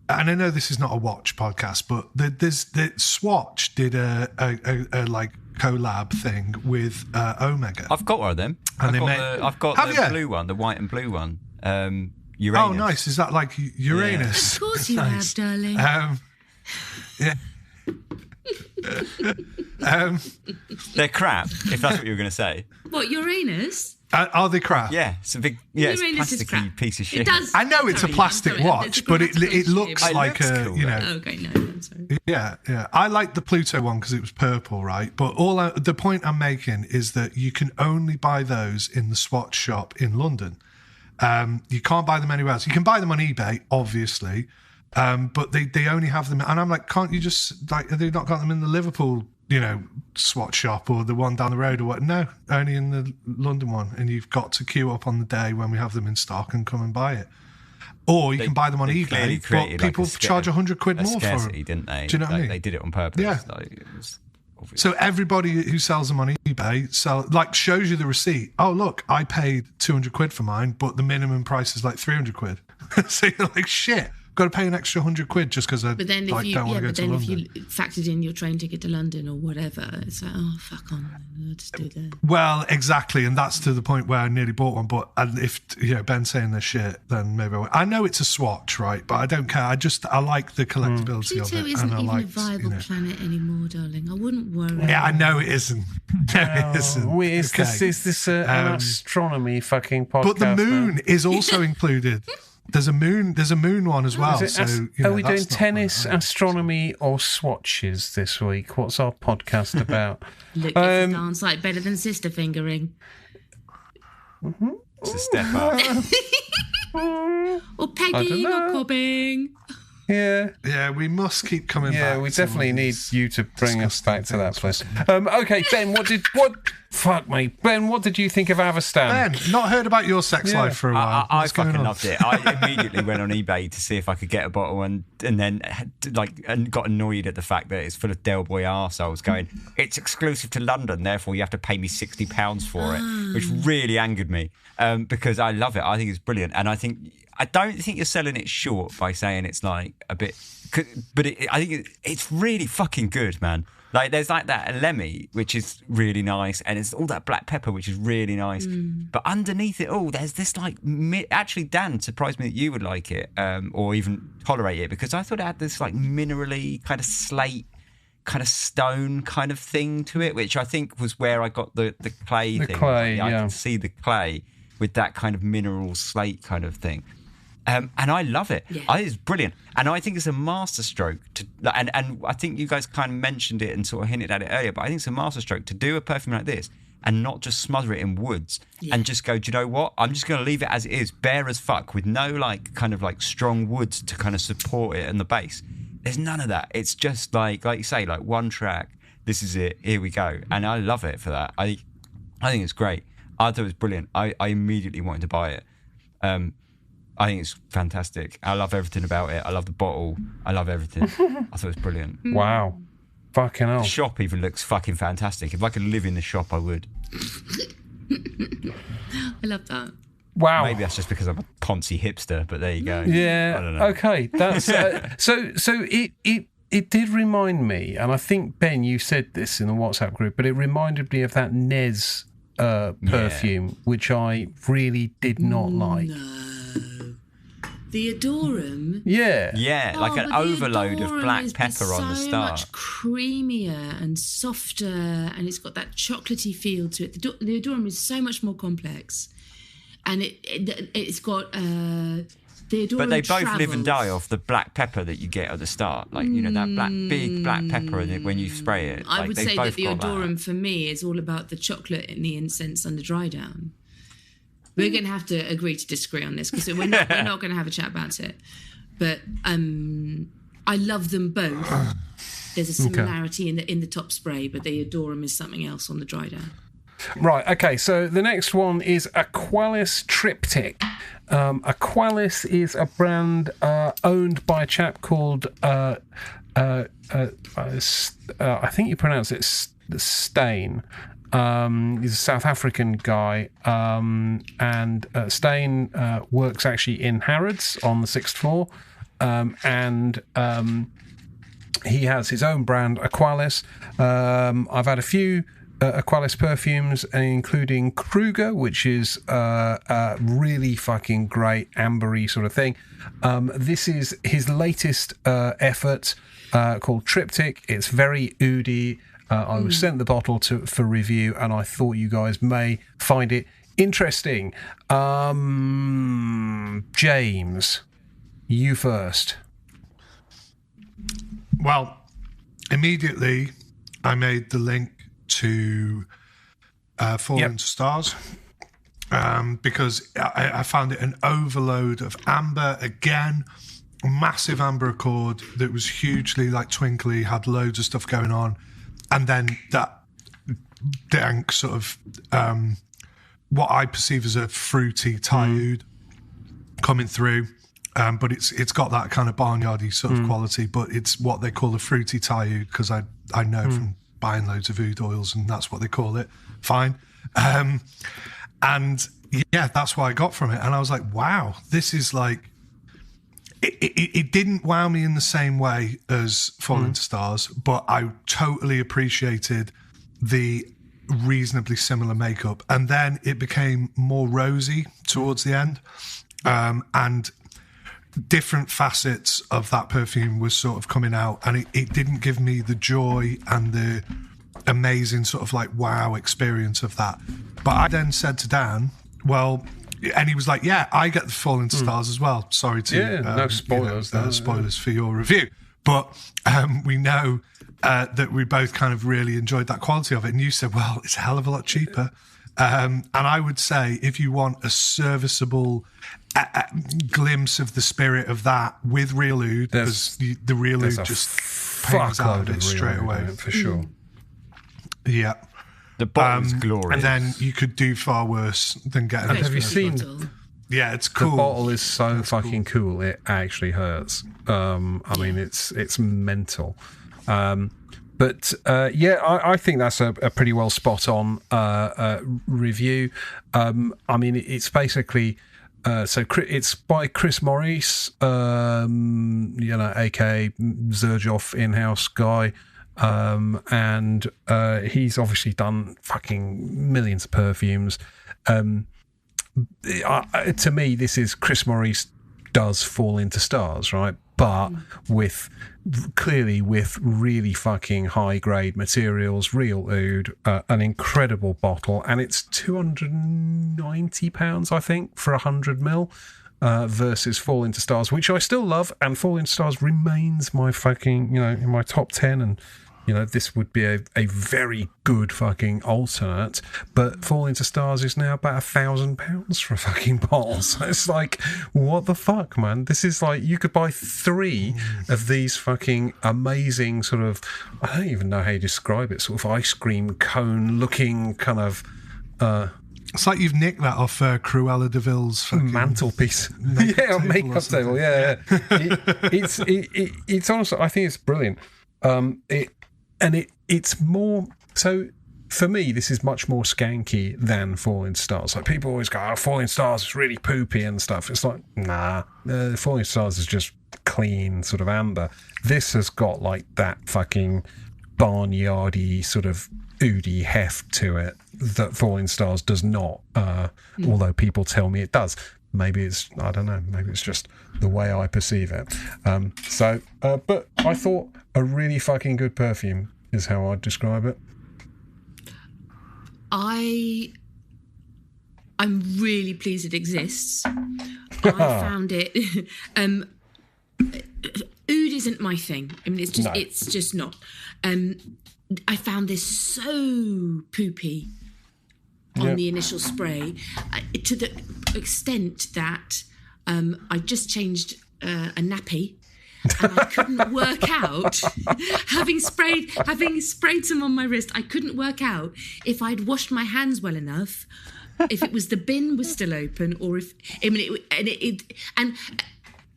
I know this is not a watch podcast, but the Swatch did a like collab thing with Omega. I've got one of them. I've got the blue one, the white and blue one. Uranus. Oh, nice. Is that like Uranus? Of course you have, darling. They're crap, if that's what you were going to say. What, Uranus? Are they crap? Yeah, it's a big, it's Uranus is plasticky crap. piece of shit. It does. I know it's a plastic watch, but it looks It like looks a, cool, you know. Okay, no, I'm sorry. Yeah. I like the Pluto one because it was purple, right? But the point I'm making is that you can only buy those in the Swatch shop in London. You can't buy them anywhere else. You can buy them on eBay, obviously, but they only have them. And I'm like, can't you just like? Have they not got them in the Liverpool, Swatch shop or the one down the road or what? No, only in the London one, and you've got to queue up on the day when we have them in stock and come and buy it. Or you can buy them on eBay, but people charge 100 quid more for them. Didn't they? Do you know what I mean? They did it on purpose. Yeah. It was obvious. So everybody who sells them on eBay shows you the receipt. Oh, look, I paid 200 quid for mine, but the minimum price is like 300 quid. So you're like, shit, got to pay an extra £100 just because I But then if don't want to go to London. if you factored in your train ticket to London or whatever, it's like, oh, fuck on, I'll just do that. Well, exactly, and that's to the point where I nearly bought one. But if Ben's saying this shit, then maybe I know it's a swatch, right? But I don't care. I like the collectability of Pluto it, isn't and I even like a viable planet anymore, darling. I wouldn't worry. Yeah, I know it isn't. No, it isn't. Is this an astronomy fucking podcast? But the moon is also included. There's a moon one as well. Are we doing tennis, astronomy, or swatches this week? What's our podcast about? Look, it's a dance like better than sister fingering. It's a step up. Or pegging or cobbing. Yeah, we must keep coming back. Yeah, we definitely need you to bring us back to that place. Okay, Ben, fuck me. Ben, what did you think of Avastan? Ben, not heard about your sex life for a while. I fucking loved it. I immediately went on eBay to see if I could get a bottle and then got annoyed at the fact that it's full of Del Boy arseholes going, it's exclusive to London, therefore you have to pay me £60 for it, which really angered me because I love it. I think it's brilliant. And I don't think you're selling it short by saying it's like a bit, but I think it's really fucking good, man. Like there's like that Lemmy, which is really nice, and it's all that black pepper, which is really nice. But underneath it all, there's this like, actually, Dan, surprised me that you would like it or even tolerate it, because I thought it had this like minerally kind of slate, kind of stone kind of thing to it, which I think was where I got the clay thing. Clay, I can see the clay with that kind of mineral slate kind of thing. And I love it. Yeah. I think it's brilliant. And I think it's a masterstroke and I think you guys kind of mentioned it and sort of hinted at it earlier, but I think it's a masterstroke to do a perfume like this and not just smother it in woods and just go, do you know what? I'm just going to leave it as it is, bare as fuck, with no like kind of like strong woods to kind of support it in the base. There's none of that. It's just like you say, like one track. This is it. Here we go. And I love it for that. I think it's great. I thought it was brilliant. I immediately wanted to buy it. I think it's fantastic. I love everything about it. I love the bottle. I love everything. I thought it was brilliant. Wow. Fucking hell. The shop even looks fucking fantastic. If I could live in the shop, I would. I love that. Wow. Maybe that's just because I'm a poncy hipster, but there you go. Yeah. I don't know. Okay. That's so it did remind me, and I think, Ben, you said this in the WhatsApp group, but it reminded me of that Nez perfume, which I really did not like. No. The Oderants? Yeah. Yeah, like an overload of black pepper on the start. So much creamier and softer, and it's got that chocolatey feel to it. The Oderant is so much more complex. And it's got the Oderant. But they both live and die off the black pepper that you get at the start. Like, you know, that big black pepper when you spray it. I would say that the Oderant for me is all about the chocolate and the incense and the dry down. We're going to have to agree to disagree on this because we're not going to have a chat about it. But I love them both. There's a similarity in the top spray, but the Oderant is something else on the dry down. Right, okay, so the next one is Aqualis Triptych. Aqualis is a brand owned by a chap called, I think you pronounce it Stain. He's a South African guy, and Stain works actually in Harrods on the 6th floor, and he has his own brand, Aqualis. I've had a few Aqualis perfumes, including Kruger, which is a really fucking great ambery sort of thing. This is his latest effort called Triptych. It's very oody. I was sent the bottle for review, and I thought you guys may find it interesting. James, you first. Well, immediately I made the link to Falling to Stars because I found it an overload of amber again. A massive amber accord that was hugely like twinkly, had loads of stuff going on. And then that dank sort of what I perceive as a fruity Thai oud coming through, but it's got that kind of barnyardy sort of quality, but it's what they call a fruity Thai oud because I know from buying loads of oud oils and that's what they call it. Fine. And yeah, that's what I got from it. And I was like, wow, this is like, it didn't wow me in the same way as Falling to Stars, but I totally appreciated the reasonably similar makeup. And then it became more rosy towards the end. And different facets of that perfume was sort of coming out, and it didn't give me the joy and the amazing sort of like wow experience of that. But I then said to Dan, well, and he was like, yeah, I get the Falling to Stars as well. Sorry to no spoilers. Spoilers for your review. But we know that we both kind of really enjoyed that quality of it. And you said, well, it's a hell of a lot cheaper. And I would say if you want a serviceable glimpse of the spirit of that with real oud, because the real oud just hangs out of it straight away. For sure. Yeah. The bottle's glorious. And then you could do far worse than getting Have you seen... Yeah, it's cool. The bottle is so fucking cool. It actually hurts. I mean, it's mental. But I think that's a pretty well spot on review. I mean, it's basically it's by Chris Maurice, aka Xerjoff in-house guy. And he's obviously done fucking millions of perfumes. To me, this is Chris Maurice does Falling to Stars, right? But with really fucking high grade materials, real oud, an incredible bottle, and it's £290, I think, for 100 ml. Versus Falling to Stars, which I still love, and Falling to Stars remains my fucking, in my top 10, and this would be a very good fucking alternate, but Falling to Stars is now about £1,000 for a fucking bottle. So it's like, what the fuck, man? This is like, you could buy 3 of these fucking amazing sort of, I don't even know how you describe it, sort of ice cream cone looking kind of it's like you've nicked that off Cruella de Vil's fucking mantelpiece. Makeup table. Yeah. It's honestly, I think it's brilliant. It's more so for me. This is much more skanky than Falling Stars. Like people always go, "Oh, Falling Stars is really poopy and stuff." It's like, nah, Falling Stars is just clean sort of amber. This has got like that fucking barnyardy sort of oudy heft to it that Falling Stars does not, although people tell me it does. Maybe it's, I don't know, maybe it's just the way I perceive it. But I thought a really fucking good perfume is how I'd describe it. I'm really pleased it exists. I found it... oud isn't my thing. I mean, it's just not. I found this so poopy on the initial spray, to the extent that I just changed a nappy, and I couldn't work out, having sprayed some on my wrist, I couldn't work out if I'd washed my hands well enough, if it was the bin was still open, or if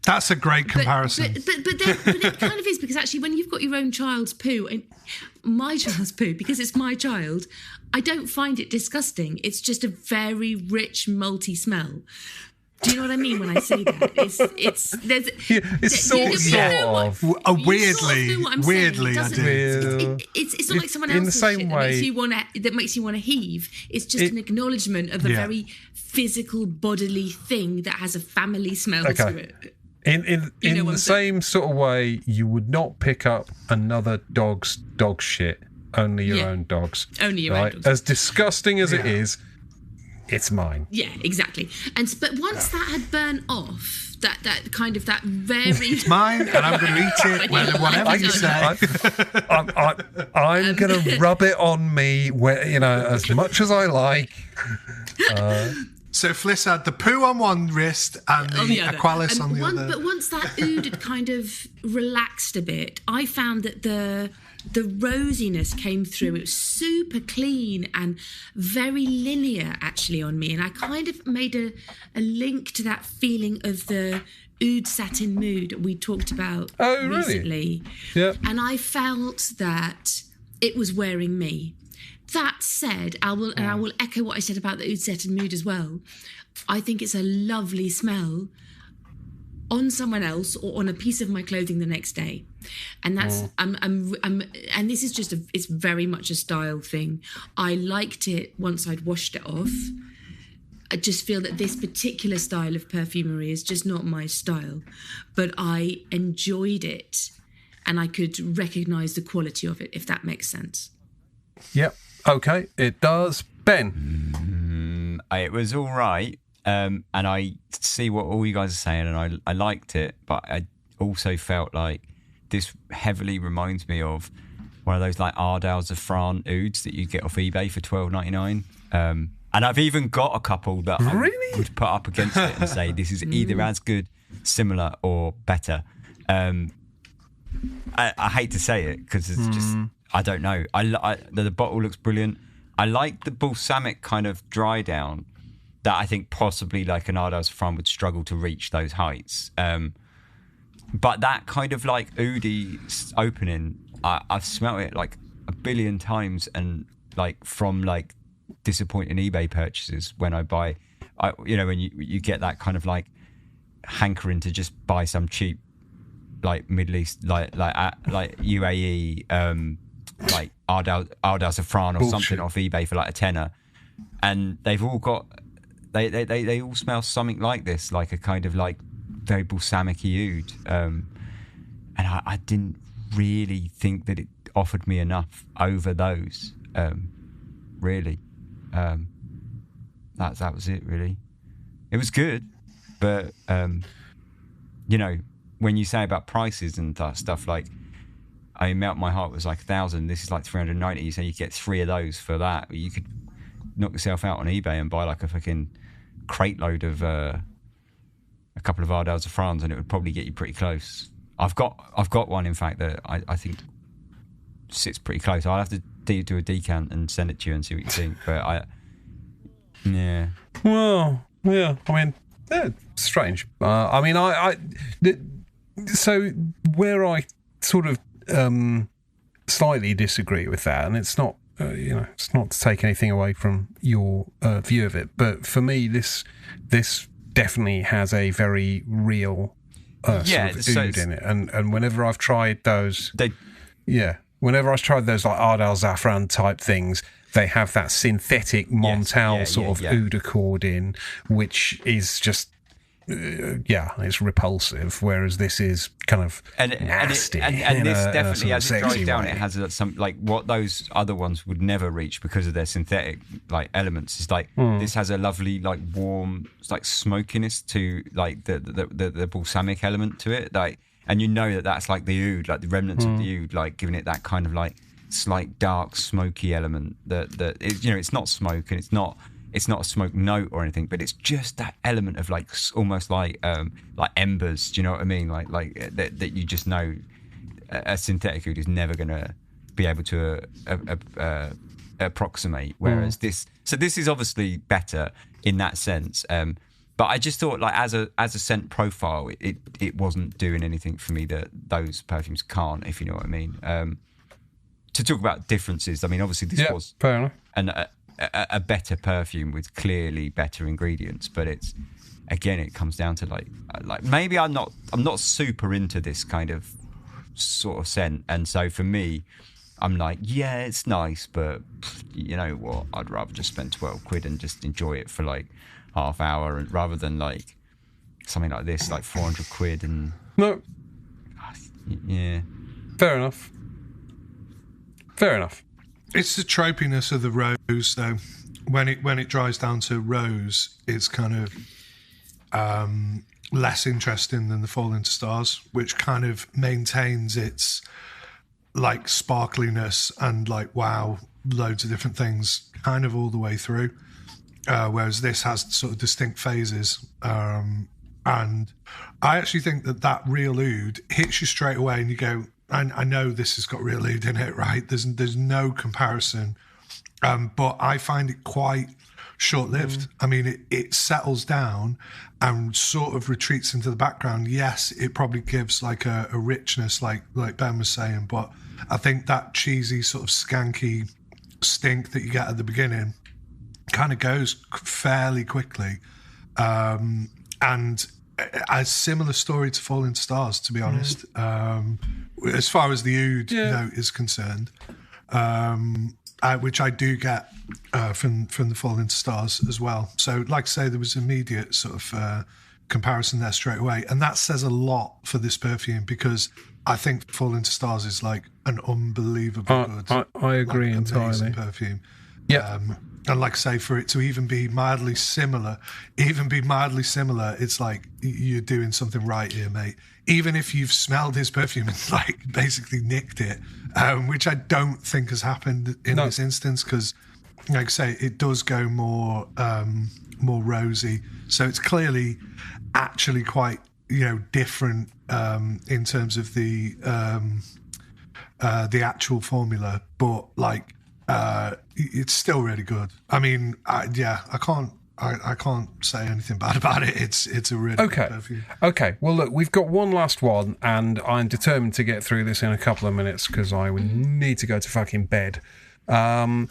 that's a great comparison. But it kind of is, because actually when you've got your own child's poo, and my child's poo, because it's my child, I don't find it disgusting. It's just a very rich, malty smell. Do you know what I mean when I say that? It's weirdly, I do. It's not like someone else's in the same shit way that makes you want to heave. It's just an acknowledgement of a very physical, bodily thing that has a family smell to it. In the same sort of way, you would not pick up another dog's dog shit. Only your own dogs. Only your own dogs. As disgusting as it is, it's mine. Yeah, exactly. But once that had burnt off, that kind of that very... It's mine, and I'm going to eat it, whatever you say. I'm going to rub it on me, as much as I like. So Fliss had the poo on one wrist and the Aqualis on the other. But once that oud had kind of relaxed a bit, I found that the rosiness came through. It was super clean and very linear, actually, on me. And I kind of made a link to that feeling of the oud satin mood we talked about recently. Yeah. And I felt that it was wearing me. That said, I will echo what I said about the oud satin mood as well. I think it's a lovely smell on someone else or on a piece of my clothing the next day. And that's and this is just it's very much a style thing. I liked it once I'd washed it off. I just feel that this particular style of perfumery is just not my style, but I enjoyed it and I could recognise the quality of it, if that makes sense. Yep. Okay, it does. Ben? It was all right. And I see what all you guys are saying, and I liked it, but I also felt like this heavily reminds me of one of those like Ardals of France ouds that you get off eBay for $12.99. And I've even got a couple that I would put up against it and say this is either as good, similar, or better. I hate to say it because it's just, I don't know. The bottle looks brilliant. I like the balsamic kind of dry down that I think possibly like an Ardals of France would struggle to reach those heights. But that kind of like oudy opening, I've smelt it like a billion times, and like from like disappointing eBay purchases when I buy, when you get that kind of like hankering to just buy some cheap like Middle East like UAE like Ardals of France or something off eBay for like a tenner, and they've all got they all smell something like this, like a kind of like very balsamic-y oud, and I didn't really think that it offered me enough over those, really. That was it, really. It was good, but when you say about prices and stuff, like, Melt My Heart was like 1,000. This is like 390. You say you get 3 of those for that. You could knock yourself out on eBay and buy like a fucking crate load of a couple of Ardals of France, and it would probably get you pretty close. I've got one, in fact, that I think sits pretty close. I'll have to do a decant and send it to you and see what you think. But yeah. Well, yeah. I mean, strange. So where I sort of slightly disagree with that, and it's not, it's not to take anything away from your view of it, but for me, this definitely has a very real sort of oud in it, and whenever I've tried those, whenever I've tried those like Ardal Zafran type things, they have that synthetic Montal sort of oud accord in, which is just it's repulsive, whereas this is kind of nasty. And this definitely, as it dries down, it has some like what those other ones would never reach because of their synthetic like elements. It's like this has a lovely like warm, like smokiness to like the balsamic element to it, like, and that's like the oud, like the remnants of the oud, like giving it that kind of like slight dark smoky element that is, it's not smoke and it's not a smoke note or anything, but it's just that element of like almost like embers. Do you know what I mean? Like that you just know a synthetic oud is never going to be able to approximate. Whereas this is obviously better in that sense. But I just thought, like, as a scent profile, it wasn't doing anything for me that those perfumes can't, if you know what I mean. To talk about differences, I mean, obviously this was fair enough. A better perfume with clearly better ingredients, but it comes down to like maybe I'm not super into this kind of sort of scent, and so for me, I'm like, yeah, it's nice, but you know what, I'd rather just spend 12 quid and just enjoy it for like half hour, and rather than like something like this, like 400 quid. And no, fair enough. It's the tropiness of the rose, though. When it dries down to rose, it's kind of less interesting than the Fall into Stars, which kind of maintains its like sparkliness and like wow, loads of different things kind of all the way through. Whereas this has sort of distinct phases. And I actually think that real oud hits you straight away and you go, I know this has got real oud in it, right? There's no comparison. But I find it quite short-lived. I mean, it settles down and sort of retreats into the background. Yes, it probably gives like a richness, like Ben was saying, but I think that cheesy sort of skanky stink that you get at the beginning kind of goes fairly quickly. And a similar story to Falling Stars, to be honest. As far as the oud note is concerned, which I do get from the Falling Stars as well. So, like I say, there was immediate sort of comparison there straight away, and that says a lot for this perfume, because I think Falling Stars is like an unbelievable good. I agree entirely. Perfume. Yeah. And like I say, for it to even be mildly similar, it's like you're doing something right here, mate. Even if you've smelled his perfume and like basically nicked it, which I don't think has happened in this instance, because, like I say, it does go more rosy. So it's clearly actually quite, different in terms of the actual formula, but like. It's still really good. I mean, I can't say anything bad about it. It's a really good perfume. Okay. Well, look, we've got one last one, and I'm determined to get through this in a couple of minutes because I need to go to fucking bed. Yay,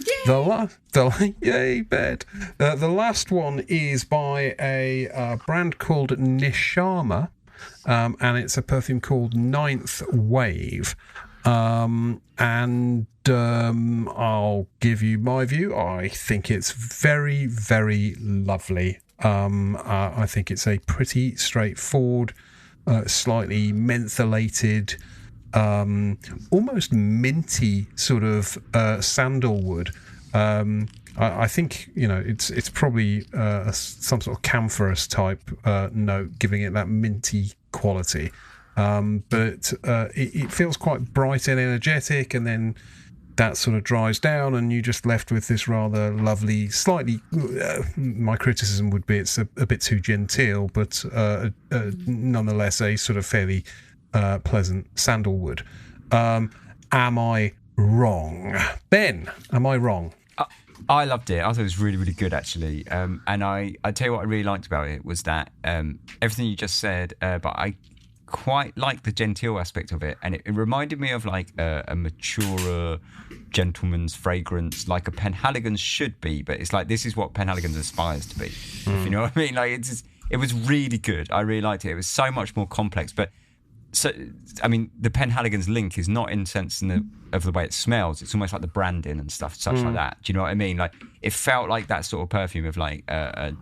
bed. The last one is by a brand called Nishama, and it's a perfume called Ninth Wave. I'll give you my view. I think it's very, very lovely. I think it's a pretty straightforward, slightly mentholated, almost minty sort of sandalwood. I think it's probably some sort of camphorous type note, giving it that minty quality. But it feels quite bright and energetic, and then that sort of dries down, and you're just left with this rather lovely, slightly. My criticism would be it's a bit too genteel, but nonetheless a sort of fairly pleasant sandalwood. Am I wrong, Ben? Am I wrong? I loved it. I thought it was really, really good, actually. And I tell you what I really liked about it was that everything you just said, but I quite like the genteel aspect of it, and it reminded me of like a maturer gentleman's fragrance, like a Penhaligon's should be, but it's like this is what Penhaligon's aspires to be. If you know what I mean? Like it was really good. I really liked it. It was so much more complex, but I mean, the Penhaligon's link is not in sense of the way it smells. It's almost like the branding and stuff, such like that. Do you know what I mean? Like it felt like that sort of perfume of like a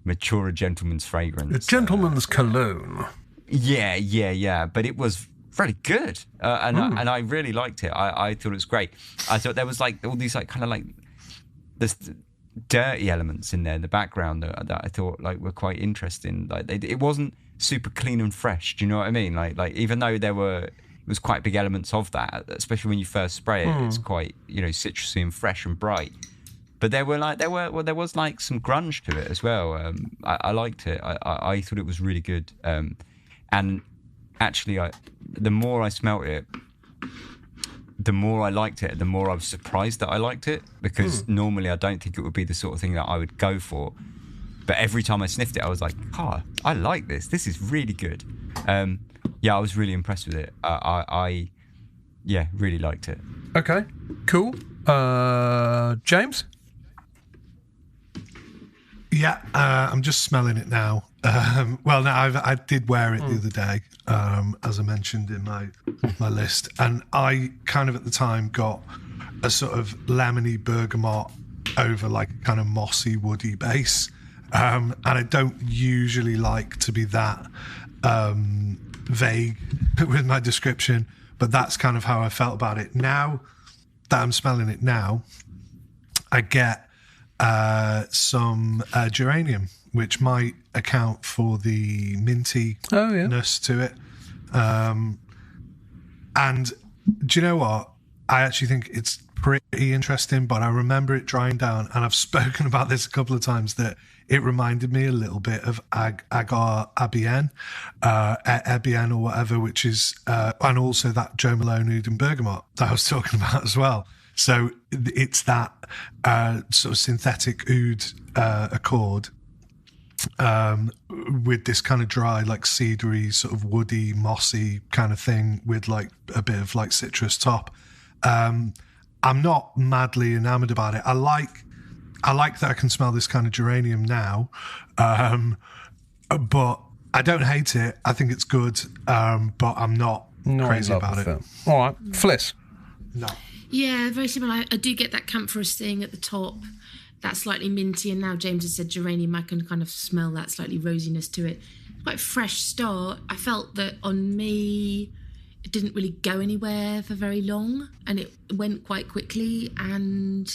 maturer gentleman's fragrance, a gentleman's cologne. Yeah. But it was really good, and I really liked it. I thought it was great. I thought there was like all these like kind of like this dirty elements in there in the background that I thought like were quite interesting. Like it wasn't super clean and fresh. Do you know what I mean? Like even though it was quite big elements of that, especially when you first spray it, it's quite citrusy and fresh and bright. But there was like some grunge to it as well. I liked it. I thought it was really good. And actually, the more I smelt it, the more I liked it, the more I was surprised that I liked it, because normally I don't think it would be the sort of thing that I would go for. But every time I sniffed it, I was like, I like this. This is really good. I was really impressed with it. I really liked it. Okay, cool. James? Yeah, I'm just smelling it now. I did wear it the other day, as I mentioned in my list, and I kind of at the time got a sort of lemony bergamot over like a kind of mossy woody base, and I don't usually like to be that vague with my description, but that's kind of how I felt about it. Now that I'm smelling it now, I get some geranium, which might account for the mintiness to it. And do you know what? I actually think it's pretty interesting, but I remember it drying down, and I've spoken about this a couple of times, that it reminded me a little bit of Agar Abienne, Ebienne or whatever, which is, and also that Joe Malone Oud and Bergamot that I was talking about as well. So it's that sort of synthetic oud accord with this kind of dry, like cedary, sort of woody, mossy kind of thing with like a bit of like citrus top. I'm not madly enamored about it. I like that I can smell this kind of geranium now. but I don't hate it. I think it's good, but I'm not crazy about it. All right, Fliss. No. Yeah, very similar. I do get that camphorous thing at the top, that slightly minty, and now James has said geranium, I can kind of smell that slightly rosiness to it. Quite a fresh start. I felt that on me, it didn't really go anywhere for very long, and it went quite quickly, and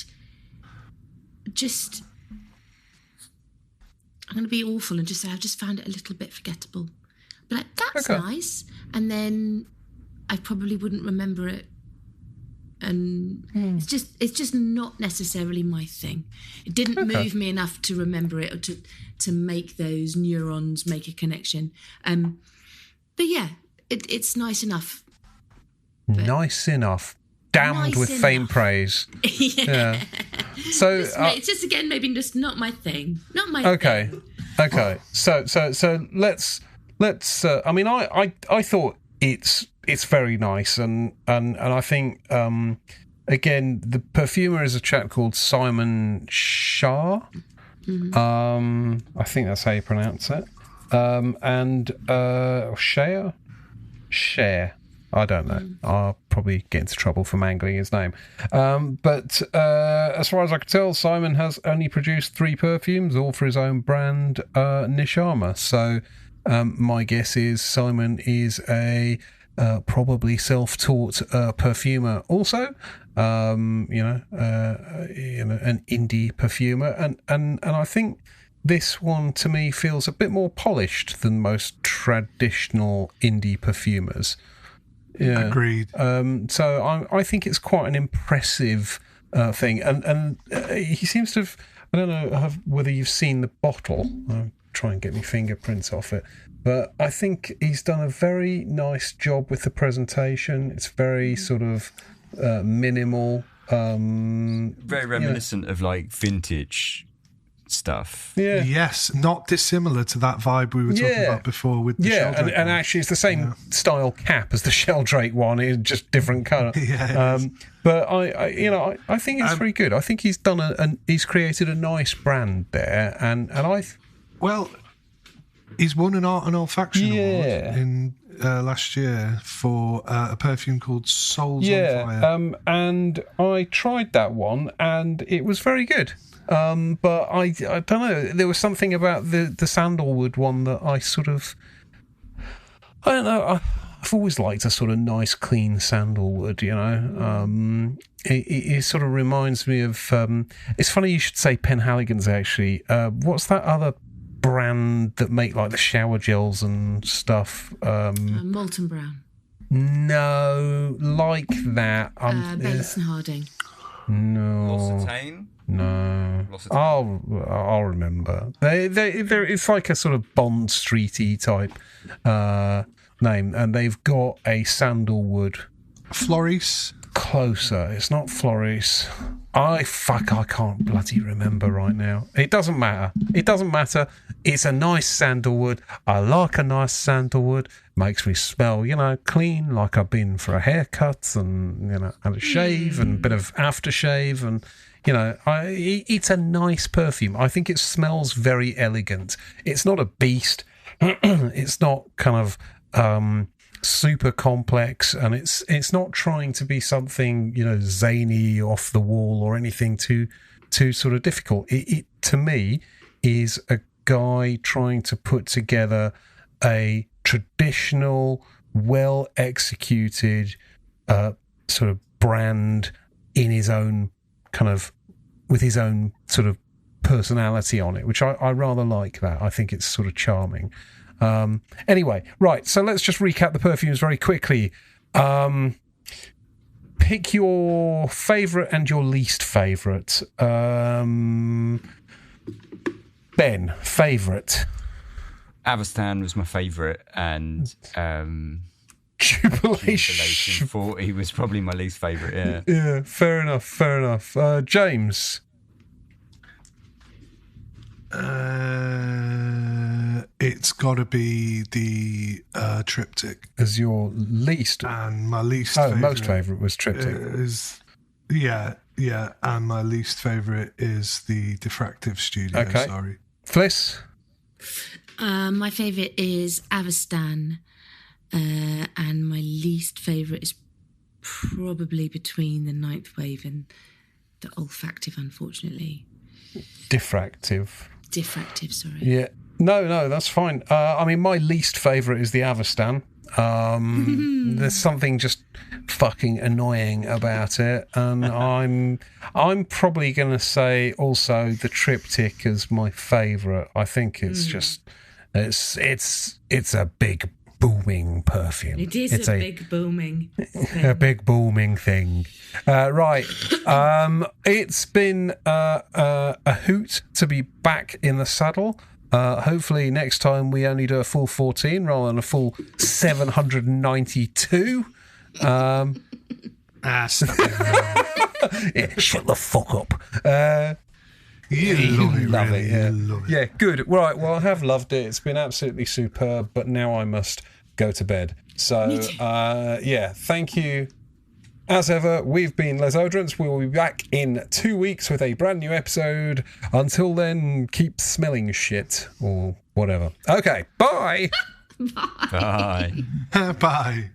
just, I'm going to be awful and just say I just found it a little bit forgettable. But like, that's nice, and then I probably wouldn't remember it. And it's just not necessarily my thing. It didn't move me enough to remember it or to make those neurons make a connection. But yeah, it's nice enough. Nice enough. Damned with faint praise. Yeah. So it's just again maybe just not my thing. Not my thing. Okay. So let's. I mean, I thought it's very nice, and I think again the perfumer is a chap called Simon Shah. I think that's how you pronounce it. And Share. I don't know. I'll probably get into trouble for mangling his name. But as far as I can tell, Simon has only produced 3 perfumes, all for his own brand, Nishama. So my guess is Simon is a probably self-taught perfumer also, an indie perfumer, and I think this one to me feels a bit more polished than most traditional indie perfumers. Yeah. Agreed. So I think it's quite an impressive thing, and he seems to have, I don't know whether you've seen the bottle. I'll try and get my fingerprints off it. But I think he's done a very nice job with the presentation. It's very sort of minimal. Very reminiscent of like vintage stuff. Yeah. Yes, not dissimilar to that vibe we were talking about before with the Sheldrake and actually it's the same style cap as the Sheldrake one. It's just different colour. But I think it's very good. I think he's done he's created a nice brand there, and well. He's won an art and olfaction award in last year for a perfume called Souls on Fire. And I tried that one, and it was very good. But I don't know. There was something about the sandalwood one that I sort of, I don't know. I've always liked a sort of nice, clean sandalwood. It sort of reminds me of. It's funny you should say Penhaligon's actually. What's that other brand that make like the shower gels and stuff? Molten Brown. No, like that. Bates and Harding. No. L'Occitane? No. I'll remember. They're it's like a sort of Bond Streety type name, and they've got a sandalwood. Floris. Closer. It's not Floris. I can't bloody remember right now. It doesn't matter. It's a nice sandalwood. I like a nice sandalwood. Makes me smell, clean, like I've been for a haircut and, and a shave and a bit of aftershave. And, it's a nice perfume. I think it smells very elegant. It's not a beast. It's not kind of super complex, and it's not trying to be something zany, off the wall, or anything too sort of difficult. It to me is a guy trying to put together a traditional, well executed sort of brand in his own kind of, with his own sort of personality on it, which I rather like that. I think it's sort of charming. Anyway, right, so let's just recap the perfumes very quickly. Pick your favourite and your least favourite. Ben, favourite? Avastan was my favourite, and Jubilation 40 was probably my least favourite, yeah. Yeah, fair enough. James? It's got to be the Triptych. As your least? And my least favourite. Most favourite was Triptych. And my least favourite is the Diffractive Studio, okay. sorry. Fliss? My favourite is Avastan, and my least favourite is probably between the Ninth Wave and the Olfactive, unfortunately. Diffractive, sorry. Yeah. No, that's fine. I mean, my least favourite is the Avastan. There's something just fucking annoying about it, and I'm probably going to say also the Triptych is my favourite. I think it's just it's a big booming perfume. It is a big booming thing. A big booming thing. Right. It's been a hoot to be back in the saddle. Hopefully next time we only do a full 14 rather than a full 792. Stop it. Yeah, shut the fuck up. You love it, yeah. You love it. Yeah, good. Right, well, I have loved it. It's been absolutely superb, but now I must go to bed. So, yeah, thank you. As ever, we've been Les Oderants. We will be back in 2 weeks with a brand new episode. Until then, keep smelling shit or whatever. Okay, bye. Bye. Bye.